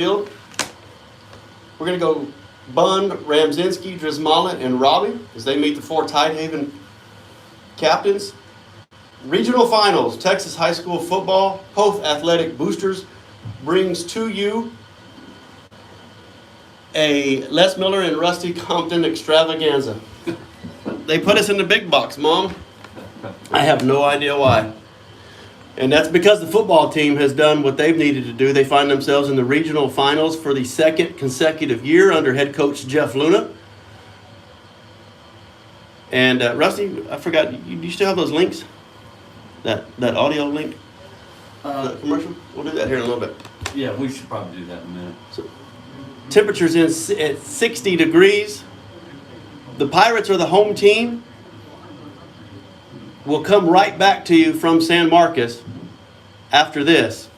field. We're going to go Bund, Ramzinski, Drismala, and Robbie as they meet the four Tidehaven captains. Regional finals, Texas high school football. Poth Athletic Boosters brings to you a Les Miller and Rusty Compton extravaganza. They put us in the big box, Mom. I have no idea why. And that's because the football team has done what they've needed to do. They find themselves in the regional finals for the second consecutive year under head coach Jeff Luna. And Rusty, I forgot, you still have those links? That audio link? The commercial? We'll do that here in a little bit. Yeah, we should probably do that in a minute. So, temperatures at 60 degrees. The Pirates are the home team. We'll come right back to you from San Marcos after this.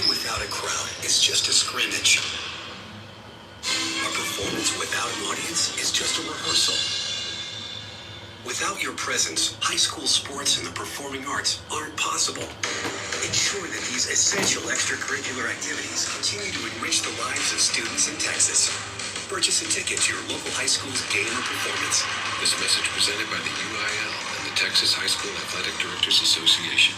Without a crowd is just a scrimmage. A performance without an audience is just a rehearsal. Without your presence, high school sports and the performing arts aren't possible. Ensure that these essential extracurricular activities continue to enrich the lives of students in Texas. Purchase a ticket to your local high school's game or performance. This message presented by the UIL and the Texas High School Athletic Directors Association.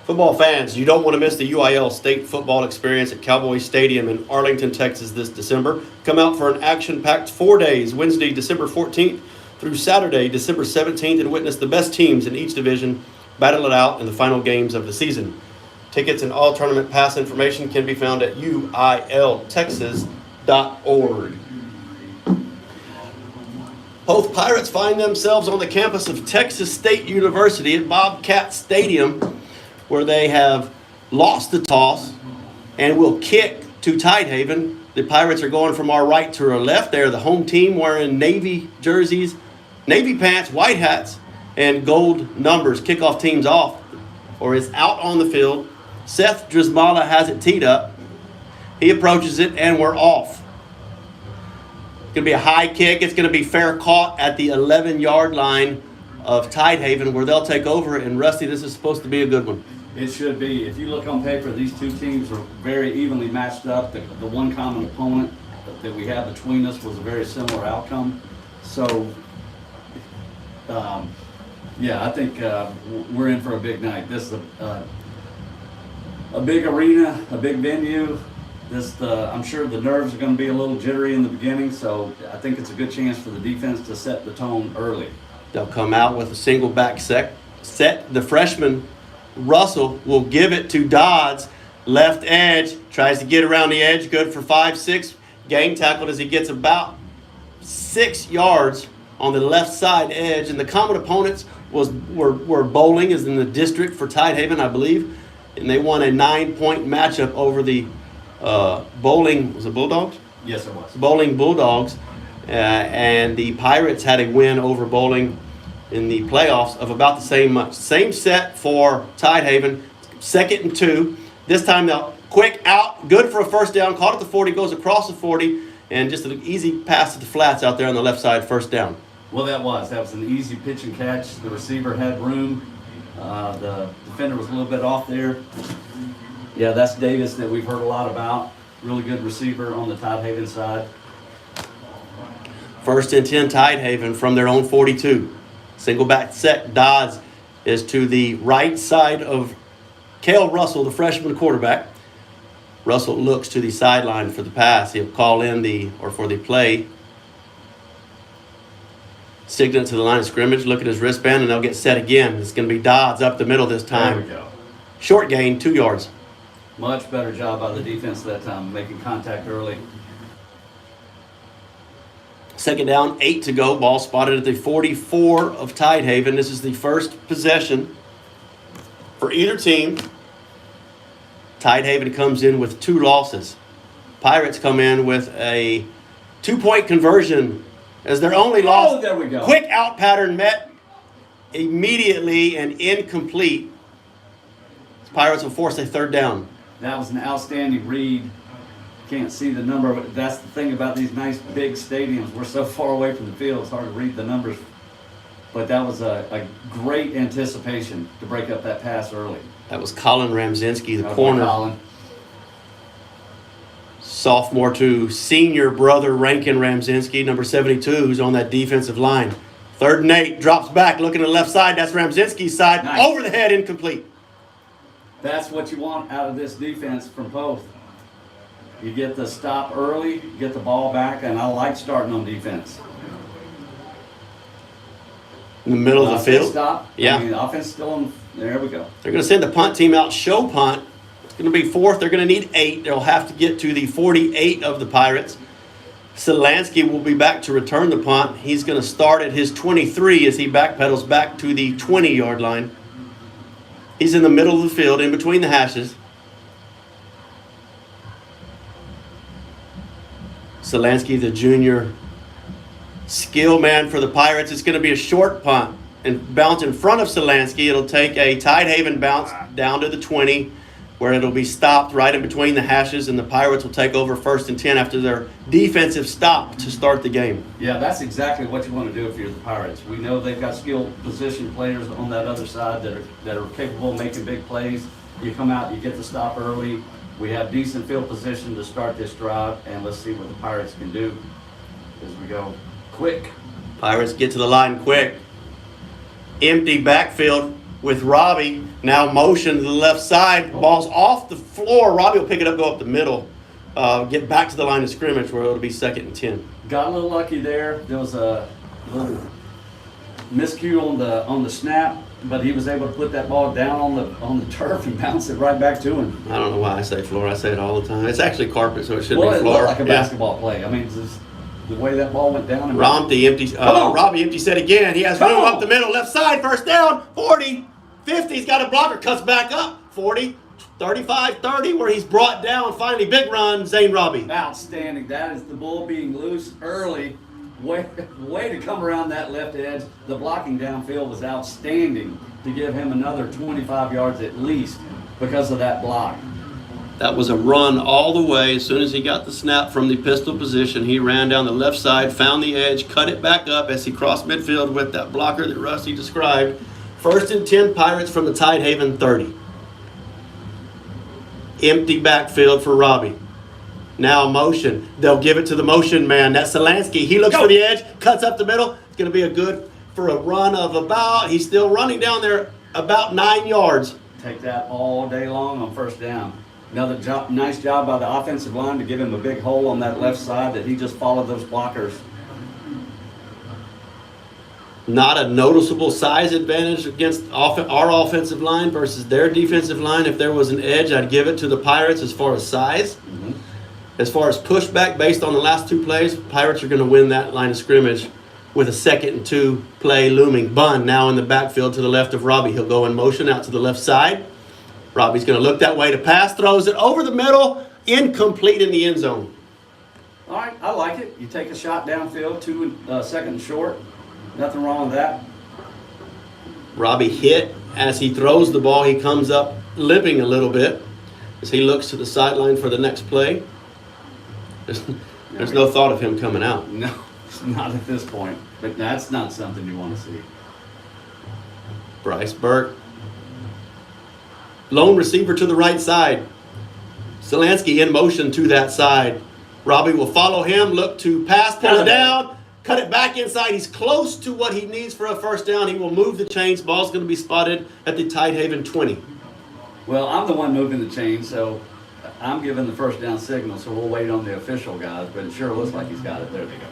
Football fans, you don't want to miss the UIL state football experience at Cowboy Stadium in Arlington, Texas this December. Come out for an action-packed 4 days, Wednesday, December 14th through Saturday, December 17th, and witness the best teams in each division battle it out in the final games of the season. Tickets and all tournament pass information can be found at uiltexas.org. Both Pirates find themselves on the campus of Texas State University at Bobcat Stadium, where they have lost the toss and will kick to Tidehaven. The Pirates are going from our right to our left. They're the home team wearing navy jerseys, navy pants, white hats, and gold numbers. Kickoff team's off or is out on the field. Seth Drismala has it teed up. He approaches it and we're off. It's going to be a high kick. It's going to be fair caught at the 11-yard line of Tidehaven where they'll take over. And Rusty, this is supposed to be a good one. It should be. If you look on paper, these two teams are very evenly matched up. The one common opponent that we have between us was a very similar outcome. So, yeah, I think we're in for a big night. This is a big arena, a big venue. I'm sure the nerves are going to be a little jittery in the beginning, so I think it's a good chance for the defense to set the tone early. They'll come out with a single back set. The freshman Russell will give it to Dodds, left edge, tries to get around the edge, good for 5-6, gang tackled as he gets about 6 yards on the left side edge. And the common opponents were Bowling, is in the district for Tidehaven, I believe, and they won a 9-point matchup over the Bowling, was it Bulldogs? Yes, it was. Bowling Bulldogs, and the Pirates had a win over Bowling in the playoffs of about the same much. Same set for Tidehaven, 2nd and 2. This time they'll Quick out, good for a first down. Caught at the 40, goes across the 40, and just an easy pass to the flats out there on the left side, first down. Well, that was an easy pitch and catch. The receiver had room. The defender was a little bit off there. Yeah, that's Davis that we've heard a lot about. Really good receiver on the Tidehaven side. First and 10, Tidehaven from their own 42. Single back set. Dodds is to the right side of Cale Russell, the freshman quarterback. Russell looks to the sideline for the pass. He'll call in for the play. Signal to the line of scrimmage, look at his wristband, and they'll get set again. It's going to be Dodds up the middle this time. There we go. Short gain, 2 yards. Much better job by the defense that time, making contact early. Second down, 8 to go. Ball spotted at the 44 of Tidehaven. This is the first possession for either team. Tidehaven comes in with 2 losses. Pirates come in with a 2-point conversion as their only loss. Oh, there we go. Quick out pattern met immediately and incomplete. Pirates will force a third down. That was an outstanding read. Can't see the number, but that's the thing about these nice big stadiums. We're so far away from the field, it's hard to read the numbers. But that was a great anticipation to break up that pass early. That was Colin Ramzinski, the Okay, corner. Colin. Sophomore to senior brother Rankin Ramzinski, number 72, who's on that defensive line. 3rd and 8, drops back, looking to the left side. That's Ramzinski's side. Nice. Over the head, incomplete. That's what you want out of this defense from Poth. You get the stop early, you get the ball back, and I like starting on defense. In the middle of the field. Stop. Yeah. I mean, the offense still on. There we go. They're going to send the punt team out, show punt. It's going to be 4th. They're going to need 8. They'll have to get to the 48 of the Pirates. Selansky will be back to return the punt. He's going to start at his 23 as he backpedals back to the 20-yard line. He's in the middle of the field, in between the hashes. Selansky, the junior skill man for the Pirates. It's going to be a short punt and bounce in front of Selansky. It'll take a Tidehaven bounce down to the 20, where it'll be stopped right in between the hashes, and the Pirates will take over 1st and 10 after their defensive stop to start the game. Yeah, that's exactly what you want to do if you're the Pirates. We know they've got skilled position players on that other side that are capable of making big plays. You come out, you get the stop early. We have decent field position to start this drive, and let's see what the Pirates can do as we go quick. Pirates get to the line quick. Empty backfield with Robbie. Now motion to the left side. Ball's off the floor. Robbie will pick it up, go up the middle. Get back to the line of scrimmage where it'll be 2nd and 10. Got a little lucky there. There was a little miscue on the snap, but he was able to put that ball down on the turf and bounce it right back to him. I don't know why I say floor. I say it all the time. It's actually carpet, so it should Well, be it floor. looked like a Yeah. basketball play. I mean, it's just the way that ball went down. Robbie empty set again. He has Come room on. up the middle, left side, first down, 40, 50. He's got a blocker, cuts back up, 40, 35, 30, where he's brought down. Finally, big run, Zane Robbie. Outstanding. That is the bull being loose early. Way to come around that left edge. The blocking downfield was outstanding to give him another 25 yards at least because of that block. That was a run all the way. As soon as he got the snap from the pistol position, he ran down the left side, found the edge, cut it back up as he crossed midfield with that blocker that Rusty described. 1st and 10, Pirates from the Tidehaven 30. Empty backfield for Robbie. Now motion. They'll give it to the motion man. That's Selansky. He looks for the edge, cuts up the middle. It's going to be a good for a run of he's still running down there about 9 yards. Take that all day long on 1st down. Another nice job by the offensive line to give him a big hole on that left side that he just followed those blockers. Not a noticeable size advantage against our offensive line versus their defensive line. If there was an edge, I'd give it to the Pirates as far as size. Mm-hmm. As far as pushback, based on the last 2 plays, Pirates are going to win that line of scrimmage with a 2nd and 2 play looming. Bunn now in the backfield to the left of Robbie. He'll go in motion out to the left side. Robbie's going to look that way to pass, throws it over the middle, incomplete in the end zone. All right, I like it. You take a shot downfield, 2 and short. Nothing wrong with that. Robbie hit as he throws the ball. He comes up limping a little bit. as he looks to the sideline for the next play. There's no thought of him coming out. No, not at this point. But that's not something you want to see. Bryce Burke. Lone receiver to the right side. Selansky in motion to that side. Robbie will follow him, look to pass, pull it down, cut it back inside. He's close to what he needs for a first down. He will move the chains. Ball's going to be spotted at the Tidehaven 20. Well, I'm the one moving the chain, so I'm giving the first down signal, so we'll wait on the official guys, but it sure looks like he's got it. There they go.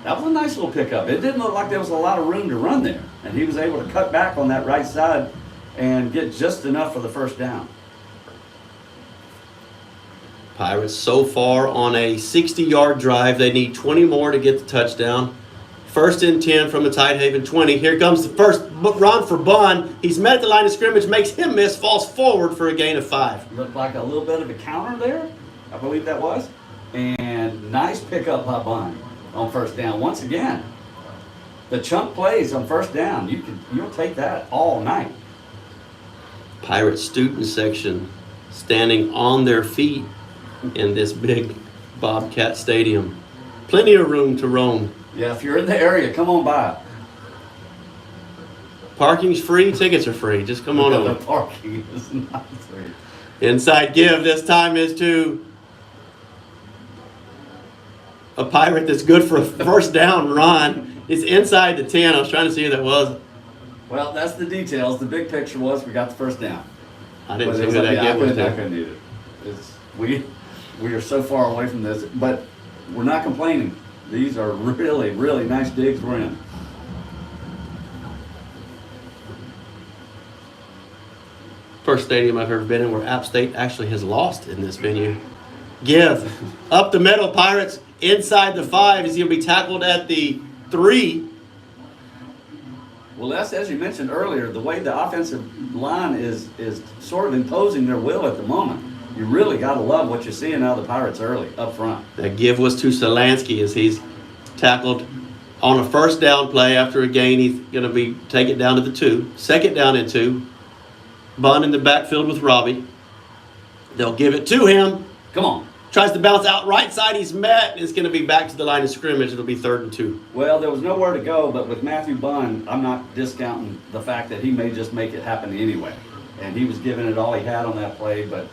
That was a nice little pickup. It didn't look like there was a lot of room to run there, and he was able to cut back on that right side and get just enough for the first down. Pirates so far on a 60-yard drive. They need 20 more to get the touchdown. First and 10 from the Tidehaven 20. Here comes the first run for Bunn. He's met at the line of scrimmage, makes him miss, falls forward for a gain of 5. Looked like a little bit of a counter there, I believe that was. And nice pickup by Bunn on first down. Once again, the chunk plays on first down. You'll take that all night. Pirate student section standing on their feet in this big Bobcat Stadium. Plenty of room to roam. Yeah, if you're in the area, come on by. Parking's free, tickets are free. Just come on The over. parking is not free. Inside give this time is to a Pirate that's good for a first down run. It's inside the 10. I was trying to see who that was. Well, that's the details. The big picture was we got the first down. I didn't But see it's who like, that yeah, give was I to. couldn't either. We are so far away from this, but we're not complaining. These are really, really nice digs we're in. First stadium I've ever been in where App State actually has lost in this venue. Give. Up the middle, Pirates. Inside the 5. He's going to be tackled at the 3. Well, that's, as you mentioned earlier, the way the offensive line is sort of imposing their will at the moment. You really got to love what you're seeing out of the Pirates early, up front. That give was to Selansky as he's tackled on a first down play after a gain. He's going to be take it down to the 2. Second down and 2. Bunn in the backfield with Robbie. They'll give it to him. Come on. Tries to bounce out right side. He's met. It's going to be back to the line of scrimmage. It'll be 3rd and 2. Well, there was nowhere to go, but with Matthew Bunn, I'm not discounting the fact that he may just make it happen anyway. And he was giving it all he had on that play, but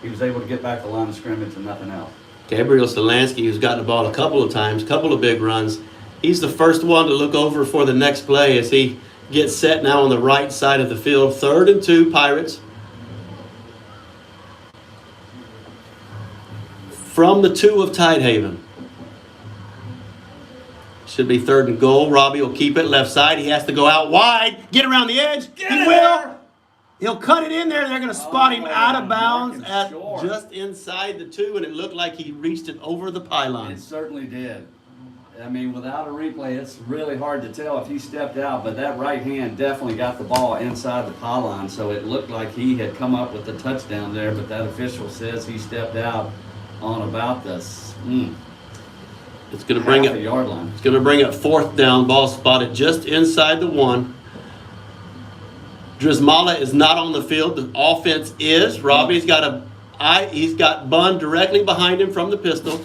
he was able to get back to the line of scrimmage and nothing else. Gabriel Selansky, who's gotten the ball a couple of times, couple of big runs. He's the first one to look over for the next play as he gets set now on the right side of the field. 3rd and 2, Pirates. From the 2 of Tidehaven. Should be 3rd and goal. Robbie will keep it left side. He has to go out wide. Get around the edge. He will. He'll cut it in there. They're going to spot him out of bounds at just inside the 2, and it looked like he reached it over the pylon. It certainly did. I mean, without a replay, it's really hard to tell if he stepped out, but that right hand definitely got the ball inside the pylon, so it looked like he had come up with the touchdown there, but that official says he stepped out on about It's going to bring half up the yard line. It's going to bring up 4th down. Ball spotted just inside the 1. Drizmala is not on the field. The offense is. Robbie's got he's got Bunn directly behind him from the pistol.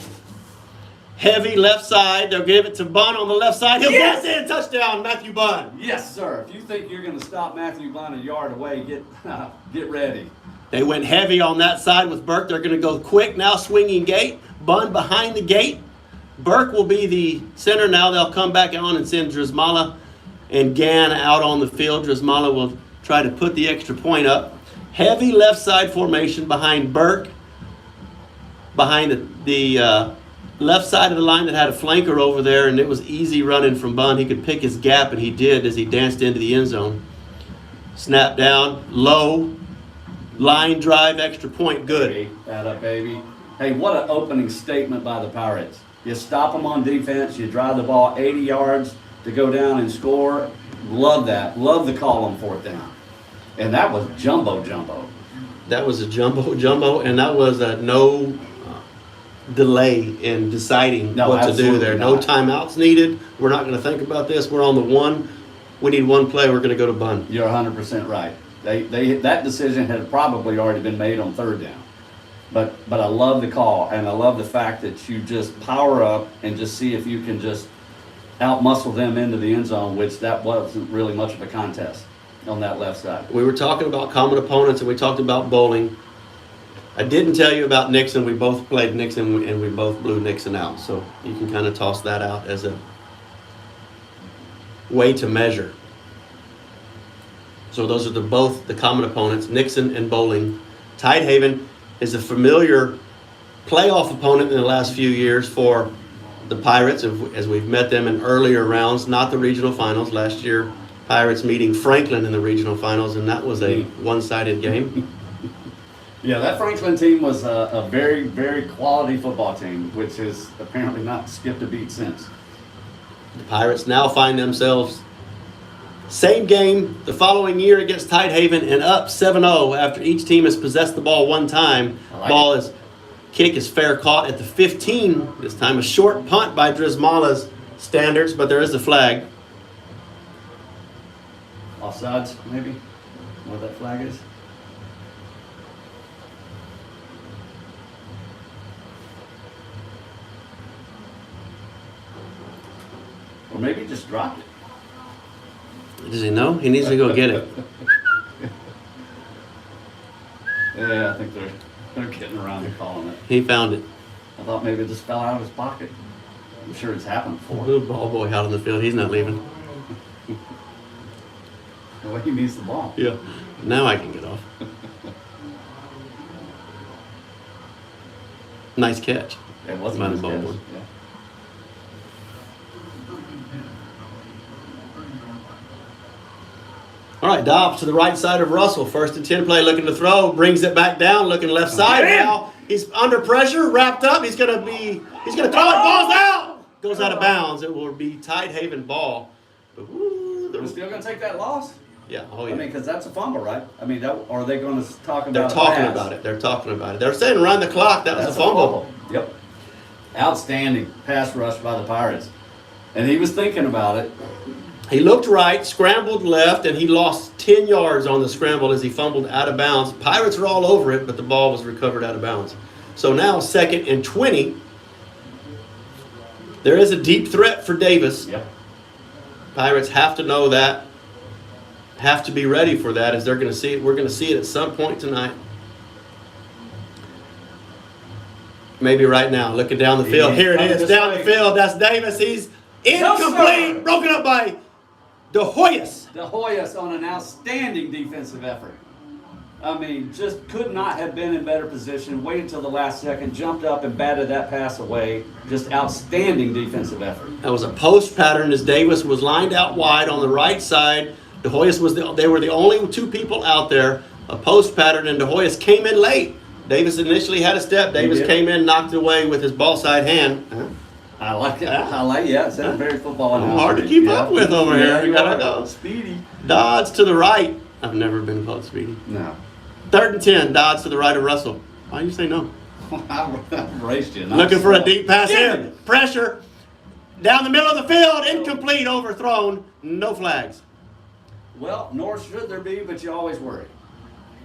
Heavy left side. They'll give it to Bunn on the left side. He'll get in. Touchdown, Matthew Bunn. Yes, sir. If you think you're going to stop Matthew Bunn a yard away, get ready. They went heavy on that side with Burke. They're going to go quick now, swinging gate. Bunn behind the gate. Burke will be the center now. They'll come back on and send Drizmala and Gann out on the field. Drizmala will try to put the extra point up. Heavy left side formation behind Burke. Behind the left side of the line that had a flanker over there, and it was easy running from Bunn. He could pick his gap, and he did as he danced into the end zone. Snap down, low, line drive, extra point, good. That up, baby. Hey, what an opening statement by the Pirates. You stop them on defense, you drive the ball 80 yards to go down and score. Love that. Love the call on 4th down. And that was jumbo. That was a jumbo, and that was a no delay in deciding what to do there. No timeouts needed. We're not going to think about this. We're on the 1. We need 1 play. We're going to go to Bunn. You're 100% right. That decision had probably already been made on third down. But I love the call, and I love the fact that you just power up and just see if you can just outmuscle them into the end zone, which that wasn't really much of a contest on that left side. We were talking about common opponents, and we talked about bowling. I didn't tell you about Nixon. We both played Nixon, and we both blew Nixon out. So you can kind of toss that out as a way to measure. So those are both the common opponents, Nixon and bowling. Tidehaven is a familiar playoff opponent in the last few years for the Pirates, as we've met them in earlier rounds, not the regional finals. Last year, Pirates meeting Franklin in the regional finals, and that was a one-sided game. Yeah, that Franklin team was a very, very quality football team, which has apparently not skipped a beat since. The Pirates now find themselves same game the following year against Tidehaven and up 7-0 after each team has possessed the ball one time. Kick is fair caught at the 15. This time a short punt by Drismala's standards, but there is a flag. Offsides, maybe? What that flag is? Or maybe just dropped it. Does he know? He needs to go get it. Yeah, I think they're getting around to calling it. He found it. I thought maybe it just fell out of his pocket. I'm sure it's happened before. Little ball boy out on the field. He's not leaving. The way he needs the ball. Yeah. Now I can get off. Nice catch. It wasn't Might his have ball catch. boy. Yeah. All right, Dobbs to the right side of Russell. 1st and 10 play, looking to throw. Brings it back down, looking left side now. He's under pressure, wrapped up. He's gonna throw it. Ball's out. Goes out of bounds. It will be Tidehaven ball. But, They're still going to take that loss? yeah. Oh I yeah. mean, because that's a fumble, right? I mean, are they going to talk about They're talking about it. They're talking about it. They're saying around the clock that was That's a fumble. Yep. Outstanding pass rush by the Pirates. And he was thinking about it. He looked right, scrambled left, and he lost 10 yards on the scramble as he fumbled out of bounds. Pirates were all over it, but the ball was recovered out of bounds. So now 2nd and 20. There is a deep threat for Davis. Yep. Pirates have to know that, have to be ready for that, as they're going to see it. We're going to see it at some point tonight. Maybe right now, looking down the field. Here it is, down the field. That's Davis. He's incomplete, broken up by DeHoyas. DeHoyas on an outstanding defensive effort. I mean, just could not have been in better position. Waited till the last second, jumped up and batted that pass away. Just outstanding defensive effort. That was a post pattern as Davis was lined out wide on the right side. DeHoyas they were the only two people out there. A post pattern, and DeHoyas came in late. Davis initially had a step. Davis came in, knocked it away with his ball side hand. I like it. It's very football. Hard to keep up with over here. You gotta go. Speedy. Dodds to the right. I've never been called Speedy. No. 3rd and 10. Dodds to the right of Russell. Why do you say no? I raced you. Looking for a deep pass here. Pressure. Down the middle of the field. Incomplete. Overthrown. No flags. Well, nor should there be, but you always worry.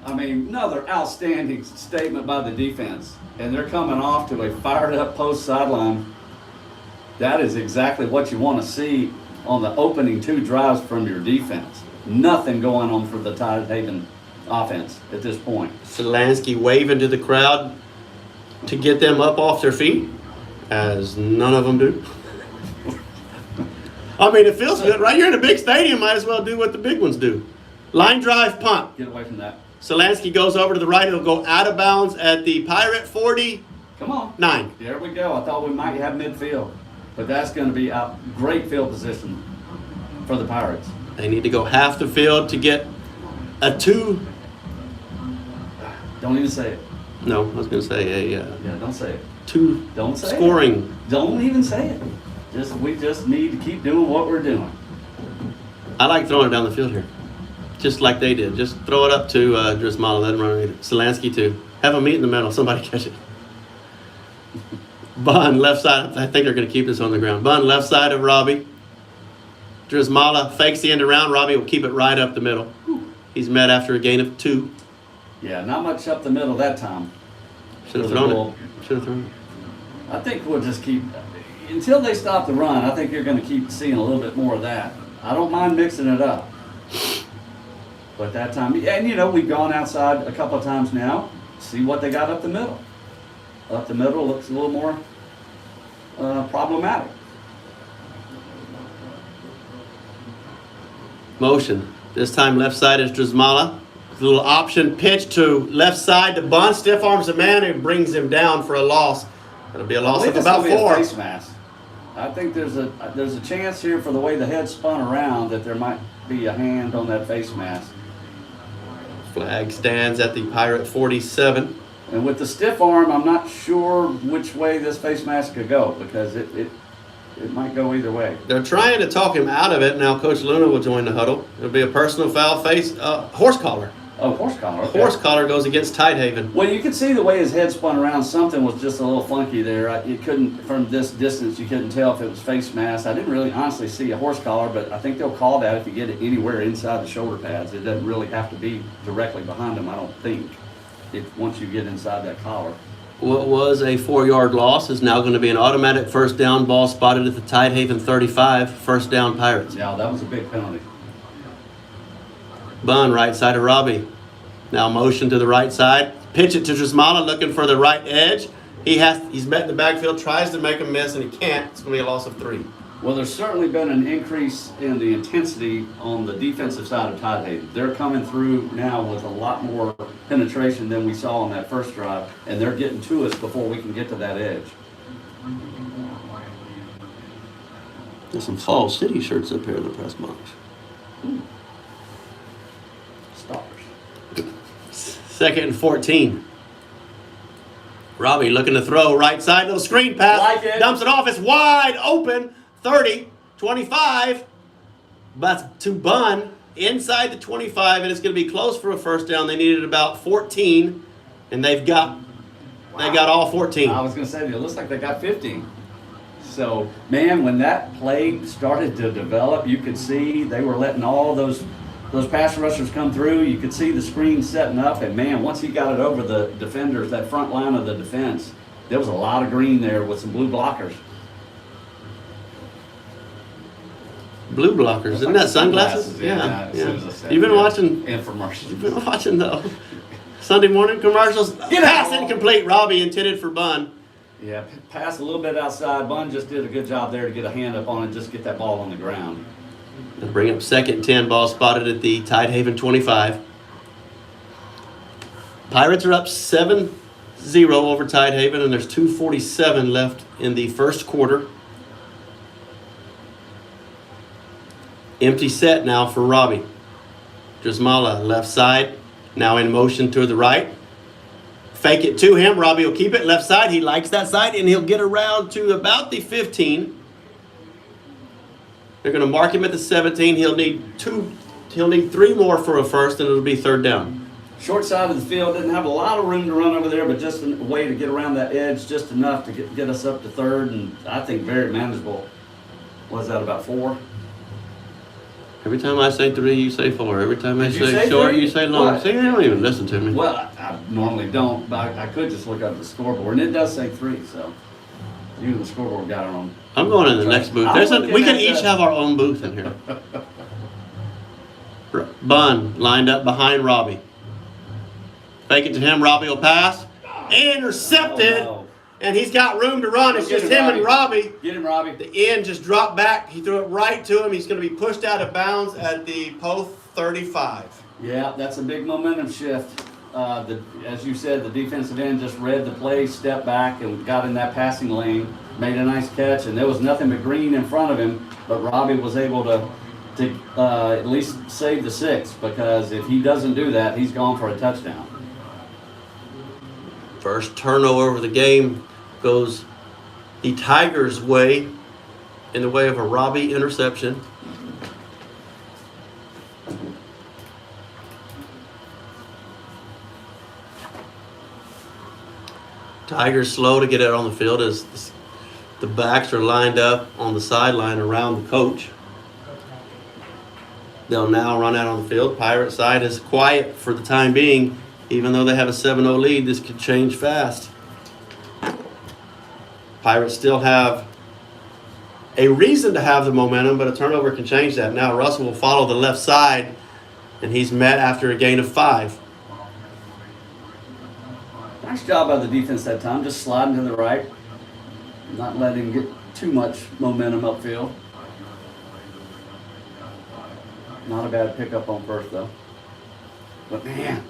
I mean, another outstanding statement by the defense. And they're coming off to a fired up post sideline. That is exactly what you want to see on the opening 2 drives from your defense. Nothing going on for the Tidehaven offense at this point. Solansky waving to the crowd to get them up off their feet, as none of them do. I mean, it feels good, right? You're in a big stadium, might as well do what the big ones do. Line drive punt. Get away from that. Solansky goes over to the right. He'll go out of bounds at the Pirate 49. Come on. There we go. I thought we might have midfield. But that's going to be a great field position for the Pirates. They need to go half the field to get a 2. Don't even say it. No, I was going to say a Don't say it. 2 Don't say scoring. it. Don't even say it. We just need to keep doing what we're doing. I like throwing it down the field here. Just like they did. Just throw it up to Drismala, let him run it. Solansky too. Have him meet in the middle. Somebody catch it. Bun, left side. I think they're going to keep this on the ground. Bun, left side of Robbie. Drismala fakes the end around. Robbie will keep it right up the middle. He's met after a gain of 2. Yeah, not much up the middle that time. Should have For the thrown ball. it. Should have thrown it. I think we'll just keep, until they stop the run, I think you're going to keep seeing a little bit more of that. I don't mind mixing it up. But that time, and we've gone outside a couple of times now, see what they got up the middle. Up the middle looks a little more problematic. Motion. This time left side is Drizmala. A little option pitch to left side to Bun. Stiff arms the man and brings him down for a loss. It'll be a loss I of believe about it's gonna 4. be a face mask. I think there's a chance here for the way the head spun around that there might be a hand on that face mask. Flag stands at the Pirate 47. And with the stiff arm, I'm not sure which way this face mask could go because it might go either way. They're trying to talk him out of it. Now Coach Luna will join the huddle. It'll be a personal foul face. Horse collar. Oh, horse collar. Okay. Horse collar goes against Tidehaven. Well, you could see the way his head spun around. Something was just a little funky there. You couldn't, from this distance, you couldn't tell if it was face mask. I didn't really honestly see a horse collar, but I think they'll call that if you get it anywhere inside the shoulder pads. It doesn't really have to be directly behind them, I don't think, once you get inside that collar. What was a 4-yard loss is now going to be an automatic first down, ball spotted at the Tidehaven 35. First down, Pirates. Yeah, that was a big penalty. Bun, right side of Robbie. Now motion to the right side. Pitch it to Drizmala, looking for the right edge. He's met in the backfield, tries to make a miss, and he can't. It's going to be a loss of 3. Well, there's certainly been an increase in the intensity on the defensive side of Tidehaven. They're coming through now with a lot more penetration than we saw on that first drive, and they're getting to us before we can get to that edge. There's some Fall City shirts up here in the press box. Stars. 2nd and 14. Robbie looking to throw right side, little screen pass. Like it. Dumps it off. It's wide open. 30, 25. But to Bun inside the 25, and it's going to be close for a first down. They needed about 14, and they got all 14. I was going to say, it looks like they got 15. So, man, when that play started to develop, you could see they were letting all those pass rushers come through. You could see the screen setting up, and man, once he got it over the defenders, that front line of the defense, there was a lot of green there with some blue blockers. Blue blockers. Isn't that sunglasses? Yeah. As soon as I said You've been it. watching Infomercials. You've been watching the Sunday morning commercials. Pass incomplete. Robbie intended for Bun. Yeah, pass a little bit outside. Bun just did a good job there to get a hand up on it, just get that ball on the ground. They'll bring up 2nd and 10, ball spotted at the Tidehaven 25. Pirates are up 7-0 over Tidehaven, and there's 2:47 left in the first quarter. Empty set now for Robbie. Drizmala, left side, now in motion to the right. Fake it to him. Robbie will keep it left side. He likes that side, and he'll get around to about the 15. They're going to mark him at the 17. He'll need 3 more for a first, and it'll be 3rd down. Short side of the field, didn't have a lot of room to run over there, but just a way to get around that edge, just enough to get us up to 3rd, and I think very manageable. Was that about 4? Every time I say 3, you say 4. Every time I Did you say say short, 3? you say long. What? See, they don't even listen to me. Well, I normally don't, but I could just look up the scoreboard, and it does say 3, so you and the scoreboard got it on. I'm going in the next booth. We can each have our own booth in here. Bun lined up behind Robbie. Fake it to him. Robbie will pass. Intercepted. Oh, no. And he's got room to run. It's Get just him, him and Robbie. Get him, Robbie. The end just dropped back. He threw it right to him. He's going to be pushed out of bounds at the Poth 35. Yeah, that's a big momentum shift. As you said, the defensive end just read the play, stepped back, and got in that passing lane, made a nice catch, and there was nothing but green in front of him, but Robbie was able to at least save the 6, because if he doesn't do that, he's gone for a touchdown. First turnover of the game goes the Tigers' way in the way of a Robbie interception. Tigers slow to get out on the field as the backs are lined up on the sideline around the coach. They'll now run out on the field. Pirate side is quiet for the time being. Even though they have a 7-0 lead, this could change fast. Pirates still have a reason to have the momentum, but a turnover can change that. Now Russell will follow the left side, and he's met after a gain of 5. Nice job by the defense that time, just sliding to the right, not letting him get too much momentum upfield. Not a bad pickup on first, though. But man,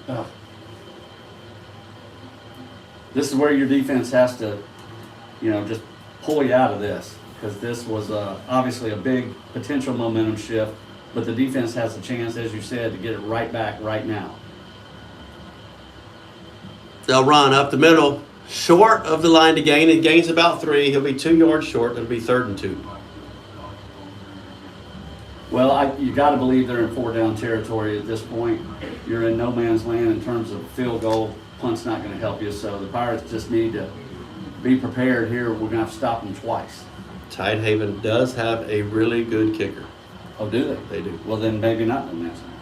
this is where your defense has to, just pull you out of this, because this was obviously a big potential momentum shift, but the defense has a chance, as you said, to get it right back right now. They'll run up the middle, short of the line to gain. It gains about 3. He'll be 2 yards short. It'll be 3rd and 2. Well, you got to believe they're in 4-down territory at this point. You're in no man's land in terms of field goal. Punt's not going to help you, so the Pirates just need to be prepared here. We're going to have to stop them twice. Tidehaven does have a really good kicker. Oh, do they? They do. Well, then maybe not no man's land.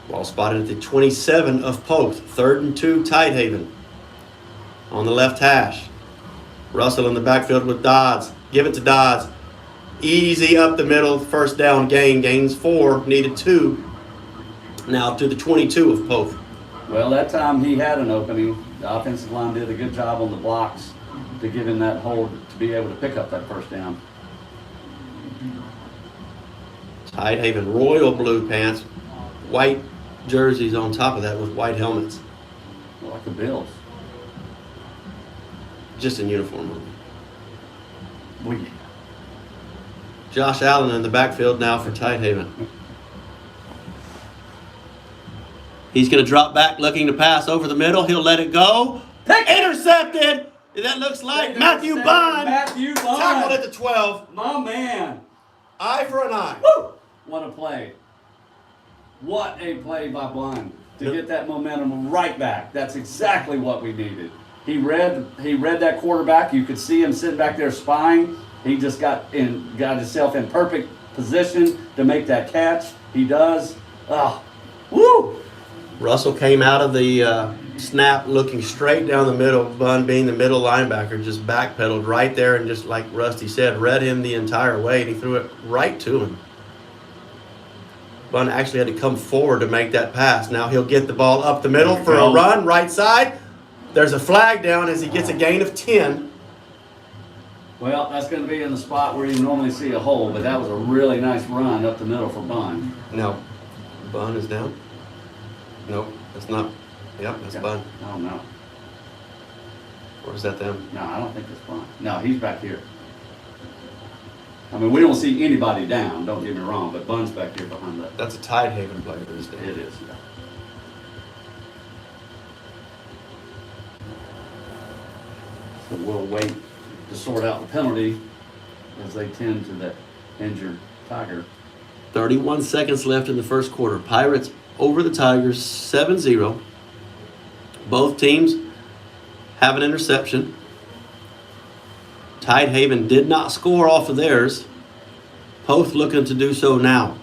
Ball spotted at the 27 of Poth. 3rd and 2, Tidehaven. On the left hash. Russell in the backfield with Dodds. Give it to Dodds. Easy up the middle. First down gain. Gains 4. Needed 2. Now to the 22 of Poth. Well, that time he had an opening. The offensive line did a good job on the blocks to give him that hold to be able to pick up that first down. Tidehaven royal blue pants. White jerseys on top of that with white helmets. Like the Bills. Just in uniform. We Josh Allen in the backfield now for Tidehaven. He's going to drop back looking to pass over the middle. He'll let it go. Intercepted. That looks like Matthew Bond. Matthew Bond. Tackled at the 12. My man. Eye for an eye. Woo! What a play. What a play by Bond to get that momentum right back. That's exactly what we needed. He read that quarterback. You could see him sitting back there spying. He just got himself in perfect position to make that catch. He does. Woo! Russell came out of the snap looking straight down the middle. Bun being the middle linebacker just backpedaled right there and just like Rusty said, read him the entire way and he threw it right to him. Bun actually had to come forward to make that pass. Now he'll get the ball up the middle for a run, right side. There's a flag down as he gets a gain of 10. Well, that's going to be in the spot where you normally see a hole, but that was a really nice run up the middle for Bun. No. Bun is down? Nope, that's not. Yep, that's Bun. I don't know. Or is that them? No, I don't think it's Bun. No, he's back here. I mean, we don't see anybody down, don't get me wrong, but Bun's back here behind that. That's a Tidehaven player this day. It is, yeah. So we'll wait to sort out the penalty as they tend to that injured Tiger. 31 seconds left in the first quarter. Pirates over the Tigers 7-0. Both teams have an interception. Tidehaven did not score off of theirs. Poth looking to do so now.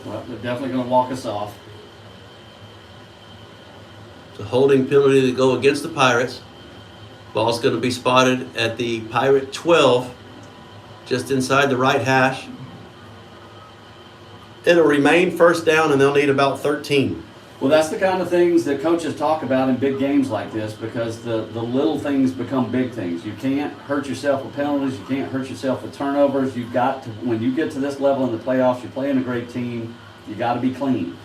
Well, they're definitely going to walk us off. It's a holding penalty to go against the Pirates. Ball's going to be spotted at the Pirate 12, just inside the right hash. It'll remain first down, and they'll need about 13. Well, that's the kind of things that coaches talk about in big games like this, because the little things become big things. You can't hurt yourself with penalties. You can't hurt yourself with turnovers. You've got to, when you get to this level in the playoffs, you're playing a great team. You got to be clean.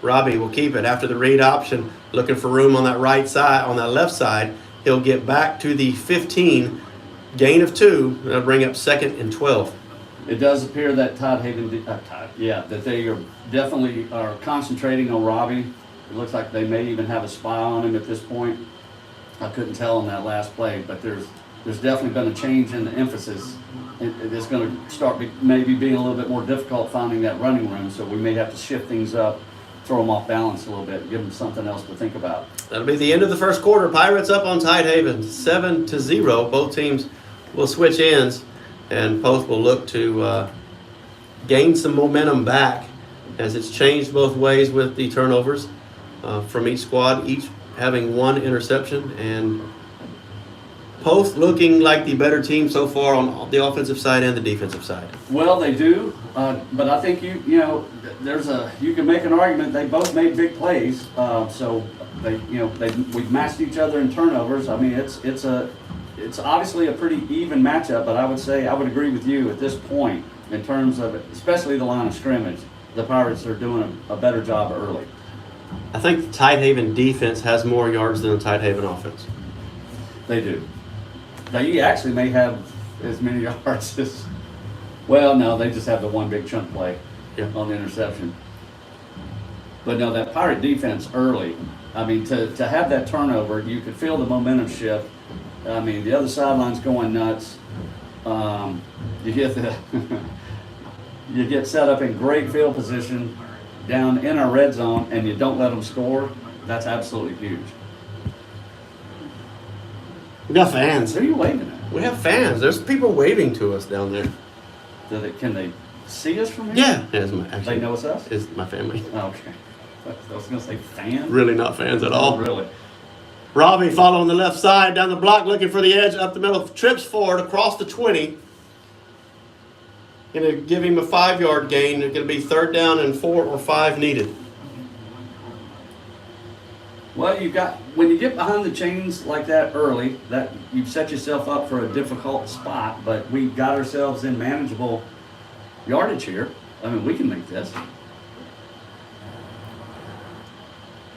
Robbie will keep it after the read option, looking for room on that right side, on that left side. He'll get back to the 15, gain of 2. That'll bring up 2nd and 12. It does appear that Tidehaven, that they are definitely are concentrating on Robbie. It looks like they may even have a spy on him at this point. I couldn't tell in that last play, but there's definitely been a change in the emphasis. It's going to start maybe being a little bit more difficult finding that running room, so we may have to shift things up throw them off balance a little bit, give them something else to think about. That'll be the end of the first quarter. Pirates up on Tidehaven, 7-0. Both teams will switch ends, and Poth will look to gain some momentum back as it's changed both ways with the turnovers from each squad, each having one interception, and Poth looking like the better team so far on the offensive side and the defensive side. Well, they do, but I think you can make an argument. They both made big plays, so we've matched each other in turnovers. I mean, it's obviously a pretty even matchup, but I would agree with you at this point in terms of especially the line of scrimmage. The Pirates are doing a better job early. I think the Tidehaven defense has more yards than the Tidehaven offense. They do. They actually may have as many yards as. Well, no, they just have the one big chunk play on the interception. But no, that Pirate defense early, I mean, to have that turnover, you could feel the momentum shift. I mean, the other sideline's going nuts. You get set up in great field position down in our red zone, and you don't let them score. That's absolutely huge. We got fans. Who are you waving at? We have fans. There's people waving to us down there. Can they see us from here? Yeah. They know it's us? It's my family. Okay. I was going to say fan? Really not fans at all. Oh, really? Robbie following the left side down the block, looking for the edge up the middle. Trips forward across the 20. Going to give him a 5-yard gain. It's going to be 3rd down and 4 or 5 needed. Well, when you get behind the chains like that early, that you've set yourself up for a difficult spot, but we got ourselves in manageable yardage here. I mean, we can make this.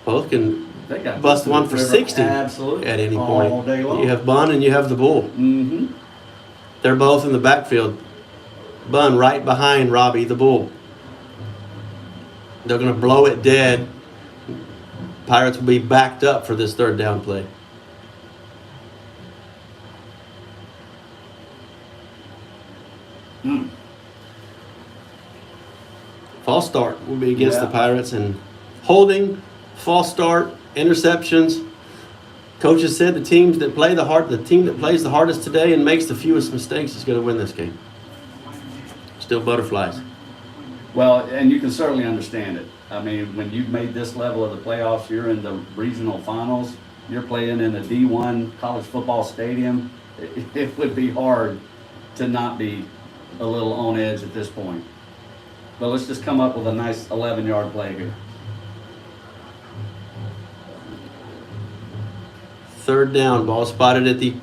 Both can They got bust one for 60 absolutely at any all point. day long. You have Bun and you have the Bull. Mm-hmm. They're both in the backfield. Bun right behind Robbie, the Bull. They're going to blow it dead. Pirates will be backed up for this 3rd down play. False start will be against the Pirates, and holding, false start, interceptions. Coaches said the team that plays the hardest today and makes the fewest mistakes is going to win this game. Still butterflies. Well, and you can certainly understand it. I mean, when you've made this level of the playoffs, you're in the regional finals, you're playing in a D1 college football stadium, it would be hard to not be a little on edge at this point. But let's just come up with a nice 11-yard play here. 3rd down, ball spotted at the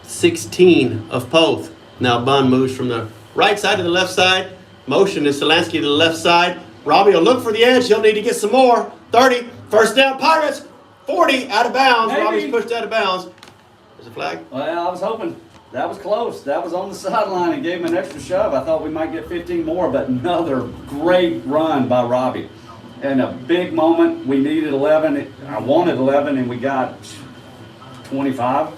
16 of Poth. Now Bun moves from the right side to the left side. Motion is Solansky to the left side. Robbie will look for the edge. He'll need to get some more. 30. 1st down, Pirates. 40 out of bounds. Maybe. Robbie's pushed out of bounds. There's a flag. Well, I was hoping. That was close. That was on the sideline and gave him an extra shove. I thought we might get 15 more, but another great run by Robbie. And a big moment. We needed 11. I wanted 11, and we got 25.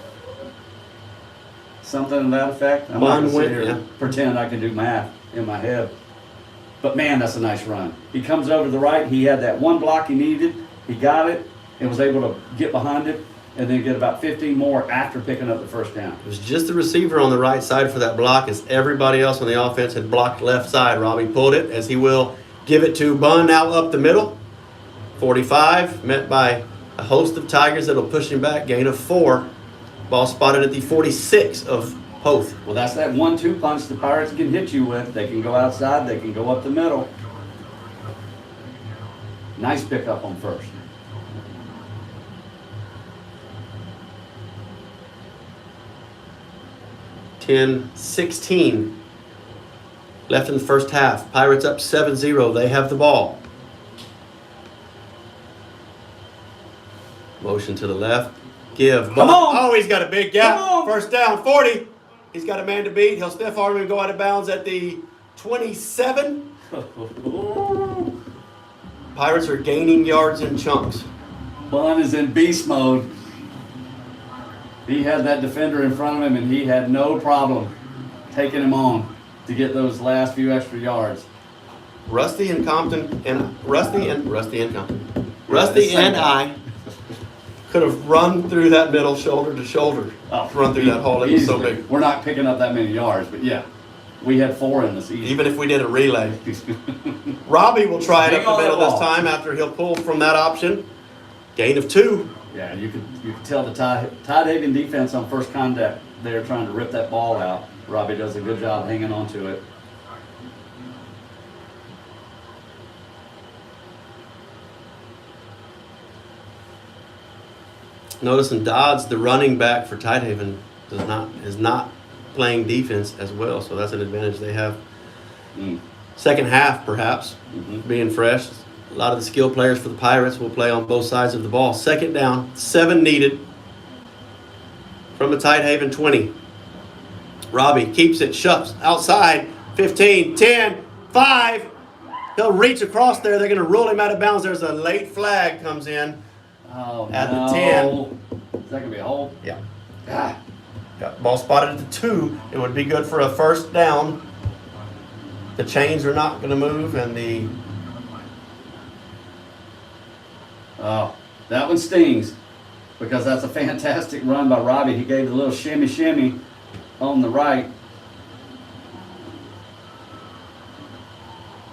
Something to that effect. I'm not going to sit here and pretend I can do math in my head. But man, that's a nice run. He comes over to the right. He had that one block he needed. He got it and was able to get behind it and then get about 15 more after picking up the 1st down. It was just the receiver on the right side for that block, as everybody else on the offense had blocked left side. Robbie pulled it, as he will give it to Bun now up the middle. 45, met by a host of Tigers that'll push him back. Gain of 4. Ball spotted at the 46 of Poth. Well, that's that 1-2 punch the Pirates can hit you with. They can go outside. They can go up the middle. Nice pickup on 1st. Ten, 16 left in the 1st half. Pirates up 7-0. They have the ball. Motion to the left. Give. Come on. Oh, he's got a big gap. Come on. 1st down, 40. He's got a man to beat. He'll stiff arm him and go out of bounds at the 27. Pirates are gaining yards in chunks. Bun is in beast mode. He had that defender in front of him, and he had no problem taking him on to get those last few extra yards. Rusty and Compton and Rusty and I could have run through that middle shoulder to shoulder. Run through that hole. It was so big. We're not picking up that many yards, but yeah, we had 4 in this. Even if we did a relay. Robbie will try it up the middle this time after he'll pull from that option. Gain of 2. Yeah, you could tell the Tidehaven defense on first contact, they're trying to rip that ball out. Robbie does a good job hanging on to it. Noticing Dodds, the running back for Tidehaven, is not playing defense as well, so that's an advantage they have. Second half, perhaps, being fresh. A lot of the skill players for the Pirates will play on both sides of the ball. Second down, 7 needed from the Tidehaven 20. Robbie keeps it, shoves outside, 15, 10, 5. He'll reach across there. They're going to rule him out of bounds. There's a late flag comes in at the 10. Is that going to be a hole? Yeah. Got ball spotted at the 2. It would be good for a first down. The chains are not going to move, and the... Oh, that one stings because that's a fantastic run by Robbie. He gave a little shimmy on the right.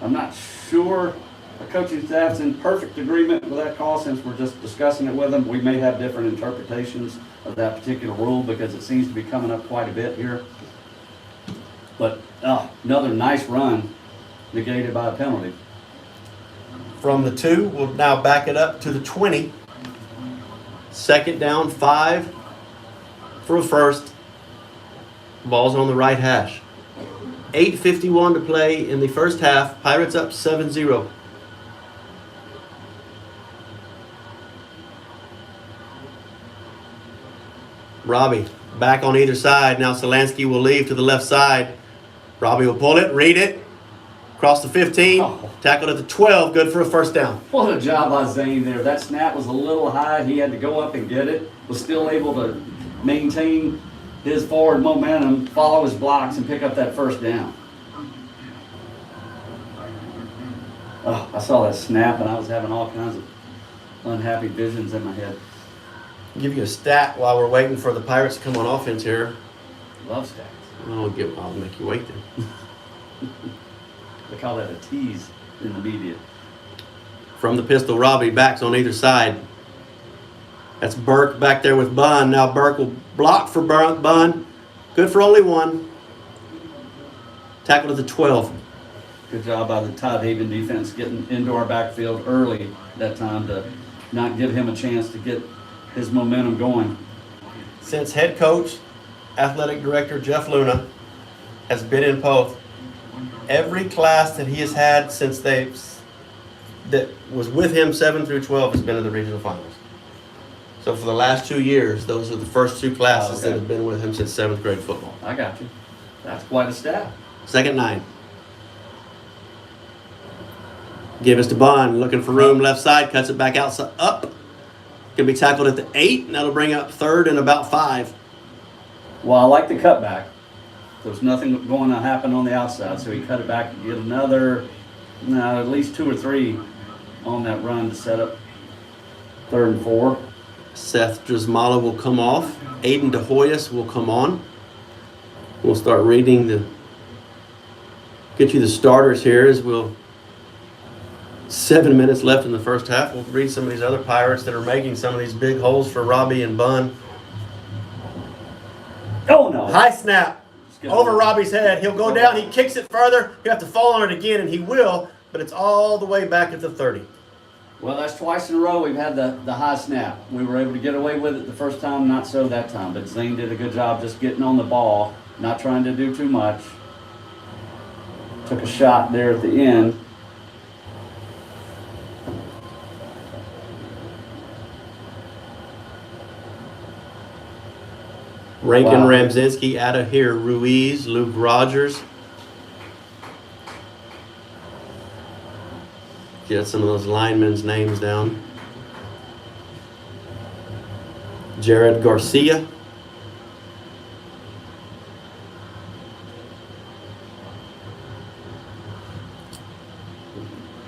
I'm not sure the coaching staff's in perfect agreement with that call since we're just discussing it with them. We may have different interpretations of that particular rule because it seems to be coming up quite a bit here. But another nice run negated by a penalty. From the 2, we'll now back it up to the 20. Second down, 5 for a first. Ball's on the right hash. 8:51 to play in the first half. Pirates up 7-0. Robbie back on either side. Now Solansky will leave to the left side. Robbie will pull it, read it. Across the 15, tackled at the 12, good for a first down. What a job by Zane there. That snap was a little high. He had to go up and get it. Was still able to maintain his forward momentum, follow his blocks, and pick up that first down. Oh, I saw that snap, and I was having all kinds of unhappy visions in my head. I'll give you a stat while we're waiting for the Pirates to come on offense here. Love stats. I'll make you wait then. They call that a tease in the media. From the pistol, Robbie backs on either side. That's Burke back there with Bunn. Now Burke will block for Bunn. Good for only 1. Tackled at the 12. Good job by the Tidehaven defense getting into our backfield early that time to not give him a chance to get his momentum going. Since head coach, athletic director Jeff Luna has been in Poth, every class that he has had since that was with him 7 through 12 has been in the regional finals. So for the last 2 years, those are the first 2 classes that have been with him since 7th grade football. I got you. That's quite a stat. Second 9. Give us to Bond, looking for room left side, cuts it back outside, up. Can be tackled at the 8, and that'll bring up 3rd and about 5. Well, I like the cutback. There's nothing going to happen on the outside, so he cut it back to get another, at least 2 or 3 on that run to set up 3rd and 4. Seth Drismala will come off. Aiden DeHoyas will come on. We'll start reading get you the starters here as we'll 7 minutes left in the first half. We'll read some of these other Pirates that are making some of these big holes for Robbie and Bunn. Oh no. High snap over Robbie's head. He'll go down. He kicks it further. You have to fall on it again, and he will, but it's all the way back at the 30. Well, that's twice in a row we've had the high snap. We were able to get away with it the first time, not so that time. But Zane did a good job just getting on the ball, not trying to do too much. Took a shot there at the end. Rankin, Wow. Ramzinski out of here. Ruiz, Luke Rogers. Get some of those linemen's names down. Jared Garcia.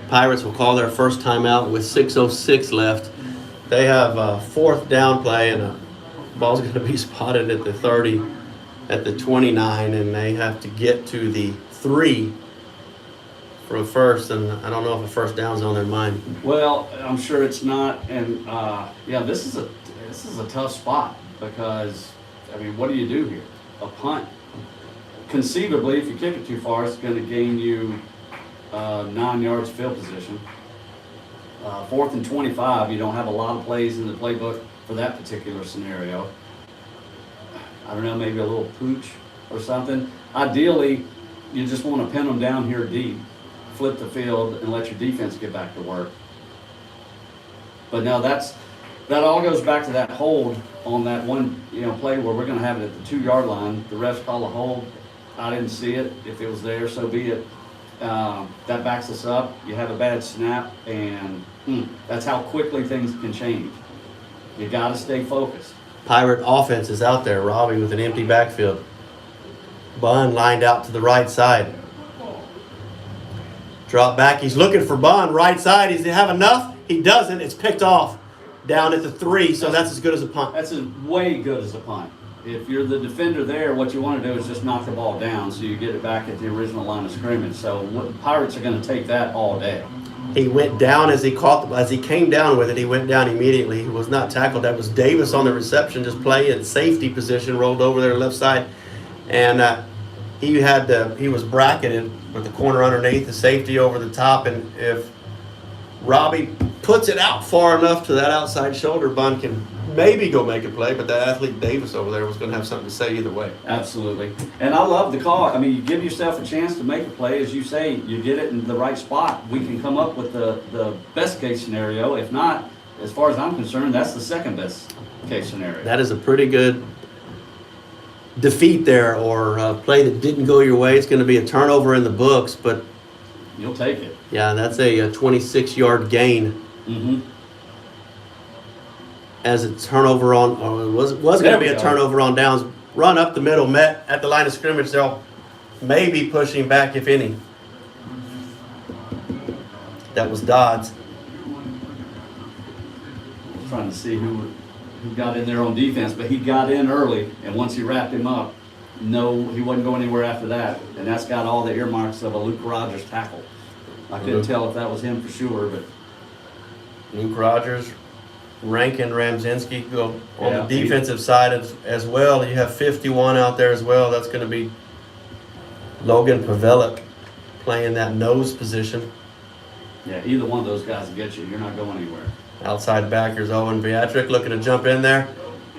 Pirates will call their first timeout with 6:06 left. They have a fourth down play, and the ball's going to be spotted at the 30, at the 29, and they have to get to the 3 for a first, and I don't know if a first down's on their mind. Well, I'm sure it's not, and yeah, this is a tough spot because, I mean, what do you do here? A punt. Conceivably, if you kick it too far, it's going to gain you 9 yards field position. 4th and 25, you don't have a lot of plays in the playbook for that particular scenario. I don't know, maybe a little pooch or something. Ideally, you just want to pin them down here deep, flip the field, and let your defense get back to work. But no, that all goes back to that hold on that one, play where we're going to have it at the 2-yard line. The refs call a hold. I didn't see it. If it was there, so be it. That backs us up. You have a bad snap, and that's how quickly things can change. You got to stay focused. Pirate offense is out there, Robbie, with an empty backfield. Bun lined out to the right side. Drop back. He's looking for Bun, right side. Does he have enough? He doesn't. It's picked off down at the 3, so that's as good as a punt. That's as way good as a punt. If you're the defender there, what you want to do is just knock the ball down so you get it back at the original line of scrimmage. So Pirates are going to take that all day. He went down as he came down with it. He went down immediately. He was not tackled. That was Davis on the reception, just playing safety position, rolled over there left side, and he was bracketed with the corner underneath, the safety over the top, and if Robbie puts it out far enough to that outside shoulder, Bun can maybe go make a play, but that athlete Davis over there was going to have something to say either way. Absolutely. And I love the call. I mean, you give yourself a chance to make a play. As you say, you get it in the right spot. We can come up with the best case scenario. If not, as far as I'm concerned, that's the second best case scenario. That is a pretty good defeat there, or a play that didn't go your way. It's going to be a turnover in the books, but You'll take it. yeah, that's a 26-yard gain. Mm-hmm. As a turnover on, or it was going to be a turnover on downs. Run up the middle, met at the line of scrimmage. They'll maybe pushing back, if any. That was Dodds. Trying to see who got in there on defense, but he got in early, and once he wrapped him up, no, he wasn't going anywhere after that, and that's got all the earmarks of a Luke Rogers tackle. I couldn't tell if that was him for sure, but Luke Rogers, Rankin, Ramzinski go on Yeah, the defensive side as well. You have 51 out there as well. That's going to be Logan Pavelik playing that nose position. yeah, either one of those guys will get you. You're not going anywhere. Outside backers, Owen Beatrick looking to jump in there.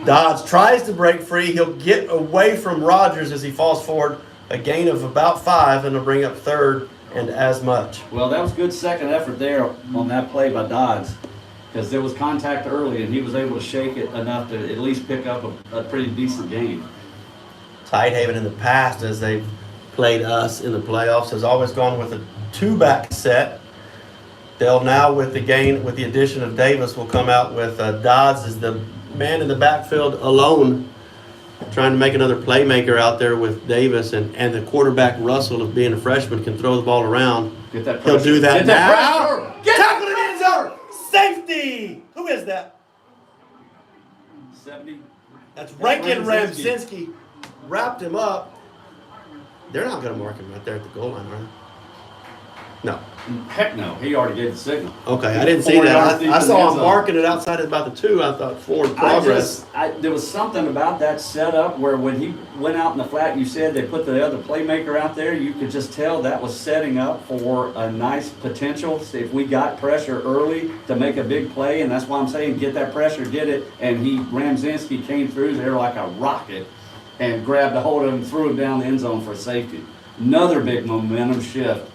Dodds tries to break free. He'll get away from Rogers as he falls forward. A gain of about 5, and he'll bring up third and as much. Well, that was good second effort there on that play by Dodds, because there was contact early, and he was able to shake it enough to at least pick up a pretty decent gain. Tidehaven in the past, as they've played us in the playoffs, has always gone with a 2-back set. They'll now, with the addition of Davis, will come out with Dodds as the man in the backfield alone, trying to make another playmaker out there with Davis, and the quarterback Russell, of being a freshman, can throw the ball around. Get that pressure. He'll do that Get now. that pressure. Get Tackle in the end zone. Safety. Who is that? 70. That's Rankin Ramzinski. Wrapped him up. They're not going to mark him right there at the goal line, are they? No. Heck no, he already gave the signal. Okay, I didn't see 4 that. yards deep I in the saw end him zone. marking it outside about the 2. I thought forward progress. There was something about that setup where when he went out in the flat, you said they put the other playmaker out there, you could just tell that was setting up for a nice potential. See, if we got pressure early to make a big play, and that's why I'm saying get that pressure, get it, and Ramzinski came through there like a rocket and grabbed a hold of him, threw him down the end zone for a safety. Another big momentum shift.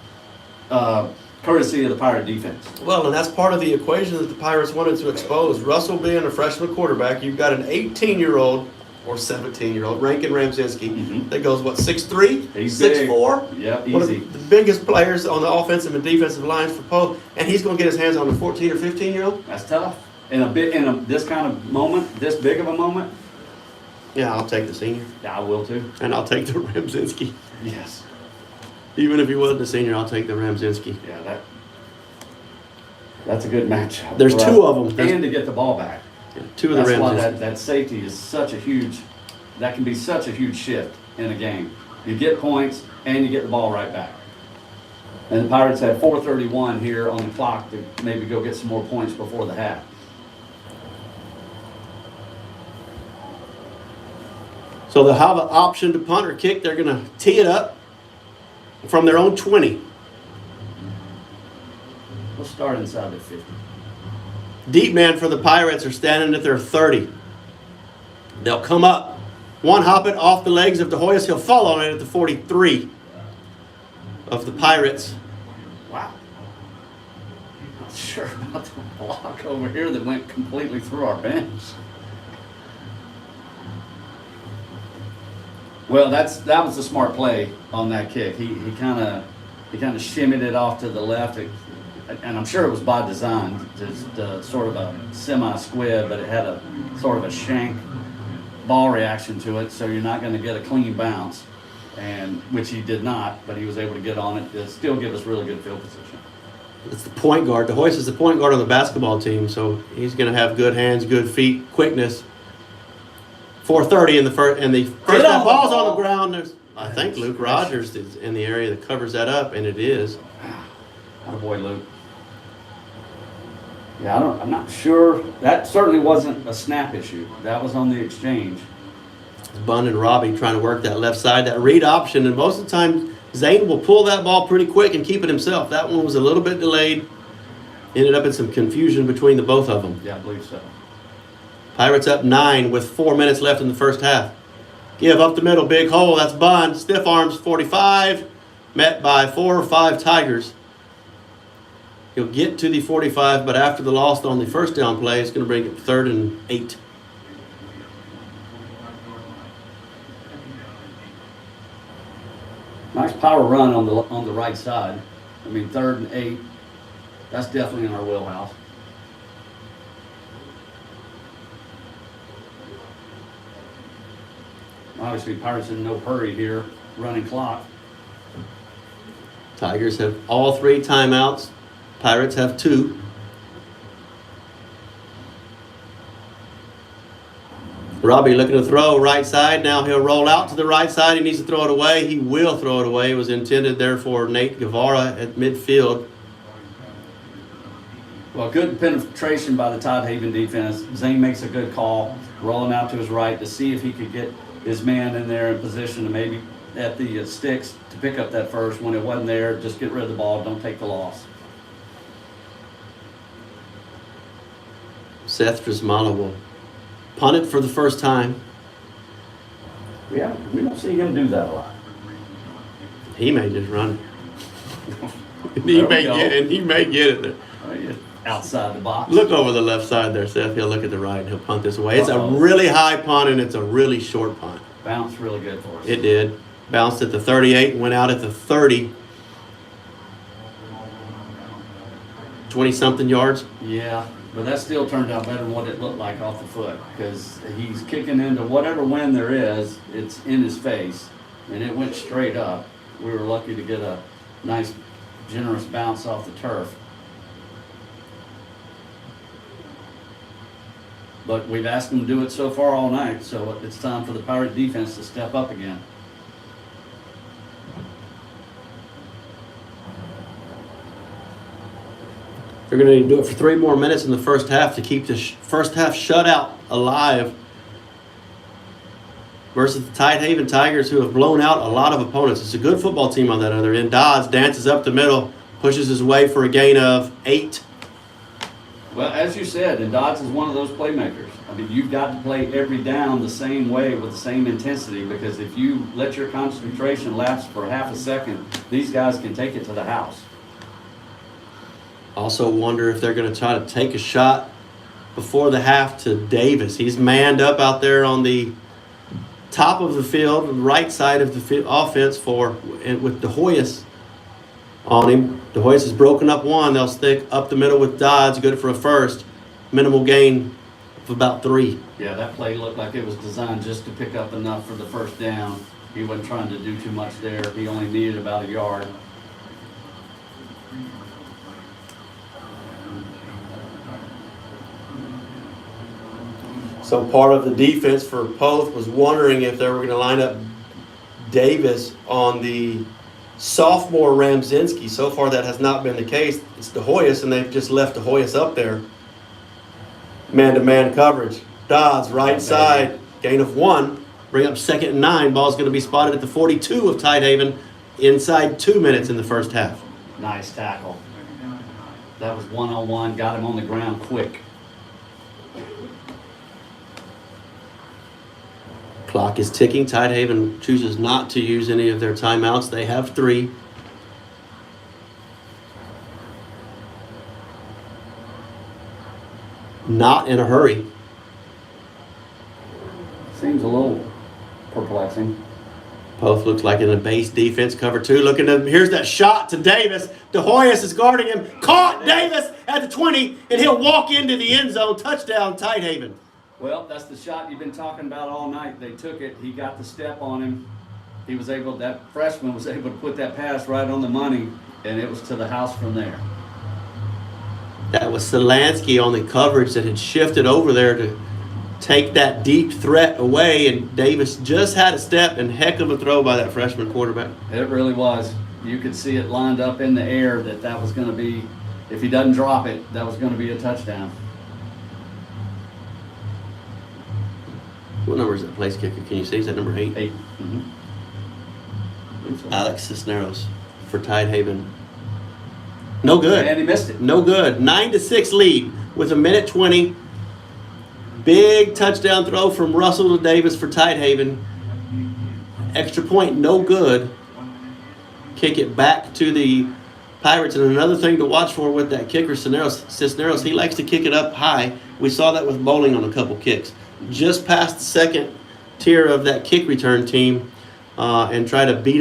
Courtesy of the Pirate defense. Well, and that's part of the equation that the Pirates wanted to expose. Russell being a freshman quarterback, you've got an 18-year-old or 17-year-old, Rankin Ramzinski, that goes, 6'3", He's 6'4"? Yep, One easy. of the biggest players on the offensive and defensive lines for Poth, and he's going to get his hands on a 14 or 15-year-old? That's tough. This kind of moment, this big of a moment, Yeah, I'll take the senior, yeah, I will too. and I'll take the Ramzinski. Yes. Even if he wasn't a senior, I'll take the Ramzinski. Yeah, That's a good matchup. There's for us. two of them. And to get the ball back. Two of the That's why Rams. that safety is such a huge, that can be such a huge shift in a game. You get points and you get the ball right back. And the Pirates had 4:31 here on the clock to maybe go get some more points before the half. So they'll have an option to punt or kick. They're going to tee it up from their own 20. We'll start inside the 50. Deep man for the Pirates are standing at their 30. They'll come up. One hop it off the legs of DeHoyas. He'll fall on it at the 43 of the Pirates. Wow. Not sure about the block over here that went completely through our bench. Well, that was a smart play on that kick. He kind of shimmied it off to the left, and I'm sure it was by design, just sort of a semi-squib, but it had a sort of a shank ball reaction to it, so you're not going to get a clean bounce, and which he did not, but he was able to get on it to still give us really good field position. It's the point guard. DeHoyas is the point guard on the basketball team, so he's going to have good hands, good feet, quickness. 4:30 in the first, and the first that ball's on the ground. I think Luke Rogers is in the area that covers that up, and it is. Oh boy, Luke. Yeah, I'm not sure. That certainly wasn't a snap issue. That was on the exchange. Bun and Robbie trying to work that left side, that read option, and most of the time Zane will pull that ball pretty quick and keep it himself. That one was a little bit delayed. Ended up in some confusion between the both of them. Yeah, I believe so. Pirates up 9 with 4 minutes left in the first half. Give up the middle, big hole. That's Bun. Stiff arms, 45. Met by 4 or 5 Tigers. He'll get to the 45, but after the loss on the first down play, it's going to bring it 3rd and 8. Nice power run on the right side. I mean, 3rd and 8. That's definitely in our wheelhouse. Obviously, Pirates in no hurry here, running clock. Tigers have all 3 timeouts. Pirates have 2. Robbie looking to throw right side. Now he'll roll out to the right side. He needs to throw it away. He will throw it away. It was intended there for Nate Guevara at midfield. Well, good penetration by the Tidehaven defense. Zane makes a good call, rolling out to his right to see if he could get his man in there in position to maybe at the sticks to pick up that first. When it wasn't there, just get rid of the ball. Don't take the loss. Seth Drismala will punt it for the first time. Yeah, we don't see him do that a lot. He may just run it. he may get it there. Outside the box. Look over the left side there, Seth. He'll look at the right and he'll punt this away. It's a really high punt and it's a really short punt. Bounced really good for us. It did. Bounced at the 38 and went out at the 30. 20-something yards. Yeah, but that still turned out better than what it looked like off the foot, because he's kicking into whatever wind there is, it's in his face, and it went straight up. We were lucky to get a nice, generous bounce off the turf. But we've asked them to do it so far all night, so it's time for the Pirate defense to step up again. They're going to do it for 3 more minutes in the first half to keep the first half shutout alive versus the Tidehaven Tigers, who have blown out a lot of opponents. It's a good football team on that other end. Dodds dances up the middle, pushes his way for a gain of 8. Well, as you said, and Dodds is one of those playmakers. I mean, you've got to play every down the same way with the same intensity, because if you let your concentration lapse for half a second, these guys can take it to the house. Also wonder if they're going to try to take a shot before the half to Davis. He's manned up out there on the top of the field, the right side of the offense with DeHoyas on him. DeHoyas has broken up one. They'll stick up the middle with Dodds, good for a first. Minimal gain of about 3. Yeah, that play looked like it was designed just to pick up enough for the first down. He wasn't trying to do too much there. He only needed about a yard. So part of the defense for Poth was wondering if they were going to line up Davis on the sophomore Ramzinski. So far that has not been the case. It's DeHoyas, and they've just left DeHoyas up there. Man-to-man coverage. Dodds, right side, gain of 1. Bring up 2nd and 9. Ball's going to be spotted at the 42 of Tidehaven inside 2 minutes in the first half. Nice tackle. That was one-on-one. Got him on the ground quick. Clock is ticking. Tidehaven chooses not to use any of their timeouts. They have 3. Not in a hurry. Seems a little perplexing. Poth looks like in a base defense, cover 2. Looking to, here's that shot to Davis. DeHoyas is guarding him. Caught Davis at the 20, and he'll walk into the end zone. Touchdown, Tidehaven. Well, that's the shot you've been talking about all night. They took it. He got the step on him. He was able, that freshman was able to put that pass right on the money, and it was to the house from there. That was Selansky on the coverage that had shifted over there to take that deep threat away, and Davis just had a step, and heck of a throw by that freshman quarterback. It really was. You could see it lined up in the air that was going to be, if he doesn't drop it, that was going to be a touchdown. What number is that place kicker? Can you see? Is that number 8? 8. Mm-hmm. Alex Cisneros for Tidehaven. No good. And he missed it. No good. 9-6 lead with 1:20. Big touchdown throw from Russell to Davis for Tidehaven. Extra point, no good. Kick it back to the Pirates. And another thing to watch for with that kicker, Cisneros, he likes to kick it up high. We saw that with Bowling on a couple kicks. Just past the second tier of that kick return team and try to beat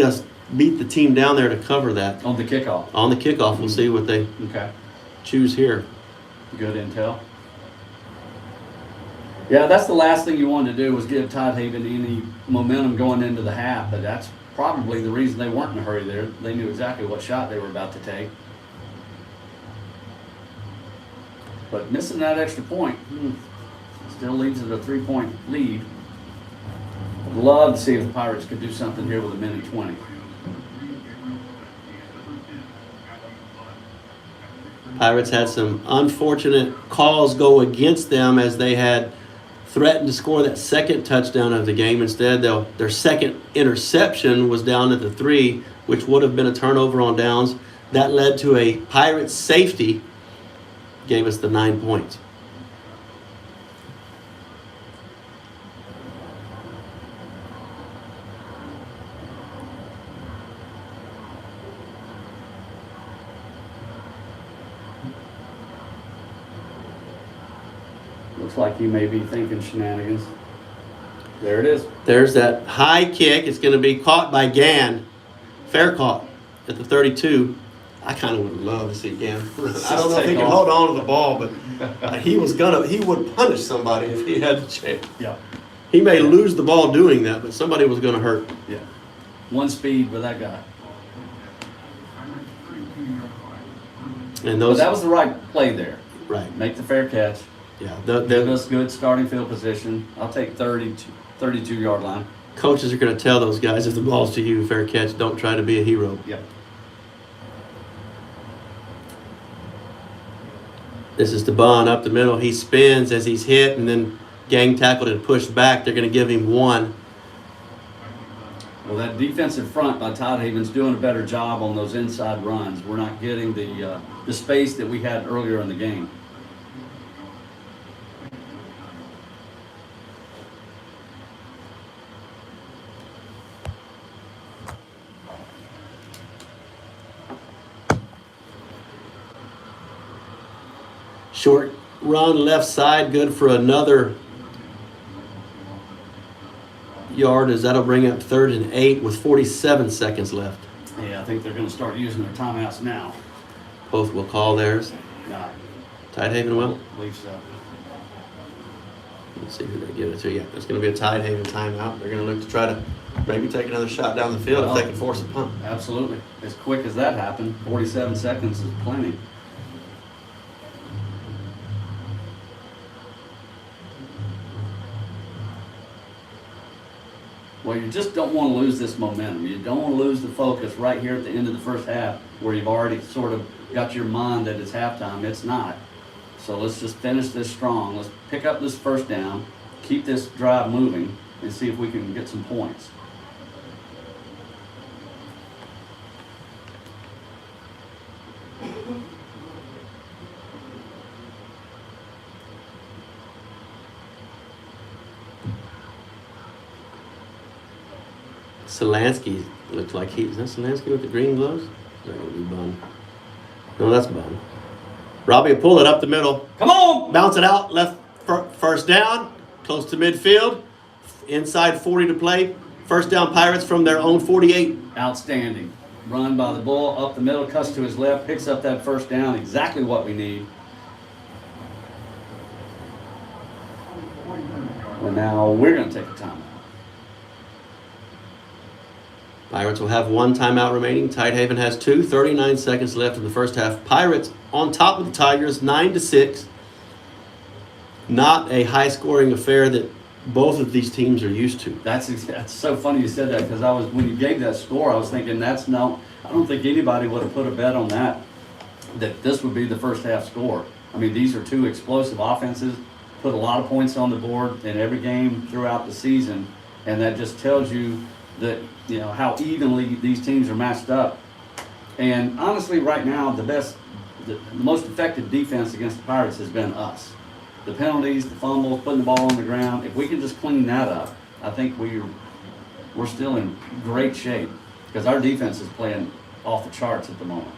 the team down there to cover that. On the kickoff. On the kickoff, we'll see what they choose here. Good intel. Yeah, that's the last thing you wanted to do was give Tidehaven any momentum going into the half, but that's probably the reason they weren't in a hurry there. They knew exactly what shot they were about to take. But missing that extra point still leads to the 3-point lead. I'd love to see if the Pirates could do something here with 1:20. Pirates had some unfortunate calls go against them as they had threatened to score that second touchdown of the game. Instead, their second interception was down at the 3, which would have been a turnover on downs. That led to a Pirates safety, gave us the 9 points. Looks like you may be thinking shenanigans. There it is. There's that high kick. It's going to be caught by Gann. Fair caught at the 32. I kind of would love to see Gann. I don't know if he can hold on to the ball, but he would punish somebody if he had the chance. Yeah. He may lose the ball doing that, but somebody was going to hurt. Yeah. One speed with that guy. And But that was the right play there. right. Make the fair catch. Yeah. Give us good starting field position. I'll take 32-yard line. Coaches are going to tell those guys if the ball's to you, fair catch. Don't try to be a hero. Yep. This is DeBon up the middle. He spins as he's hit and then gang tackled and pushed back. They're going to give him 1. Well, that defensive front by Tidehaven's doing a better job on those inside runs. We're not getting the space that we had earlier in the game. Short run left side, good for another yard as that'll bring up 3rd and 8 with 47 seconds left. Yeah, I think they're going to start using their timeouts now. Both will call theirs. Nah, Tidehaven will. I believe so. Let's see who they give it to. Yeah, it's going to be a Tidehaven timeout. They're going to look to try to maybe take another shot down the field if they can force a punt. Absolutely. As quick as that happened, 47 seconds is plenty. Well, you just don't want to lose this momentum. You don't want to lose the focus right here at the end of the first half where you've already sort of got your mind that it's halftime. It's not. So let's just finish this strong. Let's pick up this first down, keep this drive moving, and see if we can get some points. Solansky looks like is that Solansky with the green gloves? Is that gonna be Bun? No, that's Bun. Robbie will pull it up the middle. Come on! Bounce it out, left first down, close to midfield. Inside 40 to play. First down Pirates from their own 48. Outstanding. Run by the Bull, up the middle, cuts to his left, picks up that first down, exactly what we need. And now we're going to take a timeout. Pirates will have one timeout remaining. Tidehaven has 2. 39 seconds left in the first half. Pirates on top of the Tigers, 9-6. Not a high-scoring affair that both of these teams are used to. That's so funny you said that because when you gave that score, I was thinking I don't think anybody would have put a bet on that this would be the first half score. I mean, these are two explosive offenses, put a lot of points on the board in every game throughout the season, and that just tells you that, how evenly these teams are matched up. And honestly, right now, the most effective defense against the Pirates has been us. The penalties, the fumbles, putting the ball on the ground. If we can just clean that up, I think we're still in great shape because our defense is playing off the charts at the moment.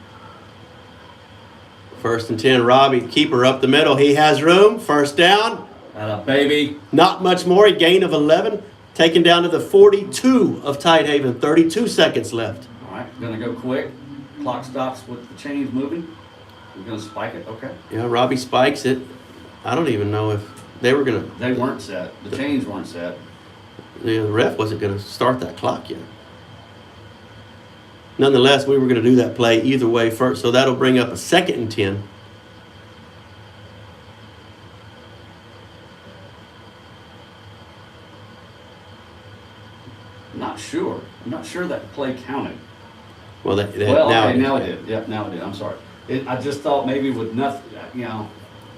First and 10, Robbie, keeper up the middle. He has room. First down. Baby. Not much more. A gain of 11. Taken down to the 42 of Tidehaven. 32 seconds left. All right, going to go quick. Clock stops with the chains moving. We're going to spike it. Okay. Yeah, Robbie spikes it. I don't even know if they were going to... They weren't set. The chains weren't set. The ref wasn't going to start that clock yet. Nonetheless, we were going to do that play either way first, so that'll bring up a 2nd and 10. I'm not sure that play counted. Well, Now it did. Yeah, now it did. I'm sorry. I just thought maybe with nothing,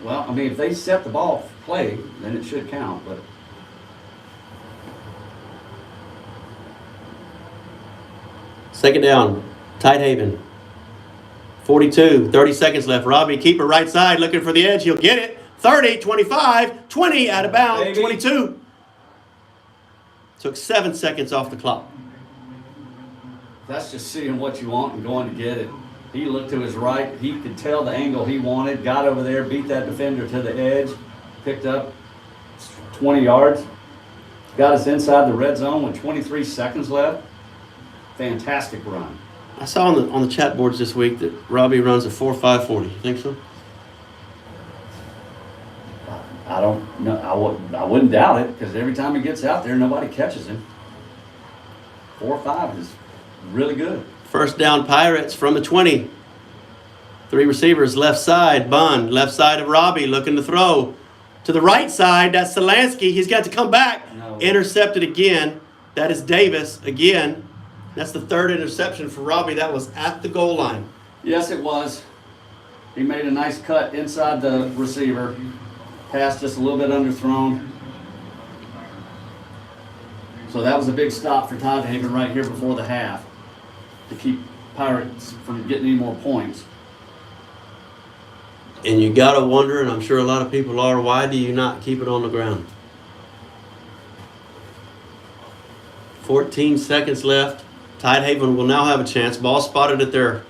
well, I mean, if they set the ball for play, then it should count, but. Second down, Tidehaven. 42, 30 seconds left. Robbie, keeper right side, looking for the edge. He'll get it. 30, 25, 20 out of bounds, Baby. 22. Took 7 seconds off the clock. That's just seeing what you want and going to get it. He looked to his right. He could tell the angle he wanted. Got over there, beat that defender to the edge. Picked up 20 yards. Got us inside the red zone with 23 seconds left. Fantastic run. I saw on the chat boards this week that Robbie runs a 4.540. You think so? I don't know. I wouldn't doubt it because every time he gets out there, nobody catches him. 4.5 is really good. First down Pirates from the 20. 3 receivers left side. Bun, left side of Robbie looking to throw. To the right side, that's Solansky. He's got to come back. No. Intercepted again. That is Davis again. That's the 3rd interception for Robbie. That was at the goal line. Yes, it was. He made a nice cut inside the receiver. Pass just a little bit underthrown. So that was a big stop for Tidehaven right here before the half to keep Pirates from getting any more points. And you got to wonder, and I'm sure a lot of people are, why do you not keep it on the ground? 14 seconds left. Tidehaven will now have a chance. Ball spotted at their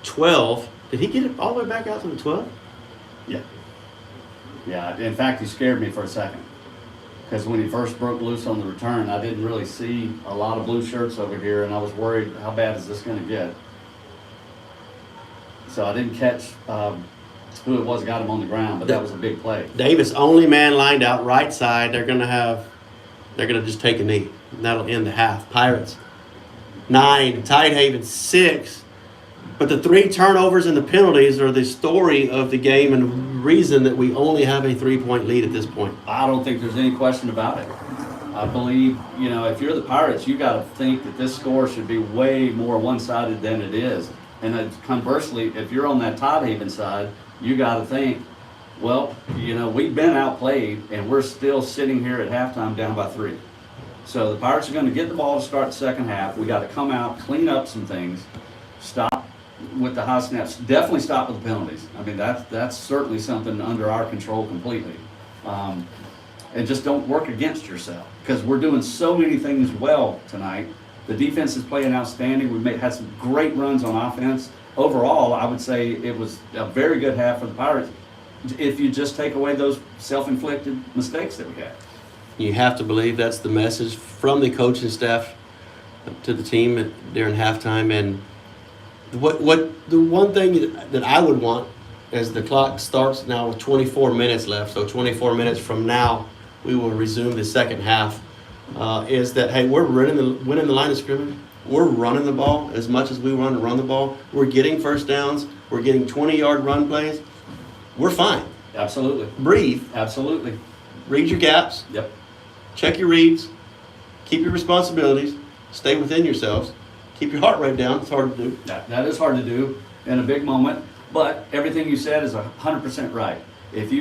12. Did he get it all the way back out to the 12? Yeah. Yeah, in fact, he scared me for a second. Because when he first broke loose on the return, I didn't really see a lot of blue shirts over here, and I was worried, how bad is this going to get? So I didn't catch who it was got him on the ground, but that was a big play. Davis, only man lined out right side. They're going to just take a knee. And that'll end the half. Pirates 9, Tidehaven 6. But the 3 turnovers and the penalties are the story of the game and reason that we only have a 3-point lead at this point. I don't think there's any question about it. I believe, if you're the Pirates, you got to think that this score should be way more one-sided than it is. And conversely, if you're on that Tidehaven side, you got to think, well, we've been outplayed, and we're still sitting here at halftime down by 3. So the Pirates are going to get the ball to start the second half. We got to come out, clean up some things, stop with the high snaps, definitely stop with the penalties. I mean, that's certainly something under our control completely. And just don't work against yourself, because we're doing so many things well tonight. The defense is playing outstanding. We've had some great runs on offense. Overall, I would say it was a very good half for the Pirates if you just take away those self-inflicted mistakes that we had. You have to believe that's the message from the coaching staff to the team during halftime. And the one thing that I would want, as the clock starts now with 24 minutes left, so 24 minutes from now we will resume the second half, is that, hey, we're winning the line of scrimmage. We're running the ball as much as we want to run the ball. We're getting first downs. We're getting 20-yard run plays. We're fine. Absolutely. Breathe. Absolutely. Read your gaps. Yep. Check your reads. Keep your responsibilities. Stay within yourselves. Keep your heart rate down. It's hard to do. That is hard to do in a big moment, but everything you said is 100% right. If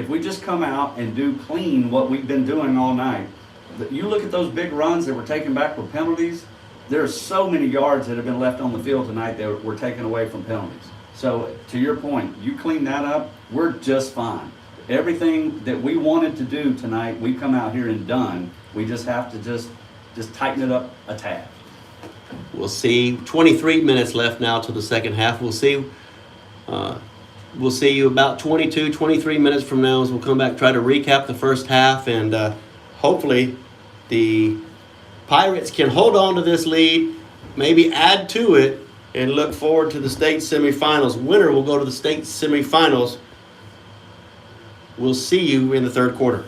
we just come out and do clean what we've been doing all night, you look at those big runs that were taken back with penalties. There are so many yards that have been left on the field tonight that were taken away from penalties. So to your point, you clean that up, we're just fine. Everything that we wanted to do tonight, we come out here and done. We just have to just tighten it up a tad. We'll see. 23 minutes left now till the second half. We'll see. We'll see you about 22, 23 minutes from now as we'll come back, try to recap the first half, and hopefully the Pirates can hold on to this lead, maybe add to it, and look forward to the state semifinals. Winner will go to the state semifinals. We'll see you in the third quarter.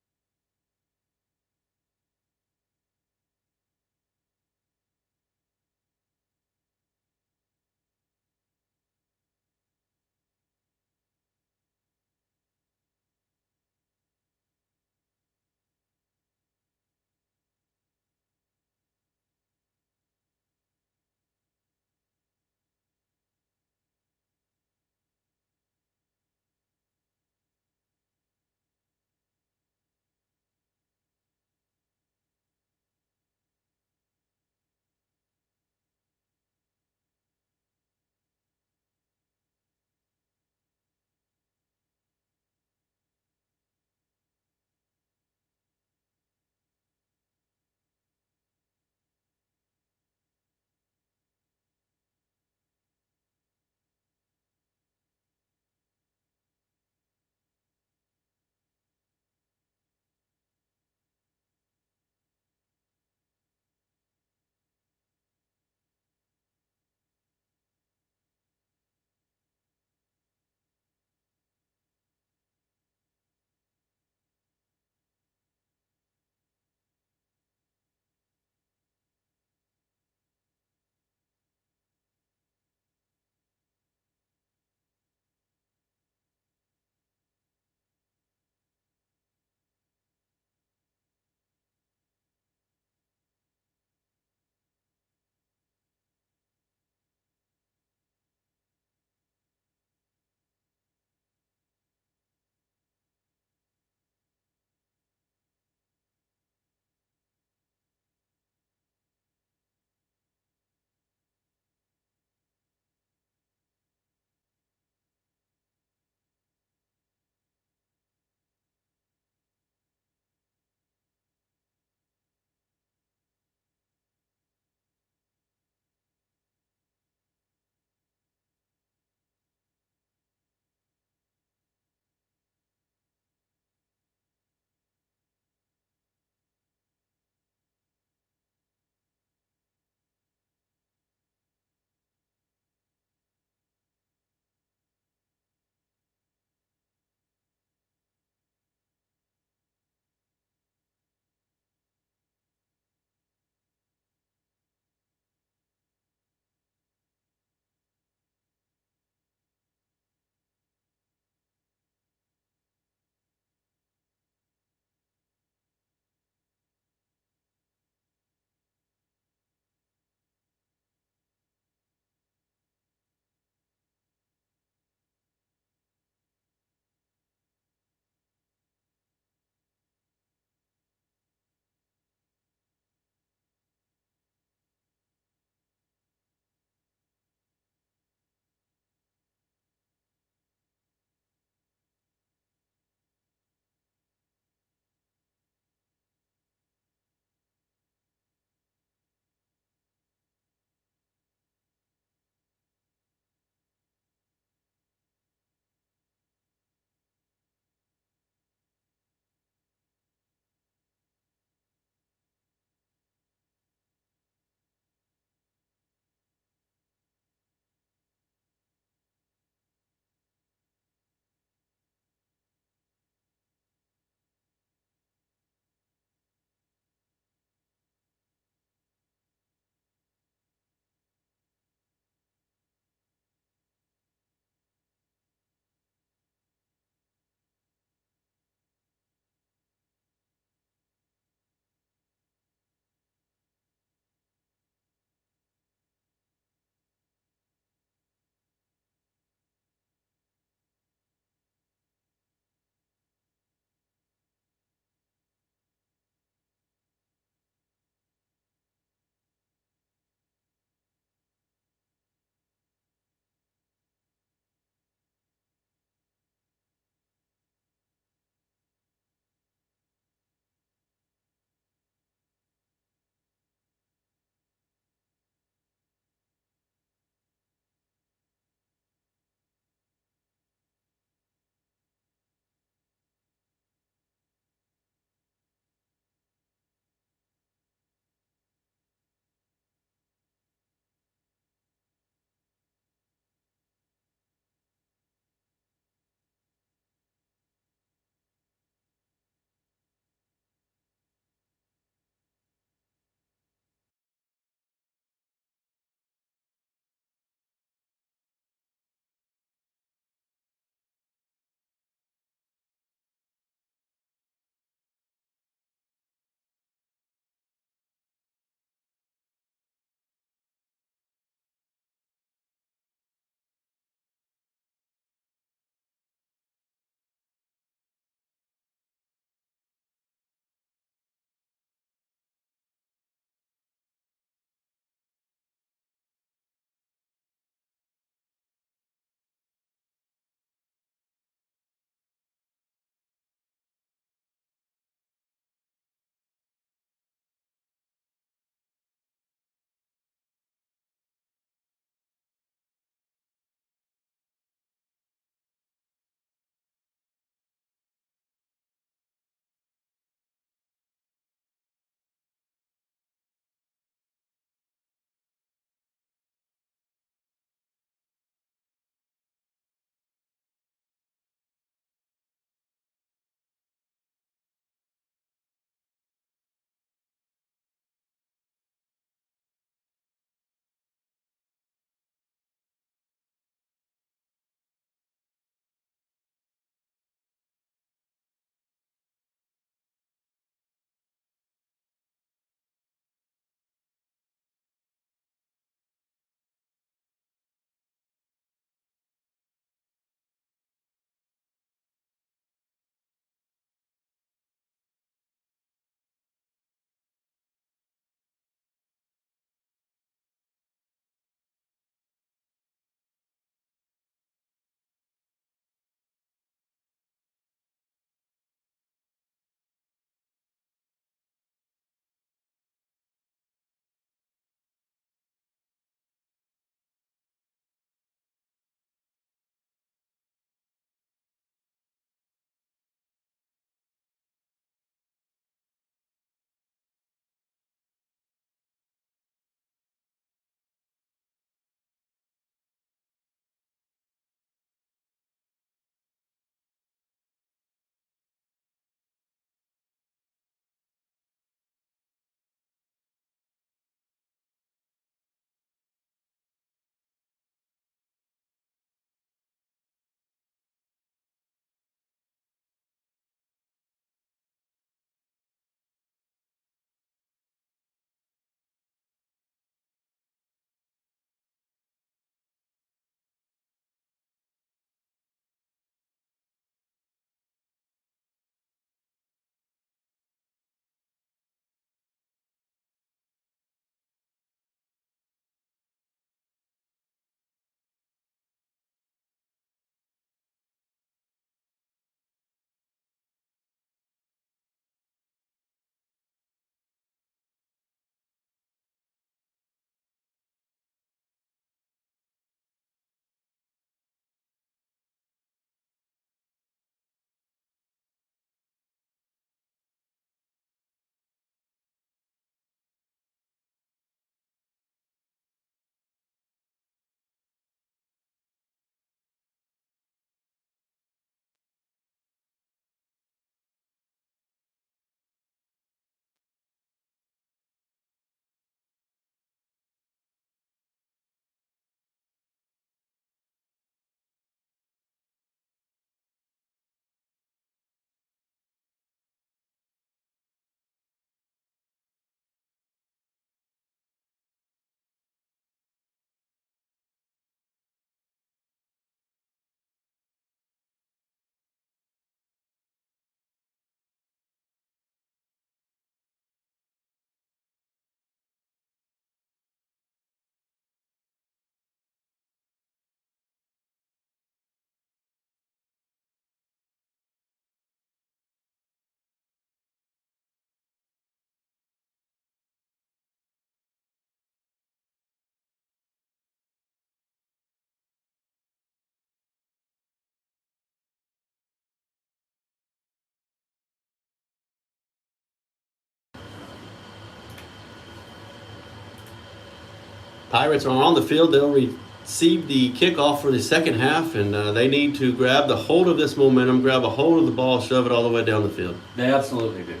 Pirates are on the field. They'll receive the kickoff for the second half, and they need to grab the hold of this momentum, grab a hold of the ball, shove it all the way down the field. They absolutely do.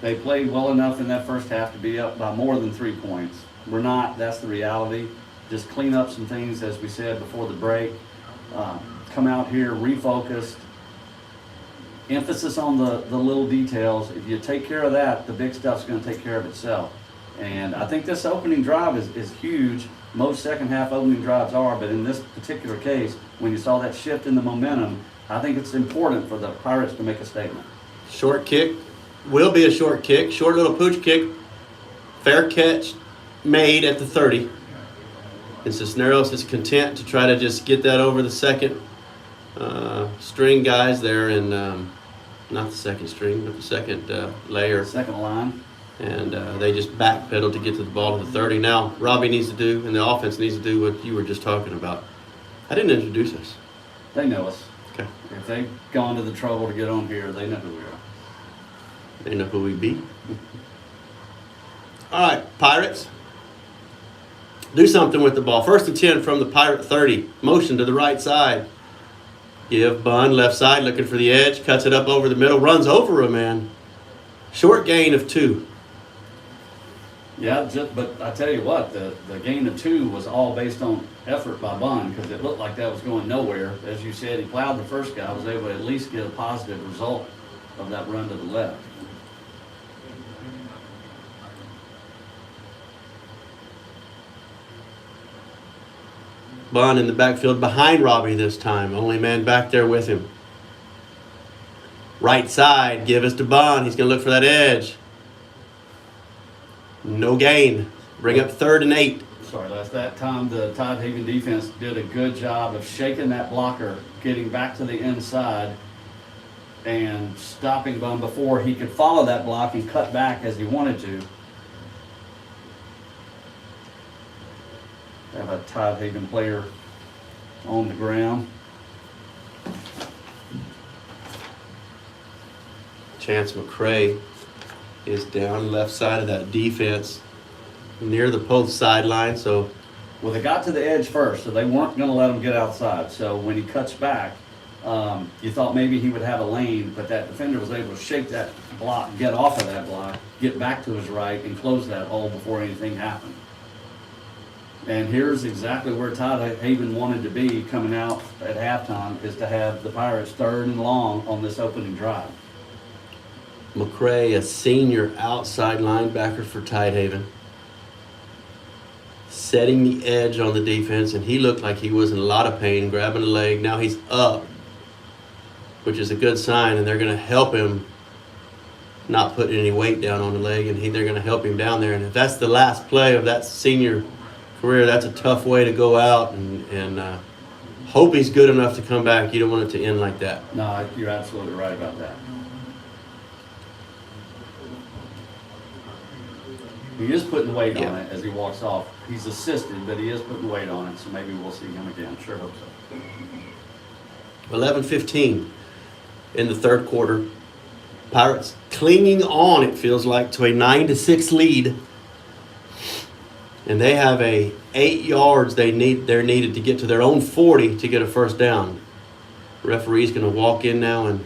They played well enough in that first half to be up by more than 3 points. We're not. That's the reality. Just clean up some things, as we said before the break. Come out here refocused. Emphasis on the little details. If you take care of that, the big stuff's going to take care of itself. And I think this opening drive is huge. Most second half opening drives are, but in this particular case, when you saw that shift in the momentum, I think it's important for the Pirates to make a statement. Short kick will be a short kick. Short little pooch kick. Fair catch made at the 30. And Cisneros is content to try to just get that over the second string guys there, and not the second string, but the second layer. Second line. And they just backpedal to get to the ball to the 30. Now, Robbie needs to do, and the offense needs to do what you were just talking about. I didn't introduce us. They know us. Okay. If they've gone to the trouble to get on here, they know who we are. They know who we be. All right, Pirates. Do something with the ball. 1st and 10 from the Pirate 30. Motion to the right side. Give Bun left side, looking for the edge. Cuts it up over the middle. Runs over a man. Short gain of 2. Yeah, but I tell you what, the gain of 2 was all based on effort by Bun, because it looked like that was going nowhere. As you said, he plowed the first guy, was able to at least get a positive result of that run to the left. Bun in the backfield behind Robbie this time. Only man back there with him. Right side, give us to Bun. He's going to look for that edge. No gain. Bring up 3rd and 8. Sorry, Les. That time the Tidehaven defense did a good job of shaking that blocker, getting back to the inside, and stopping Bun before he could follow that block and cut back as he wanted to. Have a Tidehaven player on the ground. Chance McCray is down left side of that defense near the Poth sideline. So, Well, they got to the edge first, so they weren't going to let him get outside. So when he cuts back, you thought maybe he would have a lane, but that defender was able to shake that block, get off of that block, get back to his right, and close that hole before anything happened. And here's exactly where Tidehaven wanted to be coming out at halftime, is to have the Pirates 3rd and long on this opening drive. McCray, a senior outside linebacker for Tidehaven, setting the edge on the defense, and he looked like he was in a lot of pain, grabbing a leg. Now he's up, which is a good sign, and they're going to help him not put any weight down on the leg, and they're going to help him down there. And if that's the last play of that senior career, that's a tough way to go out, and hope he's good enough to come back. You don't want it to end like that. No, you're absolutely right about that. He is putting weight on it as he walks off. He's assisted, but he is putting weight on it, so maybe we'll see him again. Sure hope so. 11:15 in the 3rd quarter. Pirates clinging on, it feels like, to a 9-6 lead. And they have 8 yards they're needed to get to their own 40 to get a 1st down. The referee's going to walk in now and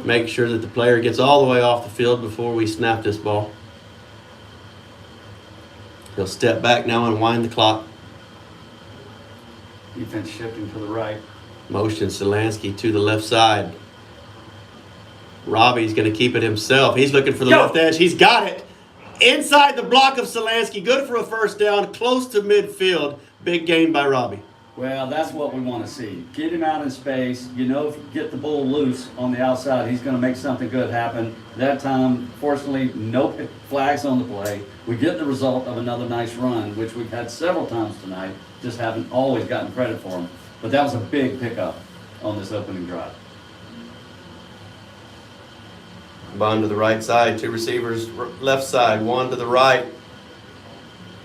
make sure that the player gets all the way off the field before we snap this ball. He'll step back now and wind the clock. Defense shifting to the right. Motion Solansky to the left side. Robbie's going to keep it himself. He's looking for the left edge. He's got it. Inside the block of Solansky. Good for a 1st down. Close to midfield. Big gain by Robbie. Well, that's what we want to see. Get him out in space. You know, if you get the bull loose on the outside, he's going to make something good happen. That time, fortunately, no flags on the play. We get the result of another nice run, which we've had several times tonight. Just haven't always gotten credit for him. But that was a big pickup on this opening drive. Bond to the right side. 2 receivers left side. 1 to the right.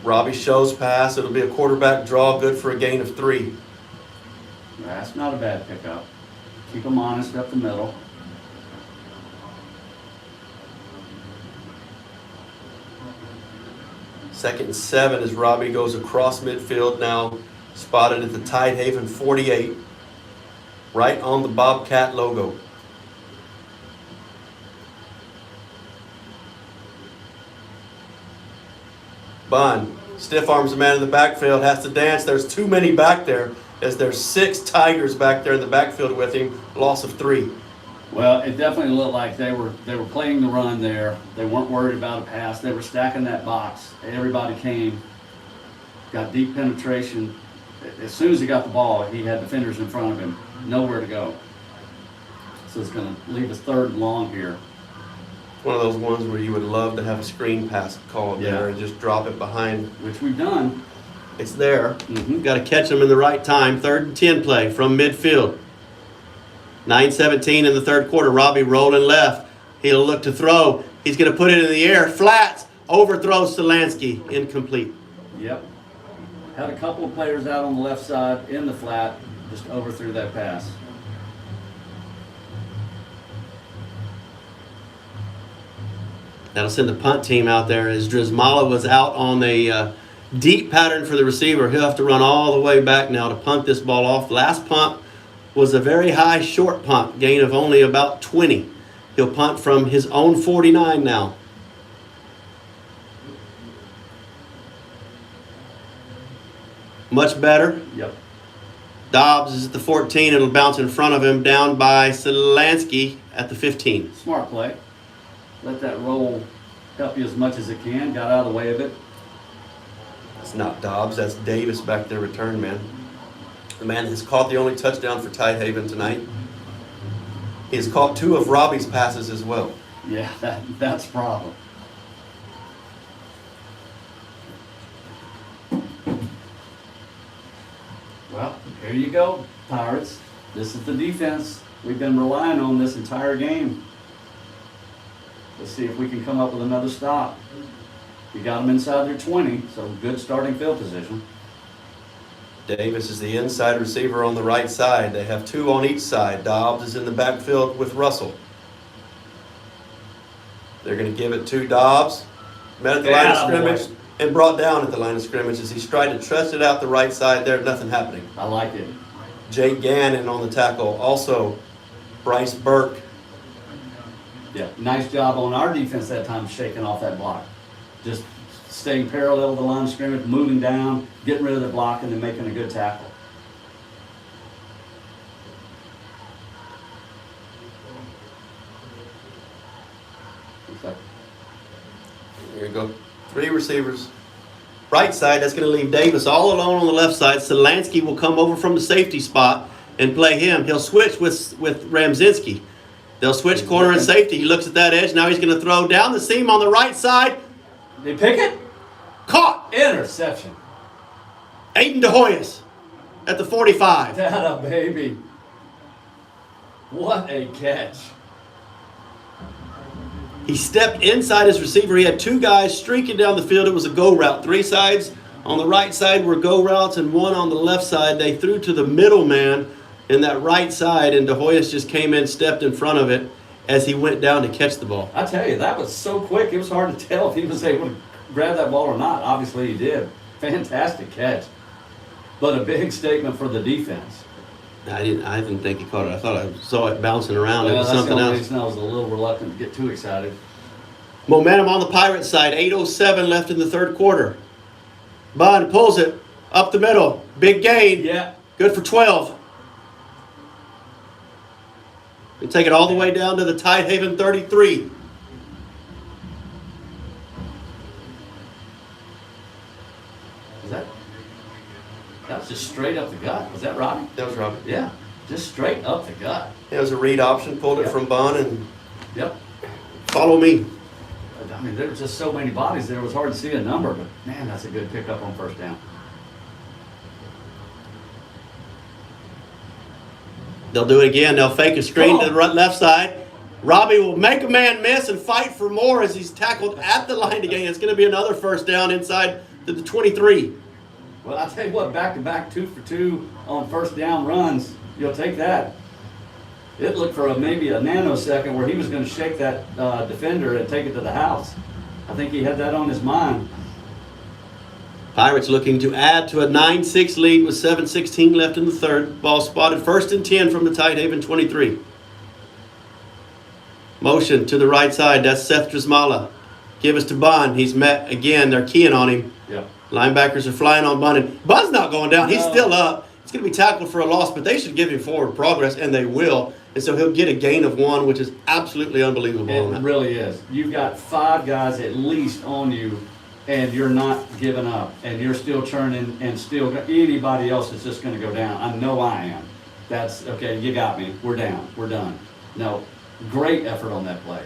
Robbie shows pass. It'll be a quarterback draw. Good for a gain of 3. That's not a bad pickup. Keep them honest up the middle. 2nd and 7 as Robbie goes across midfield now, spotted at the Tidehaven 48, right on the Bobcat logo. Bond stiff arms the man in the backfield, has to dance. There's too many back there, as there's 6 Tigers back there in the backfield with him. Loss of 3. Well, it definitely looked like they were playing the run there. They weren't worried about a pass. They were stacking that box. Everybody came, got deep penetration. As soon as he got the ball, he had defenders in front of him. Nowhere to go. So it's going to leave us 3rd and long here. One of those ones where you would love to have a screen pass called there and just drop it behind. Which we've done. It's there. Mm-hmm. Got to catch them in the right time. 3rd and 10 play from midfield. 9:17 in the 3rd quarter. Robbie rolling left. He'll look to throw. He's going to put it in the air. Flats. Overthrows Solansky. Incomplete. Yep. Had a couple of players out on the left side in the flat. Just overthrew that pass. That'll send the punt team out there as Drizmala was out on a deep pattern for the receiver. He'll have to run all the way back now to punt this ball off. Last punt was a very high short punt, gain of only about 20. He'll punt from his own 49 now. Much better. Yep. Dobbs is at the 14. It'll bounce in front of him, down by Solansky at the 15. Smart play. Let that roll help you as much as it can. Got out of the way of it. That's not Dobbs. That's Davis back there, return man. The man has caught the only touchdown for Tidehaven tonight. He has caught 2 of Robbie's passes as well. Yeah, that's a problem. Well, here you go, Pirates. This is the defense we've been relying on this entire game. Let's see if we can come up with another stop. We got them inside their 20, so good starting field position. Davis is the inside receiver on the right side. They have 2 on each side. Dobbs is in the backfield with Russell. They're going to give it to Dobbs. Met at the line of scrimmage and brought down at the line of scrimmage as he's trying to trust it out the right side there. Nothing happening. I like it. Jake Gannon on the tackle. Also, Bryce Burke. Yeah, nice job on our defense that time, shaking off that block. Just staying parallel to the line of scrimmage, moving down, getting rid of the block, and then making a good tackle. Here you go. 3 receivers. Right side, that's going to leave Davis all alone on the left side. Solansky will come over from the safety spot and play him. He'll switch with Ramzinski. They'll switch corner and safety. He looks at that edge. Now he's going to throw down the seam on the right side. They pick it? Caught. Interception. Aiden DeHoyas at the 45. That a baby. What a catch. He stepped inside his receiver. He had 2 guys streaking down the field. It was a go route. 3 sides on the right side were go routes and 1 on the left side. They threw to the middle man in that right side, and DeHoyas just came in, stepped in front of it as he went down to catch the ball. I tell you, that was so quick. It was hard to tell if he was able to grab that ball or not. Obviously he did. Fantastic catch. But a big statement for the defense. I didn't think he caught it. I thought I saw it bouncing around. Well, It was that's something the only else. reason I was a little reluctant to get too excited. Momentum on the Pirates side. 8:07 left in the 3rd quarter. Bond pulls it up the middle. Big gain. Yeah. Good for 12. We take it all the way down to the Tidehaven 33. That was just straight up the gut. Was that Robbie? That was Robbie. Yeah. Just straight up the gut. It was a read option. Pulled it Yep. from Bond and Yep. follow me. I mean, there was just so many bodies there. It was hard to see a number, but man, that's a good pickup on 1st down. They'll do it again. They'll fake a screen to the left side. Robbie will make a man miss and fight for more as he's tackled at the line again. It's going to be another 1st down inside to the 23. Well, I'll tell you what, back-to-back 2 for 2 on 1st down runs, you'll take that. It looked for maybe a nanosecond where he was going to shake that defender and take it to the house. I think he had that on his mind. Pirates looking to add to a 9-6 lead with 7:16 left in the third. Ball spotted 1st and 10 from the Tidehaven 23. Motion to the right side. That's Seth Drismala. Give us to Bond. He's met again. They're keying on him. Yep. Linebackers are flying on Bond. And Bond's not going down. He's No. still up. It's going to be tackled for a loss, but they should give him forward progress, and they will. And so he'll get a gain of 1, which is absolutely unbelievable. on It that. really is. You've got 5 guys at least on you, and you're not giving up, and you're still churning, and still anybody else is just going to go down. I know I am. That's okay. You got me. We're down. We're done. No, great effort on that play.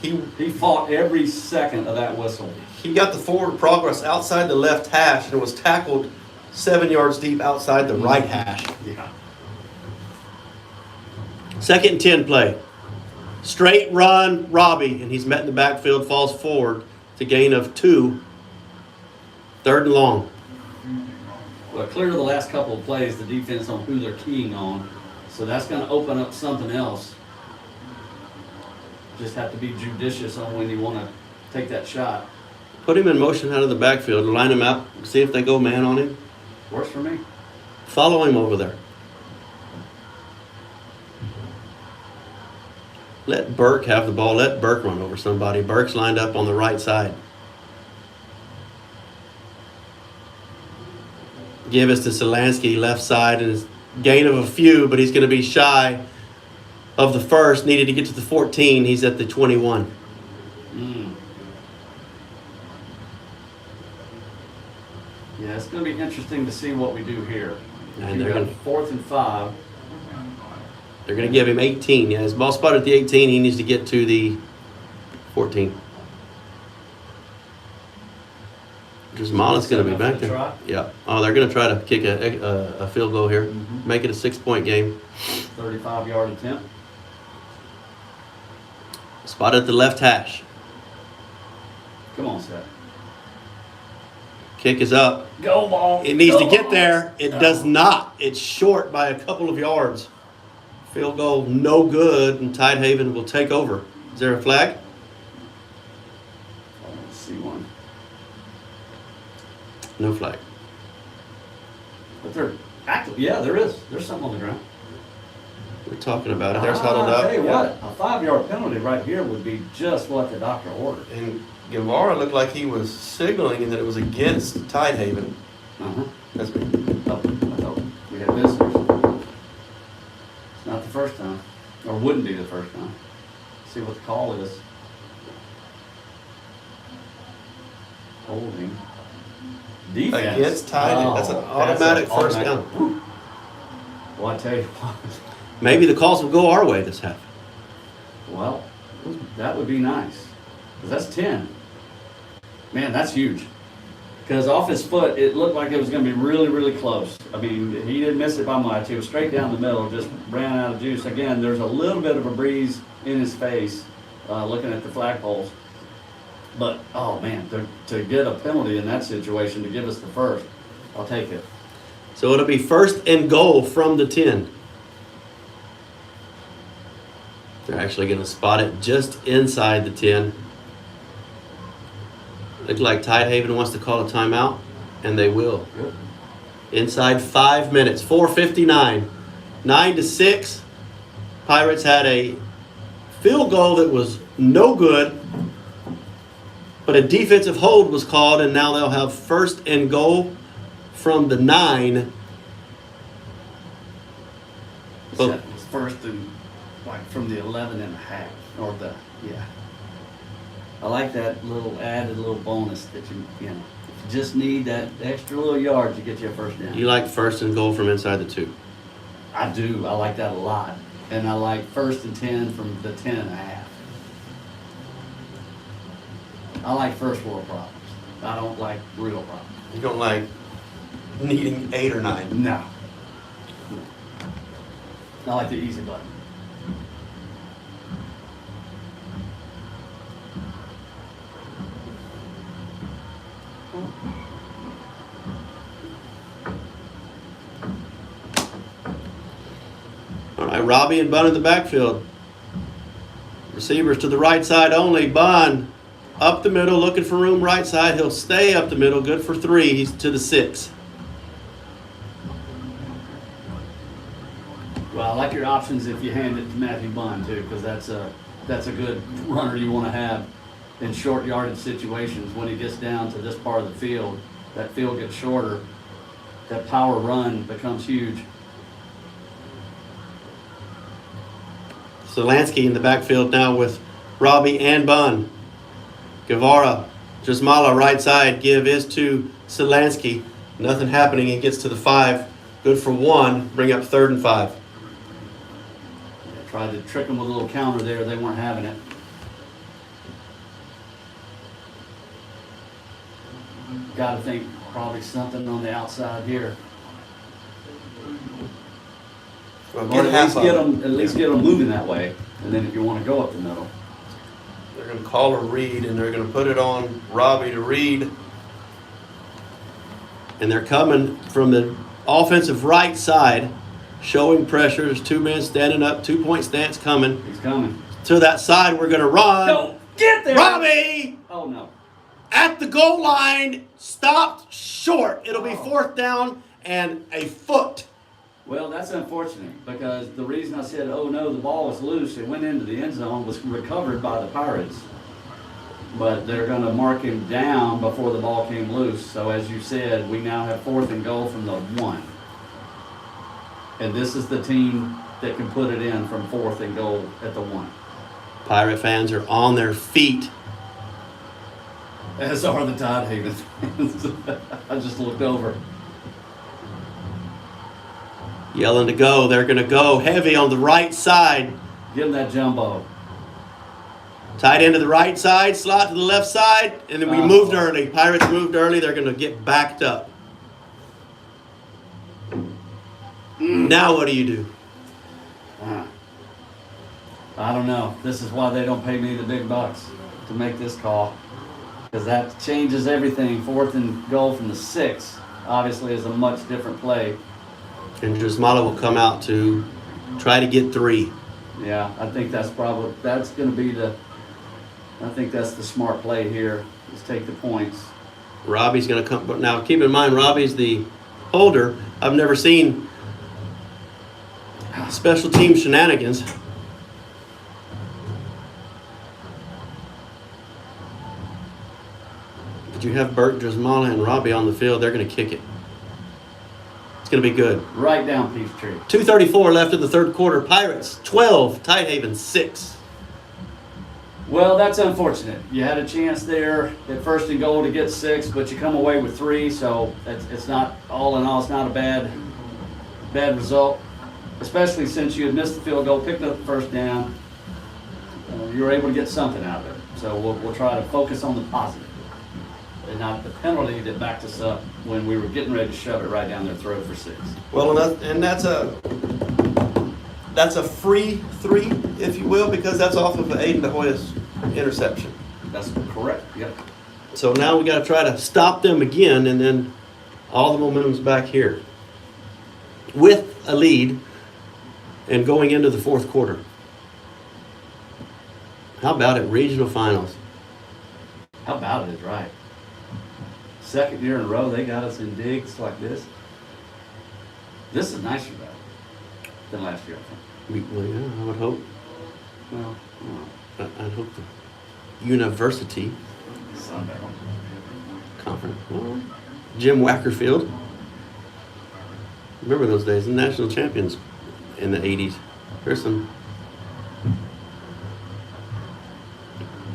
He fought every second of that whistle. He got the forward progress outside the left hash and was tackled 7 yards deep outside the right hash. Yeah. 2nd and 10 play. Straight run, Robbie, and he's met in the backfield, falls forward to gain of 2. 3rd and long. Well, clear the last couple of plays, the defense on who they're keying on, so that's going to open up something else. Just have to be judicious on when you want to take that shot. Put him in motion out of the backfield, line him out, see if they go man on him. Works for me. Follow him over there. Let Burke have the ball. Let Burke run over somebody. Burke's lined up on the right side. Give us to Solansky, left side, and his gain of a few, but he's going to be shy of the first. Needed to get to the 14. He's at the 21. Yeah, it's going to be interesting to see what we do here. And You they're got gonna- 4th and 5. They're going to give him 18. Yeah, his ball spotted at the 18. He needs to get to the 14. Drismala's going to be back there. Try? Yeah. Oh, they're going to try to kick a field goal here. Make it a 6-point game. 35-yard attempt. Spot at the left hash. Come on, Seth. Kick is up. Go ball. It needs to Go get ball. there. It does not. It's short by a couple of yards. Field goal no good, and Tidehaven will take over. Is there a flag? Let's see one. No flag. But they're active. Yeah, there is. There's something on the ground. We're talking about it. There's huddled I'll up. tell you Yeah. what, a 5-yard penalty right here would be just what the doctor ordered. And Guevara looked like he was signaling that it was against Tidehaven. Uh-huh. That's me. Oh, I thought we had visitors. It's not the first time, or wouldn't be the first time. See what the call is. Holding. Defense. Against Tidehaven. That's an automatic first down. Whew. Well, I tell you what. Maybe the calls will go our way this half. Well, that would be nice. Because that's 10. Man, that's huge. Because off his foot, it looked like it was going to be really, really close. I mean, he didn't miss it by much. He was straight down the middle, just ran out of juice. Again, there's a little bit of a breeze in his face looking at the flagpoles. But, oh man, to get a penalty in that situation, to give us the first, I'll take it. So it'll be 1st and goal from the 10. They're actually going to spot it just inside the 10. Looks like Tidehaven wants to call a timeout, and they will. Good. Inside 5 minutes, 4:59, 9-6. Pirates had a field goal that was no good, but a defensive hold was called, and now they'll have 1st and goal from the 9. Oh. That was first and like from the 11 and a half, or the, yeah. I like that little added little bonus that you know, if you just need that extra little yard to get you a first down. You like 1st and goal from inside the 2. I do. I like that a lot. And I like 1st and 10 from the 10 and a half. I like first world problems. I don't like real problems. You don't like needing 8 or 9. No. I like the easy button. All right, Robbie and Bun in the backfield. Receivers to the right side only. Bun up the middle, looking for room right side. He'll stay up the middle, good for 3. He's to the 6. Well, I like your options if you hand it to Matthew Bond too, because that's a good runner you want to have in short yardage situations. When he gets down to this part of the field, that field gets shorter. That power run becomes huge. Solansky in the backfield now with Robbie and Bun. Guevara, Jasmala right side. Give is to Solansky. Nothing happening. He gets to the 5. Good for 1. Bring up 3rd and 5. Tried to trick them with a little counter there. They weren't having it. Got to think probably something on the outside here. Well, Or at least get them moving that way. And then if you want to go up the middle. They're going to call a read, and they're going to put it on Robbie to read. And they're coming from the offensive right side, showing pressure. There's 2 men standing up, 2-point stance coming. He's coming. To that side, we're going to run. No, get there! Robbie! Oh, no. At the goal line, stopped short. It'll be 4th down and a foot. Well, that's unfortunate because the reason I said, oh no, the ball was loose, it went into the end zone, was recovered by the Pirates. But they're going to mark him down before the ball came loose. So as you said, we now have 4th and goal from the 1. And this is the team that can put it in from 4th and goal at the 1. Pirate fans are on their feet. As are the Tidehaven fans. I just looked over. Yelling to go. They're going to go heavy on the right side. Give him that jumbo. Tight end to the right side, slot to the left side, and then we moved early. Pirates moved early. They're going to get backed up. Now what do you do? I don't know. This is why they don't pay me the big bucks to make this call. Because that changes everything. 4th and goal from the 6 obviously is a much different play. And Jasmala will come out to try to get 3. Yeah, I think that's going to be I think that's the smart play here, is take the points. Robbie's going to come. But now keep in mind, Robbie's the holder. I've never seen special team shenanigans. But you have Bert, Jasmala, and Robbie on the field. They're going to kick it. It's going to be good. Right down Peachtree. 2:34 left in the 3rd quarter. Pirates 12, Tidehaven 6. Well, that's unfortunate. You had a chance there at 1st and goal to get 6, but you come away with 3, so it's not, all in all, it's not a bad result, especially since you had missed the field goal, picked up the 1st down. You were able to get something out of it. So we'll try to focus on the positive and not the penalty that backed us up when we were getting ready to shove it right down their throat for 6. Well, that's a free 3, if you will, because that's off of Aiden De Hoya's interception. That's correct, yep. So now we got to try to stop them again, and then all the momentum's back here with a lead and going into the 4th quarter. How about it? Regional finals. How about it is right. 2nd year in a row, they got us in digs like this. This is nicer, though, than last year, I think. Well, yeah, I would hope. Well, I'd hope the university Sunbelt. conference. Well, Jim Wackerfield. Remember those days, the national champions in the 80s. Here's some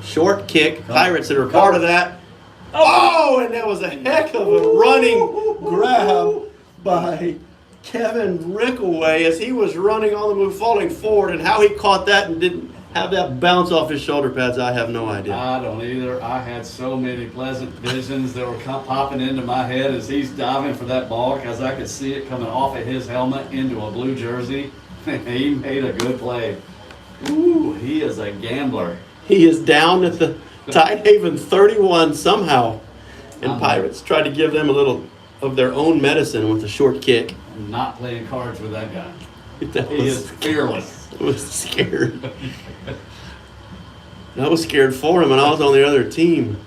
short kick. Pirates that are part of that. Oh, and that was a heck of a running grab by Kevin Rickaway as he was running on the move, falling forward, and how he caught that and didn't have that bounce off his shoulder pads, I have no idea. I don't either. I had so many pleasant visions that were popping into my head as he's diving for that ball because I could see it coming off of his helmet into a blue jersey. He made a good play. Ooh, he is a gambler. He is down at the Tidehaven 31 somehow, and Pirates tried to give them a little of their own medicine with a short kick. I'm not playing cards with that guy. He That is fearless. was scared. I was scared for him, and I was on the other team.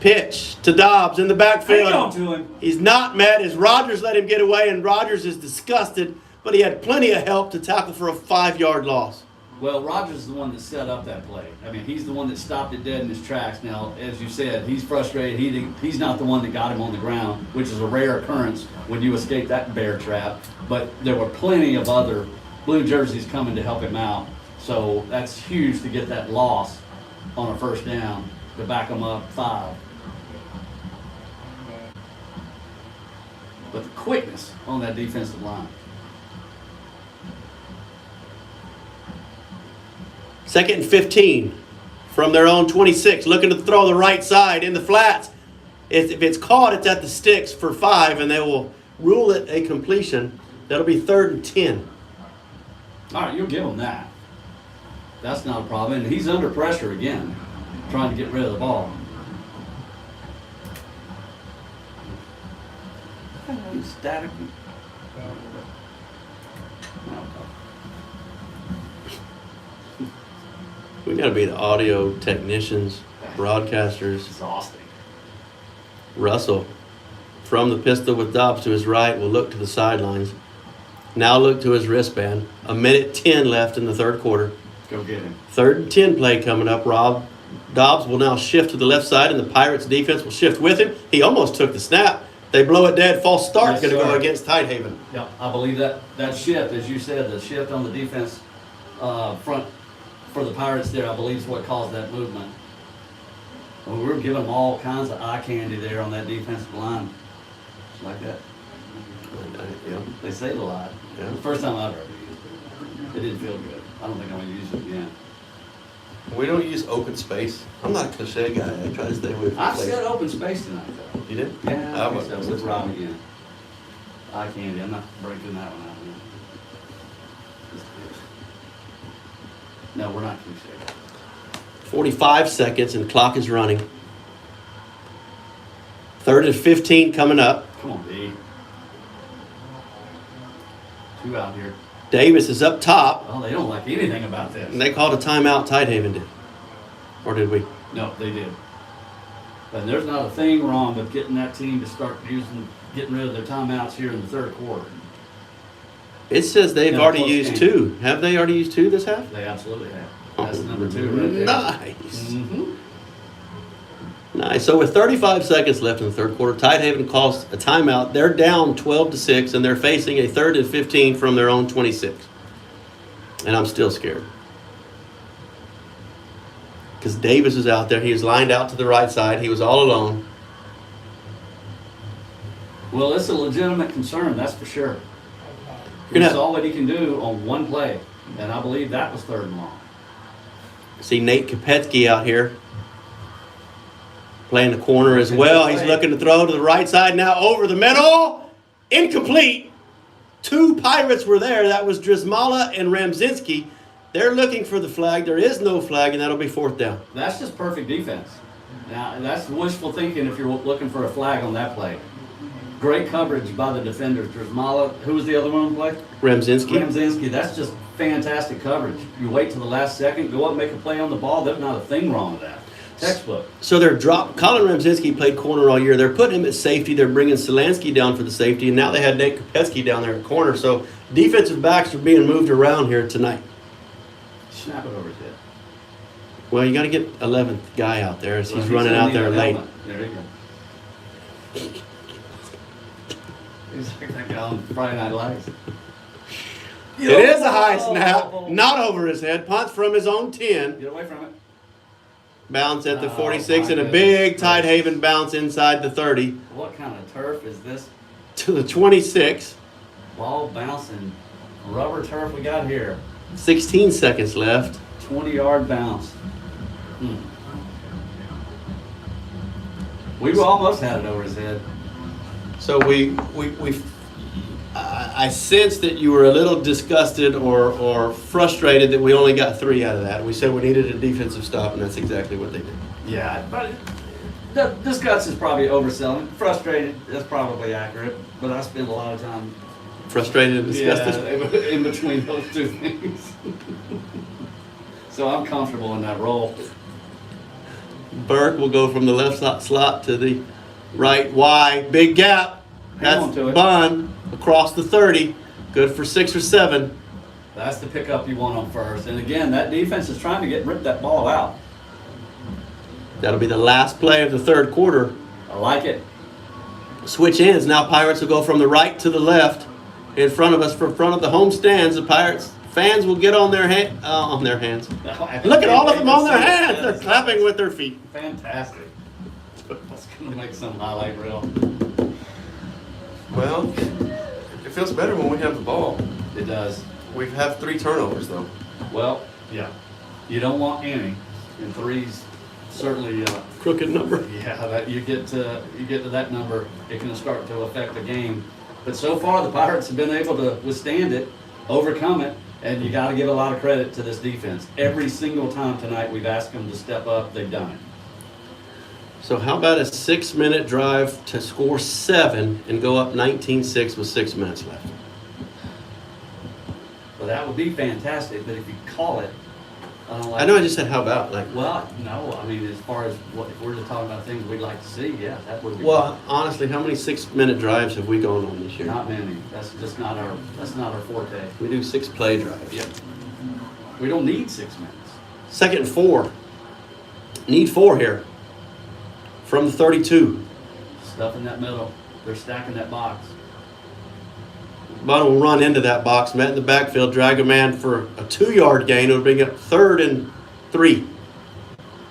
Pitch to Dobbs in the backfield. Hang on to him. He's not met as Rodgers let him get away, and Rodgers is disgusted, but he had plenty of help to tackle for a 5-yard loss. Well, Rodgers is the one that set up that play. I mean, he's the one that stopped it dead in his tracks. Now, as you said, he's frustrated. He's not the one that got him on the ground, which is a rare occurrence when you escape that bear trap. But there were plenty of other blue jerseys coming to help him out. So that's huge to get that loss on a first down to back him up 5. But the quickness on that defensive line. 2nd and 15 from their own 26, looking to throw the right side in the flats. If it's caught, it's at the sticks for 5, and they will rule it a completion. That'll be 3rd and 10. All right, you'll give him that. That's not a problem. And he's under pressure again, trying to get rid of the ball. Static. We got to be the audio technicians, broadcasters. Exhausting. Russell, from the pistol with Dobbs to his right, will look to the sidelines. Now look to his wristband. 1:10 left in the 3rd quarter. Go get him. 3rd and 10 play coming up. Dobbs will now shift to the left side, and the Pirates defense will shift with him. He almost took the snap. They blow it dead. False start. Yes, Going to sir. go against Tidehaven. Yeah, I believe that shift, as you said, the shift on the defense front for the Pirates there, I believe is what caused that movement. Well, we're giving them all kinds of eye candy there on that defensive line. Like that. Yeah. They say it a lot. Yeah. The first time I've heard it, it didn't feel good. I don't think I'm going to use it again. We don't use open space. I'm not a cliche guy. I try to stay away from I place. said open space tonight, though. You did? Yeah, I I'm think so. With Rob again. Eye candy. I'm not breaking that one out. No, we're not cliche. 45 seconds and clock is running. 3rd and 15 coming up. Come on, B. 2 out here. Davis is up top. Oh, they don't like anything about this. And they called a timeout. Tidehaven did. Or did we? No, they did. And there's not a thing wrong with getting that team to start getting rid of their timeouts here in the 3rd quarter. It says they've No, already close used game. 2. Have they already used 2 this half? They absolutely have. That's number 2 right there. Nice. Mm-hmm. Nice. So with 35 seconds left in the 3rd quarter, Tidehaven calls a timeout. They're down 12-6, and they're facing a 3rd and 15 from their own 26. And I'm still scared. Because Davis is out there. He was lined out to the right side. He was all alone. Well, it's a legitimate concern, that's for sure. You're That's gonna- all that he can do on one play. And I believe that was 3rd and long. See Nate Kopetsky out here playing the corner as well. He's looking to throw to the right side now over the middle. Incomplete. 2 Pirates were there. That was Drizmala and Ramzinski. They're looking for the flag. There is no flag, and that'll be 4th down. That's just perfect defense. Now, that's wishful thinking if you're looking for a flag on that play. Great coverage by the defenders. Drizmala, who was the other one on the play? Ramzinski. Ramzinski. That's just fantastic coverage. You wait till the last second, go up and make a play on the ball. There's not a thing wrong with that. Textbook. So they're Colin Ramzinski played corner all year. They're putting him at safety. They're bringing Selansky down for the safety, and now they had Nate Kopetsky down there at corner. So defensive backs are being moved around here tonight. Snap it over his head. Well, you got to get 11th guy out there as Well, he's he running said out need there a late. helmet. There you go. He's like that guy on Friday Night Lights. It is a high snap, not over his head. Punts from his own 10. Get away from it. Bounce at the Oh, 46 my and a goodness. big Tidehaven bounce inside the 30 What kind of turf is this? to the 26. Ball bouncing. Rubber turf we got here. 16 seconds left. 20-yard bounce. We almost had it over his head. So I sensed that you were a little disgusted or frustrated that we only got 3 out of that. We said we needed a defensive stop, and that's exactly what they did. Yeah, but disgust is probably overselling. Frustrated, that's probably accurate. But I spend a lot of time Frustrated and disgusted. in between those two things. So I'm comfortable in that role. Burke will go from the left slot to the right Y. Big gap. Hang on That's to it. Bunn across the 30. Good for 6 or 7. That's the pickup you want on first. And again, that defense is trying to rip that ball out. That'll be the last play of the third quarter. I like it. Switch ends. Now Pirates will go from the right to the left in front of us, from front of the home stands. The Pirates fans will get on their hands. Look at all of them on their hands. They're clapping with their feet. Fantastic. That's going to make some highlight reel. Well, it feels better when we have the ball. It does. We've had 3 turnovers though. Well, yeah. You don't want any. And 3's certainly, Crooked number. yeah, that you get to that number, it can start to affect the game. But so far, the Pirates have been able to withstand it, overcome it, and you got to give a lot of credit to this defense. Every single time tonight we've asked them to step up, they've done it. So how about a 6-minute drive to score 7 and go up 19-6 with 6 minutes left? Well, that would be fantastic, but if you call it, I don't like I know I just said how about, like, Well, no, I mean, as far as what, if we're just talking about things we'd like to see, yeah, that would be. well, honestly, how many 6-minute drives have we gone on this year? Not many. That's just not our forte. We do 6-play drives. Yep. We don't need 6 minutes. 2nd and 4. Need 4 here. From the 32. Stuff in that middle. They're stacking that box. Bunn will run into that box, met in the backfield, drag a man for a 2-yard gain. It'll bring up 3rd and 3.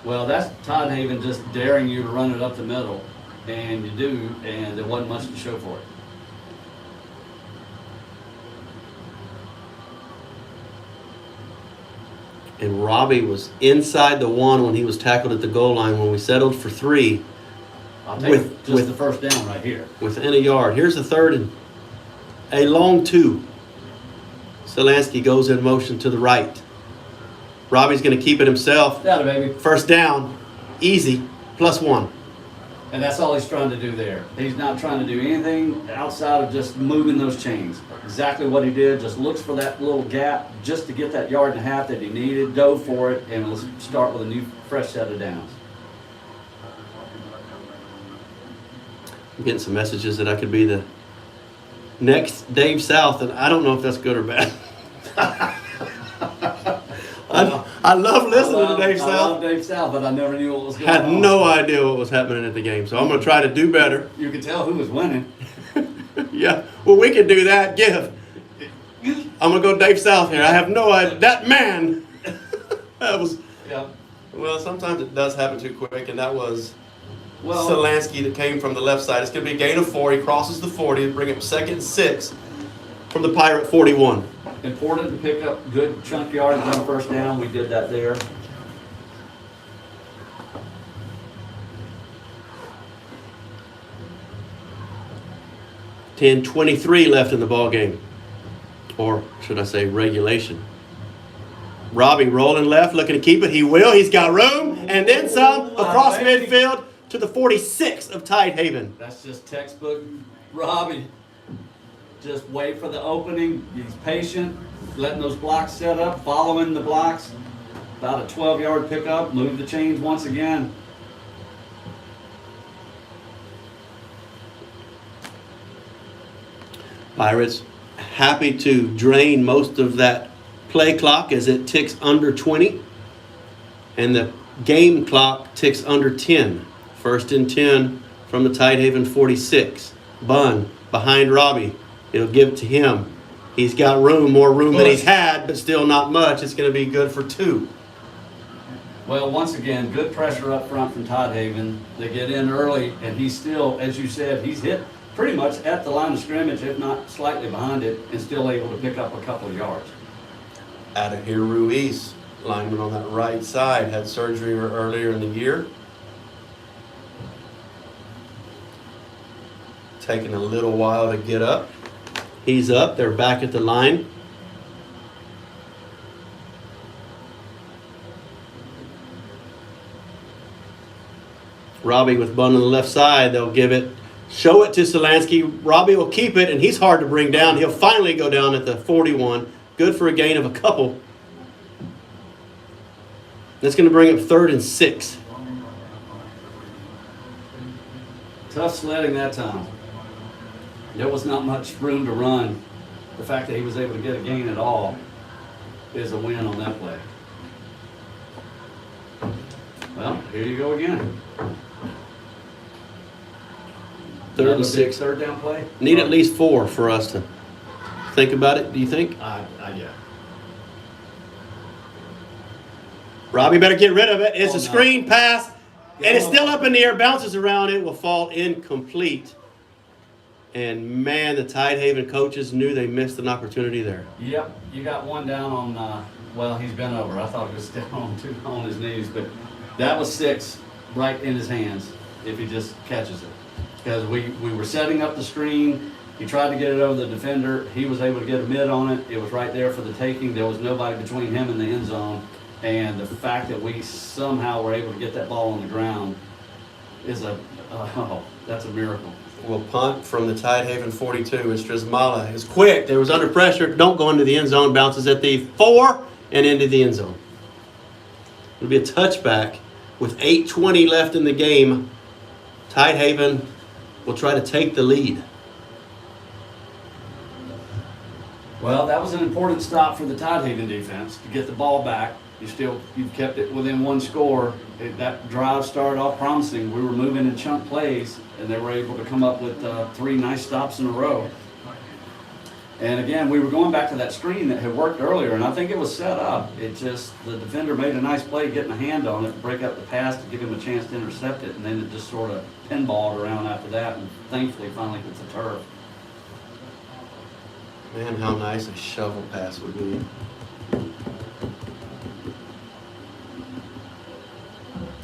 Well, that's Tidehaven just daring you to run it up the middle, and you do, and there wasn't much to show for it. And Robbie was inside the 1 when he was tackled at the goal line when we settled for 3 I'll take With- just with- the first down right here. within a yard. Here's the 3rd and a long 2. Selansky goes in motion to the right. Robbie's going to keep it himself. Got it, baby. First down, easy, +1. And that's all he's trying to do there. He's not trying to do anything outside of just moving those chains. Exactly what he did, just looks for that little gap just to get that 1.5 yards that he needed, dove for it, and let's start with a new, fresh set of downs. I'm getting some messages that I could be the next Dave South, and I don't know if that's good or bad. I love listening to Dave I love South. Dave South, but I never knew what was going Had on. no idea what was happening at the game, so I'm going to try to do better. You could tell who was winning. Yeah, well, we can do that. Give. I'm going to go Dave South here. I have no idea. That man. That was, Yeah. well, sometimes it does happen too quick, and that was Well, Selansky that came from the left side. It's going to be a gain of 4. He crosses the 40, bring up 2nd and 6 from the Pirate 41. important to pick up good chunk yards on first down. We did that there. (10:23) left in the ball game, or should I say regulation. Robbie rolling left, looking to keep it. He will. He's got room, and then some across midfield to the 46 of Tidehaven. That's just textbook Robbie. Just wait for the opening. He's patient, letting those blocks set up, following the blocks. About a 12-yard pickup. Move the chains once again. Pirates happy to drain most of that play clock as it ticks under 20, and the game clock ticks under 10. 1st and 10 from the Tidehaven 46. Bunn behind Robbie. It'll give it to him. He's got room, more room than he's had, but still not much. It's going to be good for 2. Well, once again, good pressure up front from Tidehaven. They get in early, and he's still, as you said, he's hit pretty much at the line of scrimmage, if not slightly behind it, and still able to pick up a couple of yards. Out of here, Ruiz, lineman on that right side, had surgery earlier in the year. Taking a little while to get up. He's up. They're back at the line. Robbie with Bunn on the left side. They'll give it, show it to Selansky. Robbie will keep it, and he's hard to bring down. He'll finally go down at the 41. Good for a gain of a couple. That's going to bring up 3rd and 6. Tough sledding that time. There was not much room to run. The fact that he was able to get a gain at all is a win on that play. Well, here you go again. 3rd Another and big 6. third down play. Need at least 4 for us to think about it, do you think? Yeah. Robbie better get rid of it. It's Oh, a no. screen pass, and it's Go. still up in the air, bounces around, it will fall incomplete. And man, the Tidehaven coaches knew they missed an opportunity there. Yep, you got one down on, well, he's bent over. I thought he was still on his knees, but that was 6 right in his hands if he just catches it. Because we were setting up the screen. He tried to get it over the defender. He was able to get a mid on it. It was right there for the taking. There was nobody between him and the end zone. And the fact that we somehow were able to get that ball on the ground is that's a miracle. Will punt from the Tidehaven 42. And Strizmala is quick. There was under pressure. Don't go into the end zone. Bounces at the 4 and into the end zone. It'll be a touchback with 8:20 left in the game. Tidehaven will try to take the lead. Well, that was an important stop for the Tidehaven defense to get the ball back. You've kept it within 1 score. That drive started off promising. We were moving in chunk plays, and they were able to come up with 3 nice stops in a row. And again, we were going back to that screen that had worked earlier, and I think it was set up. It just, the defender made a nice play getting a hand on it, break up the pass to give him a chance to intercept it, and then it just sort of pinballed around after that, and thankfully finally hit the turf. Man, how nice a shovel pass would be.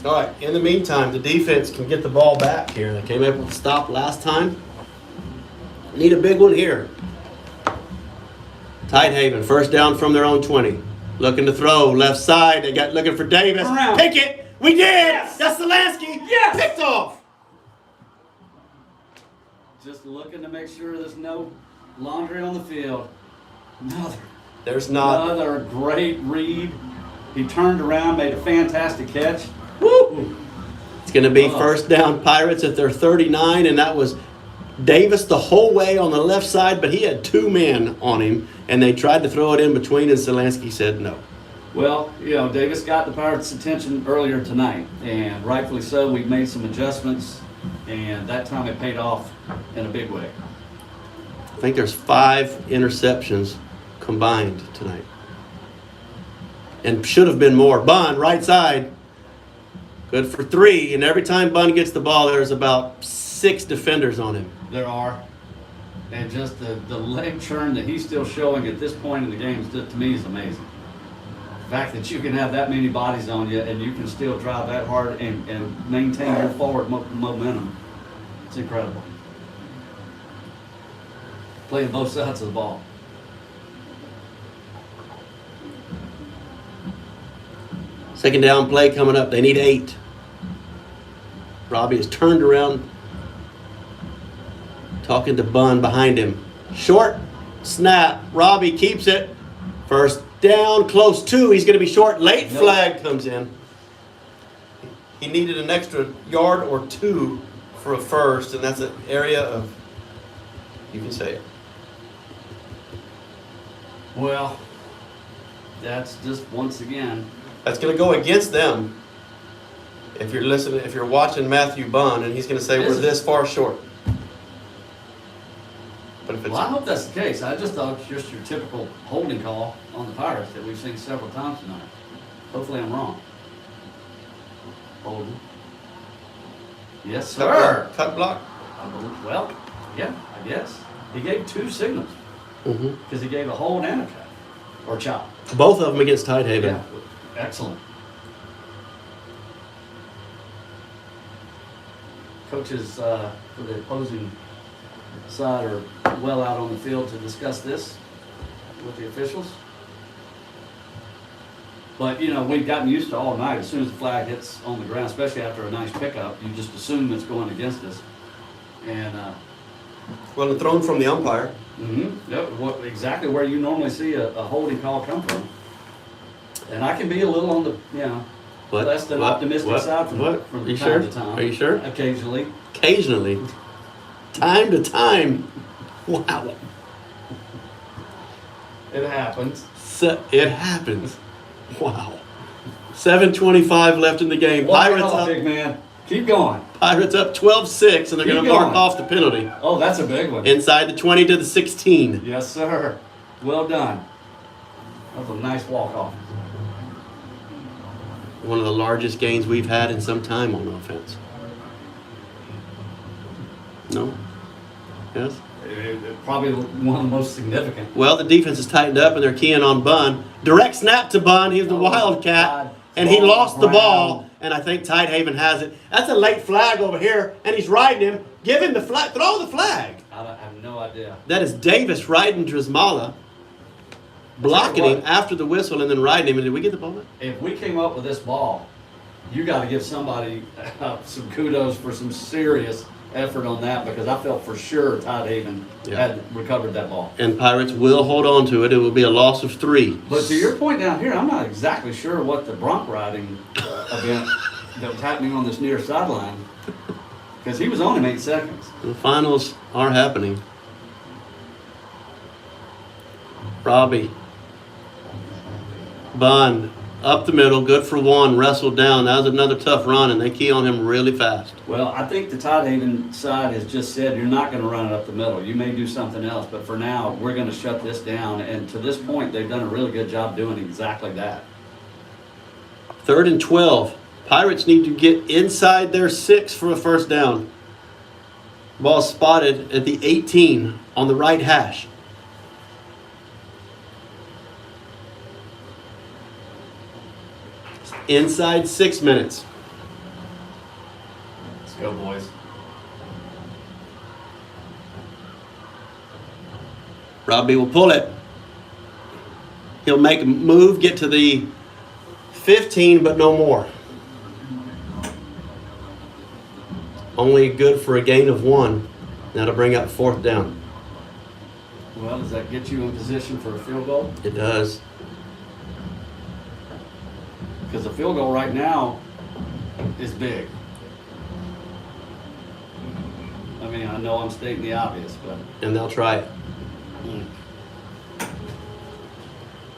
All right, in the meantime, the defense can get the ball back here. They came up with a stop last time. Need a big one here. Tidehaven, first down from their own 20. Looking to throw, left side. They got looking for Davis. Around. Pick it. We did. Yes. That's Zelansky. Yes. Picked off. Just looking to make sure there's no laundry on the field. There's not. Another great read. He turned around, made a fantastic catch. Woo. It's going to be Oh. first down Pirates at their 39, and that was Davis the whole way on the left side, but he had 2 men on him, and they tried to throw it in between, and Zelansky said no. Well, Davis got the Pirates' attention earlier tonight, and rightfully so. We've made some adjustments, and that time it paid off in a big way. I think there's 5 interceptions combined tonight. And should have been more. Bun, right side, good for 3. And every time Bun gets the ball, there's about 6 defenders on him. There are. And just the leg churn that he's still showing at this point in the game, to me, is amazing. The fact that you can have that many bodies on you and you can still drive that hard and maintain your forward momentum, it's incredible. Playing both sides of the ball. Second down play coming up. They need 8. Robbie is turned around, talking to Bun behind him. Short snap. Robbie keeps it. First down, close to. He's going to be short. Late Nope. flag comes in. He needed an extra yard or 2 for a first, and that's an area of, you can say it. Well, that's just once again. That's going to go against them. If you're listening, if you're watching Matthew Bunn, and he's going to say we're this far short. But if it's Well, I hope that's the case. I just thought it's just your typical holding call on the Pirates that we've seen several times tonight. Hopefully I'm wrong. Holding. Yes, sir. cut block. Well, yeah, I guess. He gave 2 signals because he gave a hold and a cut. Or chop. Both of them against Tidehaven. Yeah, excellent. Coaches for the opposing side are well out on the field to discuss this with the officials. But, we've gotten used to all night. As soon as the flag hits on the ground, especially after a nice pickup, you just assume it's going against us. And Well, and thrown from the umpire. exactly where you normally see a holding call come from. And I can be a little on the, What? Less than What? optimistic What? side from What? from Are you time sure? to time. Are you sure? Occasionally. Occasionally. Time to time. Wow. It happens. It happens. Wow. 7:25 left in the game. Walk it Pirates off, up. big man. Keep going. Pirates up 12-6, and they're Keep going to mark going. off the penalty Oh, that's a big one. inside the 20 to the 16. Yes, sir. Well done. That was a nice walk-off. One of the largest gains we've had in some time on offense. No? Yes? Probably one of the most significant. Well, the defense is tightened up, and they're keying on Bunn. Direct snap to Bunn. He's the Oh, Wildcat. God. And he Ball lost the ground. ball, and I think Tidehaven has it. That's a late flag over here, and he's riding him. Give him the flag. Throw the flag. I have no idea. That is Davis riding Drismala, blocking him what. after the whistle, and then riding him. And did we get the ball back? If we came up with this ball, you got to give somebody some kudos for some serious effort on that, because I felt for sure Tidehaven had recovered that ball. And Pirates will hold on to it. It will be a loss of 3. But to your point down here, I'm not exactly sure what the bronc riding event that was happening on this near sideline, because he was on him 8 seconds. The finals are happening. Robbie. Bunn. Up the middle. Good for 1. Wrestled down. That was another tough run, and they key on him really fast. Well, I think the Tidehaven side has just said, you're not going to run it up the middle. You may do something else, but for now, we're going to shut this down. And to this point, they've done a really good job doing exactly that. 3rd and 12. Pirates need to get inside their 6 for a first down. Ball spotted at the 18 on the right hash. Inside 6 minutes. Let's go, boys. Robbie will pull it. He'll make a move, get to the 15, but no more. Only good for a gain of 1. That'll bring up 4th down. Well, does that get you in position for a field goal? It does. Because a field goal right now is big. I mean, I know I'm stating the obvious, but And they'll try it.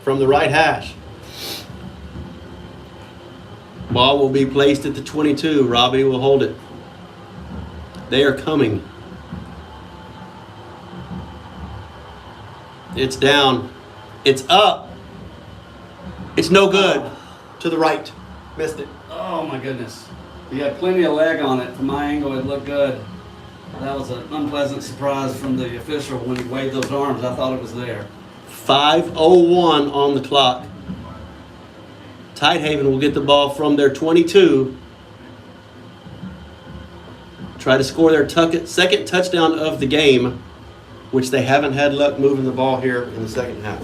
From the right hash. Ball will be placed at the 22. Robbie will hold it. They are coming. It's down. It's up. It's no good. To the right. Missed it. oh my goodness. He had plenty of leg on it. From my angle, it looked good. That was an unpleasant surprise from the official when he waved those arms. I thought it was there. 5:01 on the clock. Tidehaven will get the ball from their 22. Try to score their second touchdown of the game, which they haven't had luck moving the ball here in the second half.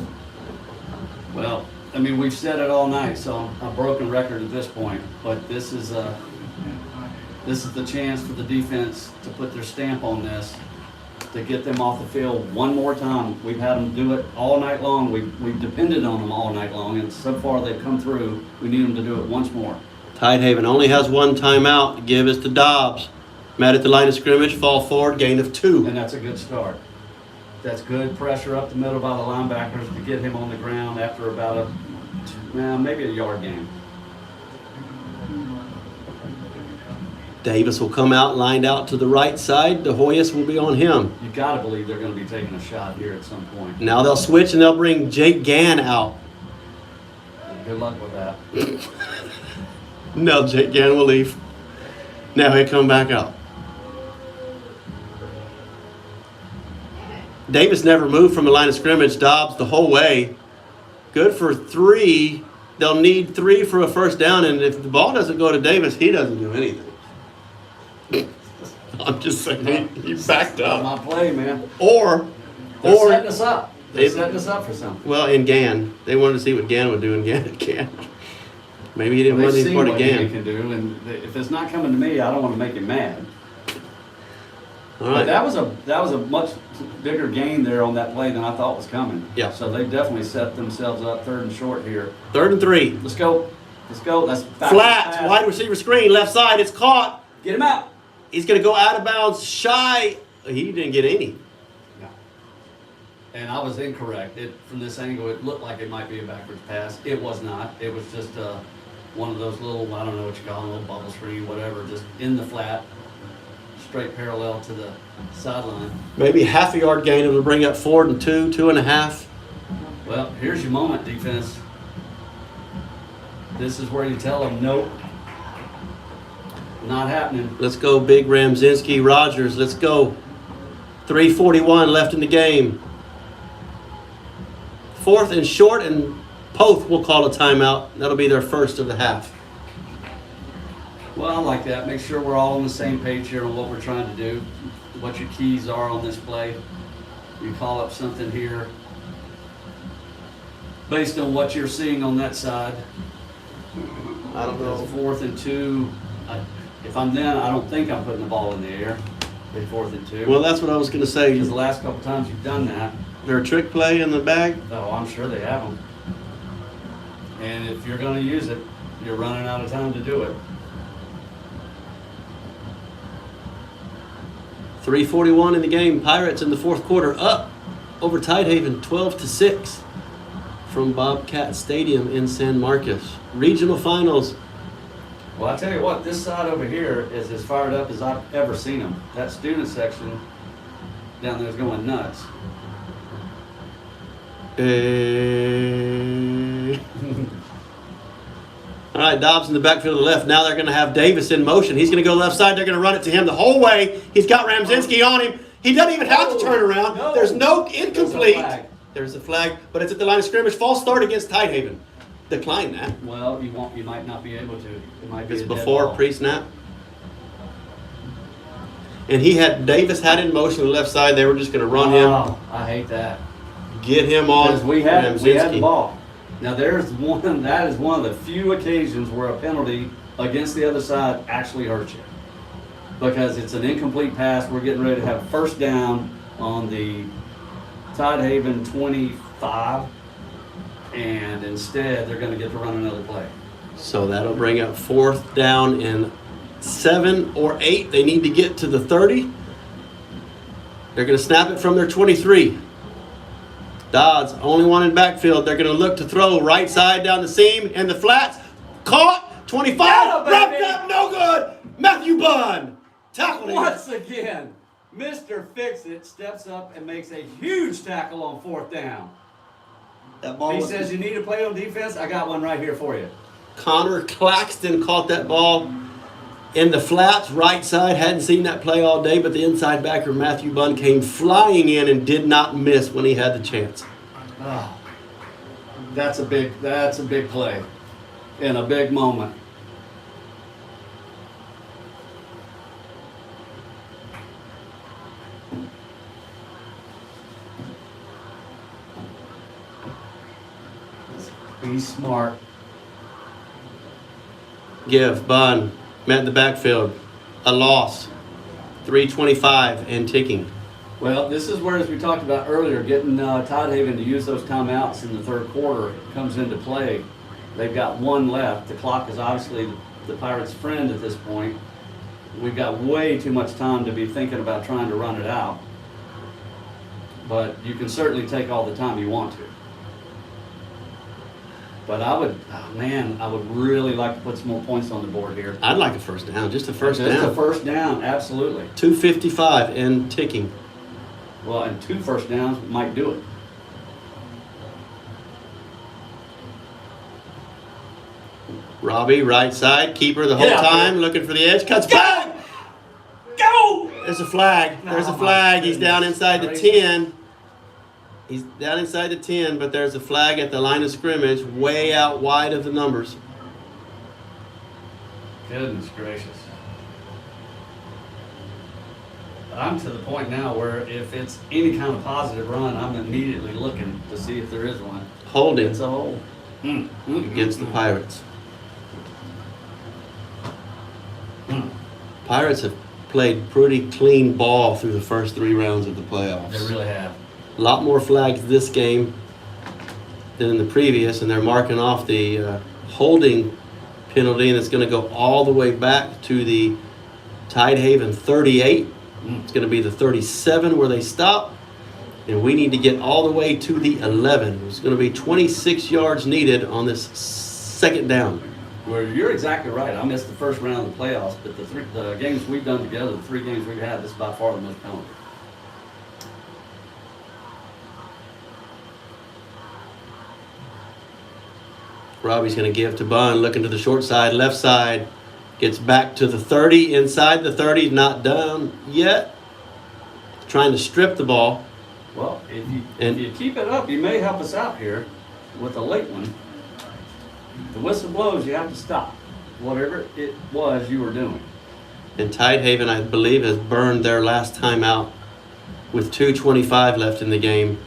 Well, I mean, we've said it all night, so I'm a broken record at this point. But this is the chance for the defense to put their stamp on this, to get them off the field one more time. We've had them do it all night long. We've depended on them all night long, and so far they've come through. We need them to do it once more. Tidehaven only has 1 timeout to give is to Dobbs. Met at the line of scrimmage, fall forward, gain of 2. And that's a good start. That's good pressure up the middle by the linebackers to get him on the ground after about maybe a yard gain. Davis will come out, lined out to the right side. De Hoyos will be on him. You got to believe they're going to be taking a shot here at some point. Now they'll switch and they'll bring Jake Gann out. Good luck with that. No, Jake Gann will leave. Now he'll come back out. Davis never moved from the line of scrimmage. Dobbs the whole way. Good for 3. They'll need 3 for a first down, and if the ball doesn't go to Davis, he doesn't do anything. I'm just saying, he backed Not up. my play, man. Or They're setting us up. They're They- setting us up for something. well, in Gann. They wanted to see what Gann would do, and Gann can't. Maybe he didn't They've want any seen part of what he Gann. can do, and if it's not coming to me, I don't want to make him mad. All But right. that was a much bigger gain there on that play than I thought was coming. Yeah. So they definitely set themselves up 3rd and short here. 3rd and 3. Let's go. Let's go. That's Flat, wide receiver screen, left side. It's caught. Get him out. He's going to go out of bounds shy. He didn't get any. No. And I was incorrect. From this angle, it looked like it might be a backwards pass. It was not. It was just one of those little, I don't know what you call them, little bubble screen, whatever, just in the flat, straight parallel to the sideline. Maybe half a yard gain. It'll bring up 4th and 2, 2.5. Well, here's your moment, defense. This is where you tell them, nope, not happening. Let's go, big Ramzinski. Rogers, let's go. 3:41 left in the game. 4th and short, and Poth will call a timeout. That'll be their first of the half. Well, I like that. Make sure we're all on the same page here on what we're trying to do, what your keys are on this play. You call up something here based on what you're seeing on that side. I don't know. 4th and 2. If I'm then, I don't think I'm putting the ball in the air. 4th and 2. Well, that's what I was going to say. Because the last couple times you've done that. There a trick play in the bag? Oh, I'm sure they have them. And if you're going to use it, you're running out of time to do it. 3:41 in the game. Pirates in the 4th quarter up over Tidehaven 12-6 from Bobcat Stadium in San Marcos. Regional finals. Well, I tell you what, this side over here is as fired up as I've ever seen them. That student section down there is going nuts. All right, Dobbs in the backfield to the left. Now they're going to have Davis in motion. He's going to go left side. They're going to run it to him the whole way. He's got Ramzinski on him. He doesn't even have to turn around. No. There's no incomplete. There's a flag. There's a flag, but it's at the line of scrimmage. False start against Tidehaven. Decline that. Well, you might not be able to. It might be It's a dead before ball. pre-snap. And Davis had in motion on the left side. They were just going to run him, Oh, I hate that. get him on Because we had the Ramzinski. ball. Now that is one of the few occasions where a penalty against the other side actually hurts you. Because it's an incomplete pass. We're getting ready to have first down on the Tidehaven 25. And instead, they're going to get to run another play. So that'll bring up 4th down and 7 or 8. They need to get to the 30. They're going to snap it from their 23. Dodds, only one in backfield. They're going to look to throw right side down the seam and the flats. Caught, 25, Yeah, wrapped baby. up, no good. Matthew Bunn tackled him. Once again, Mr. Fix-It steps up and makes a huge tackle on 4th down. That ball He was- says, you need to play on defense? I got one right here for you. Connor Claxton caught that ball in the flats, right side. Hadn't seen that play all day, but the inside backer, Matthew Bunn, came flying in and did not miss when he had the chance. Oh, that's a big play in a big moment. Be smart. Give, Bunn, met in the backfield. A loss. 3:25 and ticking. Well, this is where, as we talked about earlier, getting Tidehaven to use those timeouts in the 3rd quarter comes into play. They've got one left. The clock is obviously the Pirates' friend at this point. We've got way too much time to be thinking about trying to run it out. But you can certainly take all the time you want to. But I would really like to put some more points on the board here. I'd like a first down, just a first Just down. a first down, absolutely. 2:55 and ticking. Well, and 2 first downs might do it. Robbie, right side, keeper the whole Get out time, there. looking for the edge, cuts back. Go! There's a flag. There's a Oh, flag. my He's down goodness inside the gracious. 10. He's down inside the 10, but there's a flag at the line of scrimmage, way out wide of the numbers. Goodness gracious. I'm to the point now where if it's any kind of positive run, I'm immediately looking to see if there is one. Holding It's a hole. against the Pirates. Pirates have played pretty clean ball through the first 3 rounds of the playoffs. They really have. A lot more flags this game than in the previous, and they're marking off the holding penalty, and it's going to go all the way back to the Tidehaven 38. It's going to be the 37 where they stop, and we need to get all the way to the 11. It's going to be 26 yards needed on this second down. Well, you're exactly right. I missed the first round of the playoffs, but the games we've done together, the 3 games we've had, this is by far the most penalty. Robbie's going to give to Bunn, looking to the short side, left side, gets back to the 30, inside the 30, not done yet. Trying to strip the ball. Well, if you keep it up, you may help us out here with a late one. The whistle blows, you have to stop. Whatever it was you were doing. And Tidehaven, I believe, has burned their last time out with 2:25 left in the game.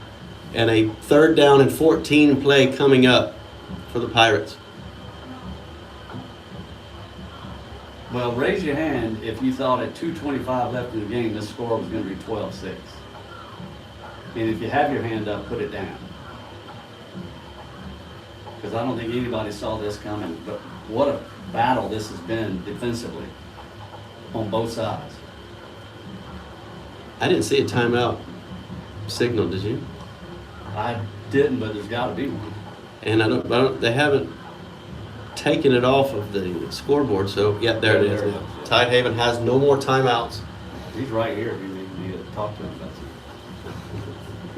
And a 3rd down and 14 play coming up for the Pirates. Well, raise your hand if you thought at 2:25 left in the game this score was going to be 12-6. And if you have your hand up, put it down. Because I don't think anybody saw this coming. But what a battle this has been defensively on both sides. I didn't see a timeout signal, did you? I didn't, but there's got to be one. And they haven't taken it off of the scoreboard, so yeah, there it is. There it is. Tidehaven has no more timeouts. He's right here if you need to talk to him about something.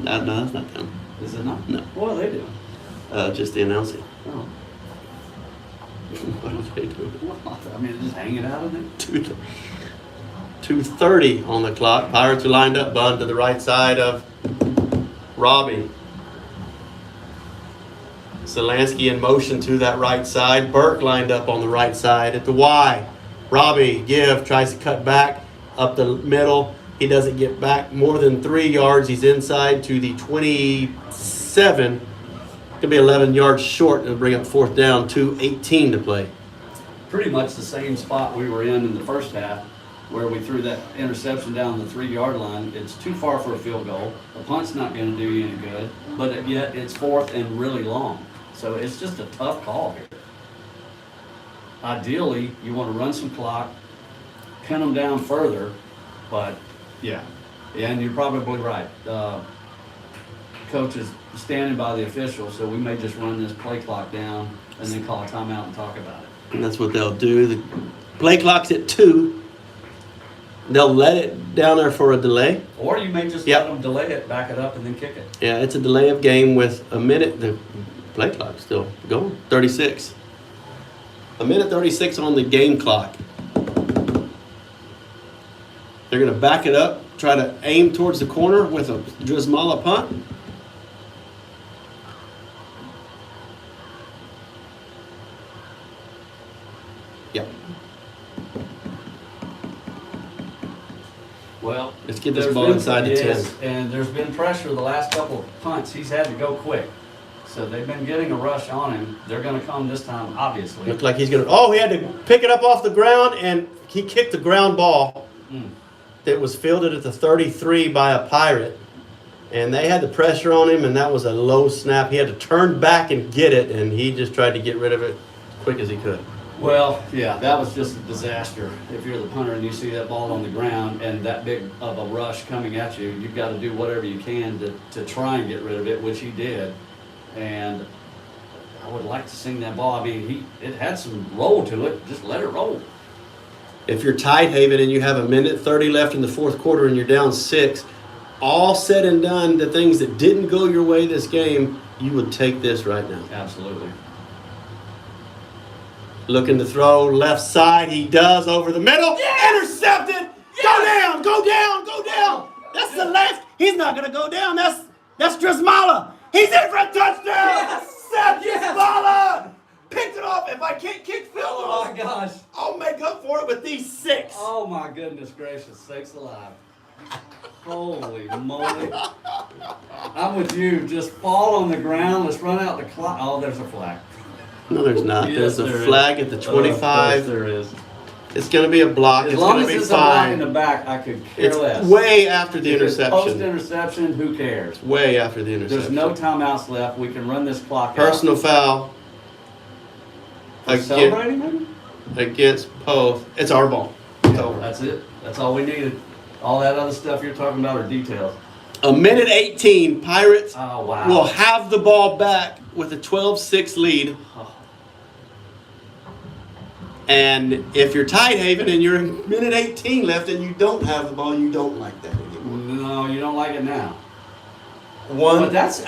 No, that's not them. Is it not? No. What are they doing? Just the announcing. Oh. What are they doing? What? I mean, just hanging out in there? 2:30 on the clock. Pirates are lined up. Bunn to the right side of Robbie. Zelansky in motion to that right side. Burke lined up on the right side at the Y. Robbie, tries to cut back up the middle. He doesn't get back more than 3 yards. He's inside to the 27. Could be 11 yards short. It'll bring up 4th down, 2:18 to play. Pretty much the same spot we were in the first half, where we threw that interception down the 3-yard line. It's too far for a field goal. The punt's not going to do you any good, but yet it's 4th and really long. So it's just a tough call here. Ideally, you want to run some clock, pin them down further, but yeah, and you're probably right. Coach is standing by the official, so we may just run this play clock down and then call a timeout and talk about it. And that's what they'll do. The play clock's at 2. They'll let it down there for a delay. Or you may just Yep. let them delay it, back it up, and then kick it. Yeah, it's a delay of game with a minute. The play clock's still going. 36. A minute 36 on the game clock. They're going to back it up, try to aim towards the corner with a Drismala punt. Yep. Well, Let's get this there's ball been- inside the 10. yes, and there's been pressure the last couple of punts. He's had to go quick. So they've been getting a rush on him. They're going to come this time, obviously. Looked like he's going to... Oh, he had to pick it up off the ground, and he kicked the ground ball that was fielded at the 33 by a Pirate. And they had the pressure on him, and that was a low snap. He had to turn back and get it, and he just tried to get rid of it as quick as he could. Well, yeah, that was just a disaster. If you're the punter and you see that ball on the ground and that big of a rush coming at you, you've got to do whatever you can to try and get rid of it, which he did. And I would like to sing that ball. I mean, it had some roll to it. Just let it roll. If you're Tidehaven and you have a minute 30 left in the 4th quarter and you're down 6, all said and done, the things that didn't go your way this game, you would take this right now. Absolutely. Looking to throw left side. He does over the middle. Yes! Intercepted. Yes! Go down. Go down. Go down. That's the last. He's not going to go down. That's Drismala. He's in for a touchdown. Yes! Seth Yes! Drismala picked it off. If I can't kick field Oh goals, my gosh. I'll make up for it with these 6. Oh my goodness gracious, sakes alive. Holy moly. I'm with you. Just fall on the ground. Let's run out the clock. Oh, there's a flag. No, there's not. Yes, There's a there flag is. at the Of course 25. there is. It's going to be a block. As It's long going as to be it's a block in fine. the back, I could care It's less. way after the If it's interception. post-interception, who cares? Way after the interception. There's no timeouts left. We can run this clock out. Personal foul. Celebrating maybe? against Poth. It's our ball. It's over. That's it. That's all we needed. All that other stuff you're talking about are details. A minute 18, Pirates Oh, wow. will have the ball back with a 12-6 lead. Oh, And if you're Tidehaven and you're in minute 18 left and you don't have the ball, you don't like that anymore. no, you don't like it now. But One, that's,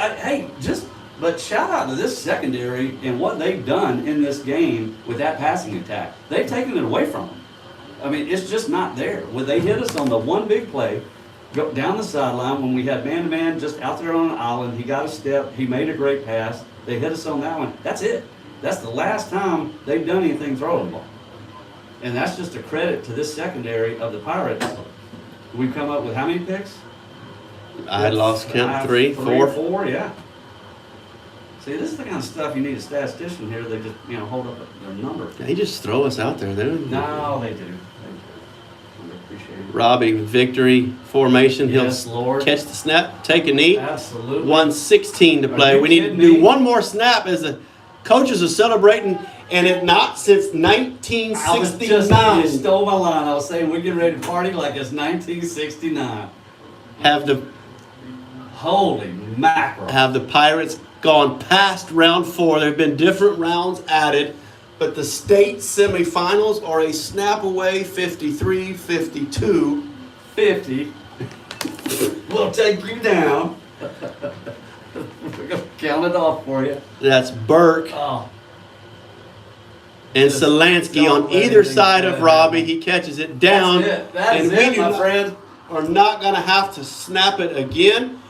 but shout out to this secondary and what they've done in this game with that passing attack. They've taken it away from them. I mean, it's just not there. When they hit us on the one big play, go down the sideline when we had man-to-man just out there on an island, he got a step, he made a great pass. They hit us on that one. That's it. That's the last time they've done anything throwing the ball. And that's just a credit to this secondary of the Pirates. We've come up with how many picks? I had lost count, 3, 4. Or 4, yeah. See, this is the kind of stuff you need a statistician here. They just, hold up their number. They just throw us out there, dude. No, they do. I appreciate it. Robbie, victory formation. He'll Yes, Lord. catch the snap, take a knee. Absolutely. 1:16 to play. you We need to kidding do me? one more snap as the coaches are celebrating, and if not since I was just, 1969 you stole my line. I was saying we're getting ready to party like it's 1969. have the Holy mackerel. Pirates gone past round 4. There have been different rounds added, but the state semifinals are a snap away, 53-52. 50. We'll take you down. We're going to count it off for you. That's Burke Oh, and Just Solansky don't on let either anything side bad of Robbie. happen. He catches it down. That's it. That is and we it, do my not- friend. are not going to have to snap it again.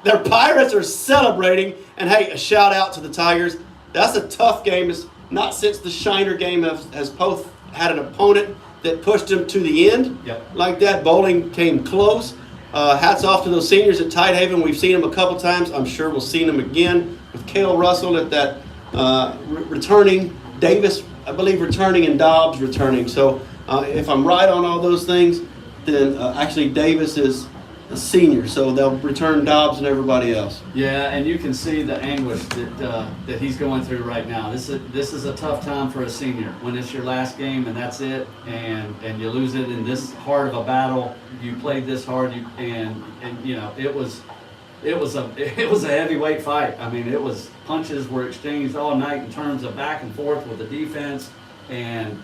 Their Pirates are celebrating. And hey, a shout out to the Tigers. That's a tough game. It's not since the Shiner game has Poth had an opponent that pushed him to the end. Yep. Like that. Bowling came close. Hats off to those seniors at Tidehaven. We've seen them a couple times. I'm sure we'll see them again with Cale Russell at that returning. Davis, I believe, returning, and Dobbs returning. So if I'm right on all those things, then actually Davis is a senior, so they'll return Dobbs and everybody else. Yeah, and you can see the anguish that he's going through right now. This is a tough time for a senior when it's your last game and that's it, and you lose it in this hard of a battle. You played this hard, and it was a heavyweight fight. I mean, punches were exchanged all night in terms of back and forth with the defense, and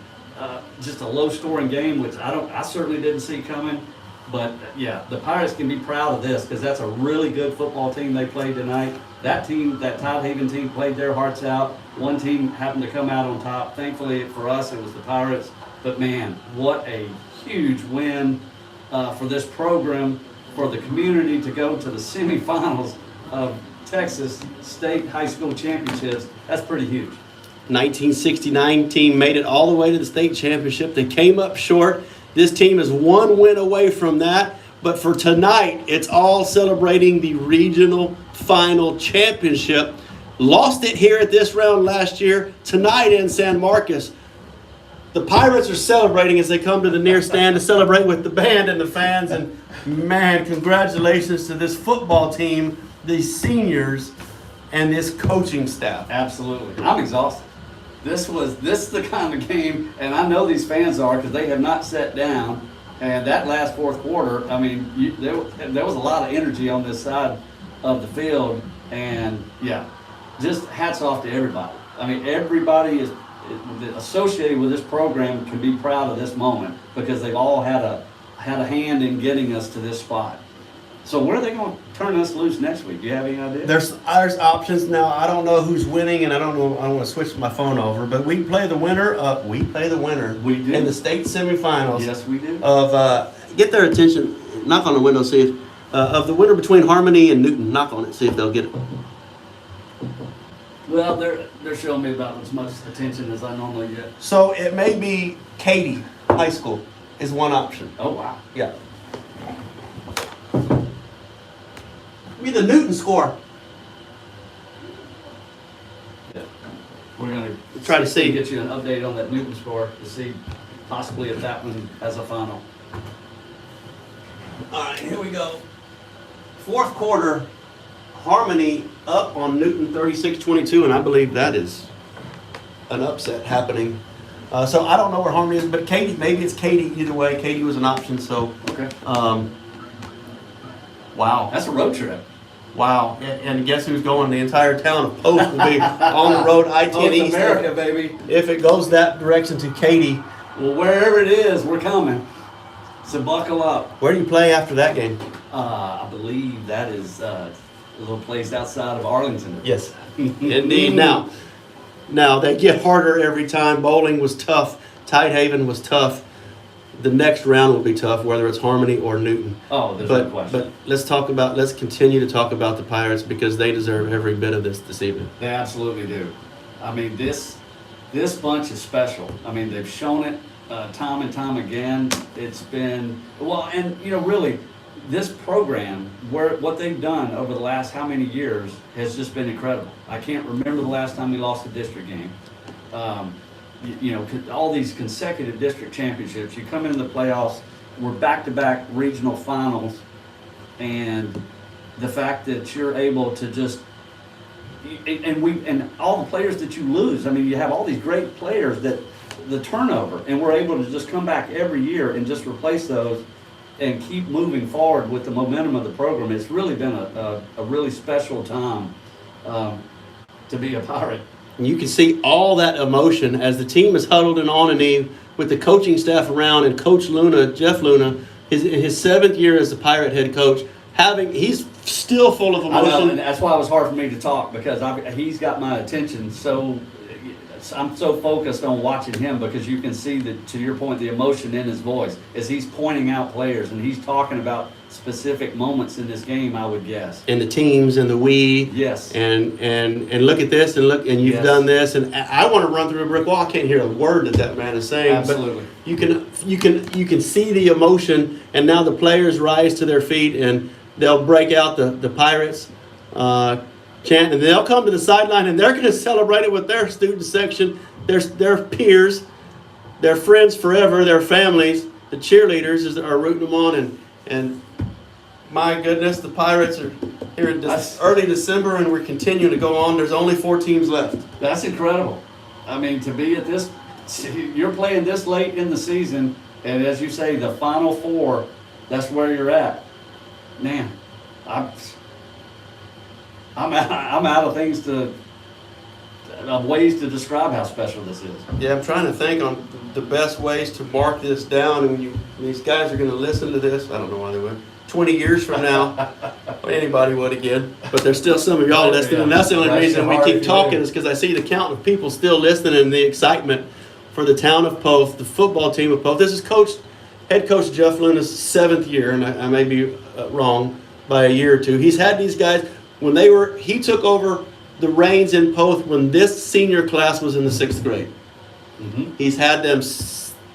just a low-scoring game, which I certainly didn't see coming. But yeah, the Pirates can be proud of this because that's a really good football team they played tonight. That team, that Tidehaven team, played their hearts out. One team happened to come out on top. Thankfully for us, it was the Pirates. But man, what a huge win for this program, for the community to go to the semifinals of Texas State High School Championships. That's pretty huge. 1969 team made it all the way to the state championship. They came up short. This team is one win away from that. But for tonight, it's all celebrating the regional final championship. Lost it here at this round last year. Tonight in San Marcos, the Pirates are celebrating as they come to the near stand to celebrate with the band and the fans. And man, congratulations to this football team, these seniors, and this coaching staff. Absolutely. I'm exhausted. This is the kind of game, and I know these fans are because they have not sat down. And that last fourth quarter, I mean, there was a lot of energy on this side of the field. And yeah, just hats off to everybody. I mean, everybody is associated with this program can be proud of this moment because they've all had a hand in getting us to this spot. So where are they going to turn us loose next week? Do you have any idea? There's options now. I don't know who's winning, and I don't want to switch my phone over. But we play the winner. We We do. in the state semifinals. Yes, we do. Of get their attention. Knock on the window. See if of the winner between Harmony and Newton. Knock on it. See if they'll get it. Well, they're showing me about as much attention as I normally get. So it may be Katy High School is one option. Oh wow. Yeah. Be the Newton score. Yeah. We're gonna Try to see. get you an update on that Newton score to see possibly if that one has a final. All right, here we go. Fourth quarter, Harmony up on Newton 36-22, and I believe that is an upset happening. So I don't know where Harmony is, but Katy, maybe it's Katy either way. Katy was an option, so. Okay. Wow. That's a road trip. Wow. And guess who's going? The entire town of Poth will be on the road I-10 North East. America, baby. If it goes that direction to Katy. Well, wherever it is, we're coming. So buckle up. Where do you play after that game? I believe that is a little place outside of Arlington. Yes. Indeed. Now they get harder every time. Bowling was tough. Tidehaven was tough. The next round will be tough, whether it's Harmony or Newton. Oh, there's no question. But let's continue to talk about the Pirates because they deserve every bit of this evening. They absolutely do. I mean, this bunch is special. I mean, they've shown it time and time again. It's been, well, and really, this program, what they've done over the last how many years has just been incredible. I can't remember the last time we lost a district game. All these consecutive district championships, you come into the playoffs, we're back-to-back regional finals, and the fact that you're able to just, and all the players that you lose, I mean, you have all these great players that the turnover, and we're able to just come back every year and just replace those and keep moving forward with the momentum of the program. It's really been a really special time to be a Pirate. And you can see all that emotion as the team is huddled and on an eve with the coaching staff around and Coach Luna, Jeff Luna, in his 7th year as the Pirate head coach, he's still full of emotion. I know, and that's why it was hard for me to talk because he's got my attention so. I'm so focused on watching him because you can see that, to your point, the emotion in his voice as he's pointing out players and he's talking about specific moments in this game, I would guess. And the teams and the we. Yes. And look at this and look, and you've done this, and I want to run through a brick wall. I can't hear a word that man is saying. Absolutely. But you can see the emotion, and now the players rise to their feet and they'll break out the Pirates chant, and they'll come to the sideline and they're going to celebrate it with their student section, their peers, their friends forever, their families. The cheerleaders are rooting them on, and my goodness, the Pirates are here in early December, and we're continuing to go on. There's only 4 teams left. That's incredible. I mean, to be at this, you're playing this late in the season, and as you say, the Final Four, that's where you're at. Man, I'm out of ways to describe how special this is. Yeah, I'm trying to think on the best ways to mark this down. And when these guys are going to listen to this, I don't know why they would. 20 years from now, anybody would again. But there's still some of y'all listening, and that's the only reason we keep talking is because I see the count of people still listening and the excitement for the town of Poth, the football team of Poth. This is head coach Jeff Luna's 7th year, and I may be wrong by a year or two. He's had these guys. He took over the reins in Poth when this senior class was in the 6th grade. Mm-hmm. He's had them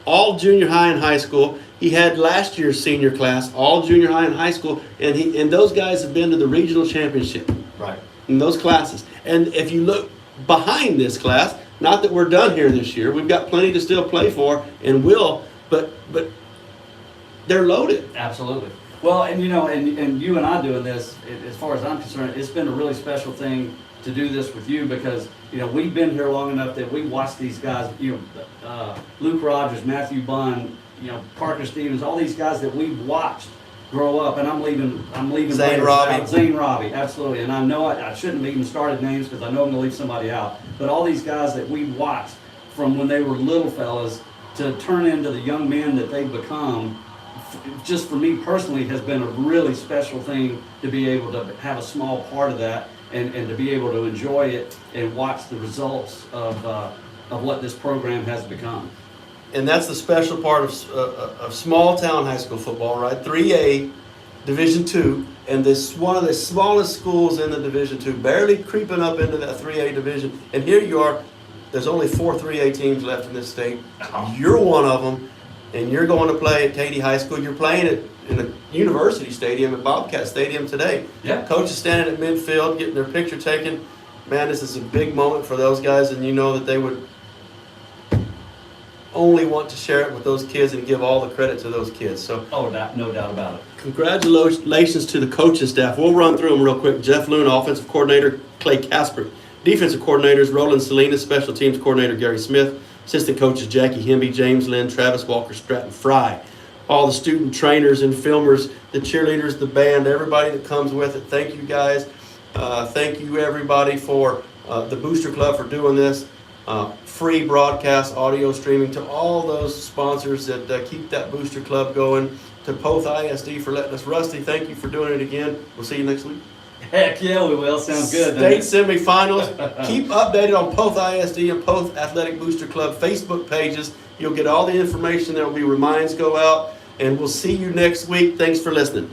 all junior high and high school. He had last year's senior class, all junior high and high school, and those guys have been to the regional championship. Right. In those classes. And if you look behind this class, not that we're done here this year, we've got plenty to still play for and will, but they're loaded. Absolutely. Well, and and you and I doing this, as far as I'm concerned, it's been a really special thing to do this with you because, we've been here long enough that we watched these guys, Luke Rogers, Matthew Bunn, Parker Stevens, all these guys that we've watched grow up, and I'm leaving Zane Robbie. Zane Robbie, absolutely. And I know I shouldn't have even started names because I know I'm going to leave somebody out. But all these guys that we watched from when they were little fellas to turn into the young men that they've become, just for me personally, has been a really special thing to be able to have a small part of that and to be able to enjoy it and watch the results of what this program has become. And that's the special part of small town high school football, right? 3A, Division II, and this one of the smallest schools in the Division II, barely creeping up into that 3A division. And here you are, there's only 4 3A teams left in this state. You're one of them, and you're going to play at Katy High School. You're playing it in the University Stadium at Bobcat Stadium today. Yeah. Coach is standing at midfield, getting their picture taken. Man, this is a big moment for those guys, and you know that they would only want to share it with those kids and give all the credit to those kids. So, no doubt about it. Congratulations to the coaching staff. We'll run through them real quick. Jeff Loon, offensive coordinator. Clay Casper, Defensive coordinators, Roland Salinas. Special teams coordinator, Gary Smith. Assistant coaches, Jackie Hemby, James Lynn, Travis Walker, Stratton Fry. All the student trainers and filmers, the cheerleaders, the band, everybody that comes with it. Thank you guys. Thank you everybody for the Booster Club for doing this. Free broadcast, audio streaming, to all those sponsors that keep that Booster Club going. To Poth ISD for letting us. Rusty, thank you for doing it again. We'll see you next week. Heck yeah, we will. Sounds good. State semifinals. Keep updated on Poth ISD and Poth Athletic Booster Club Facebook pages. You'll get all the information. There will be reminds go out. And we'll see you next week. Thanks for listening.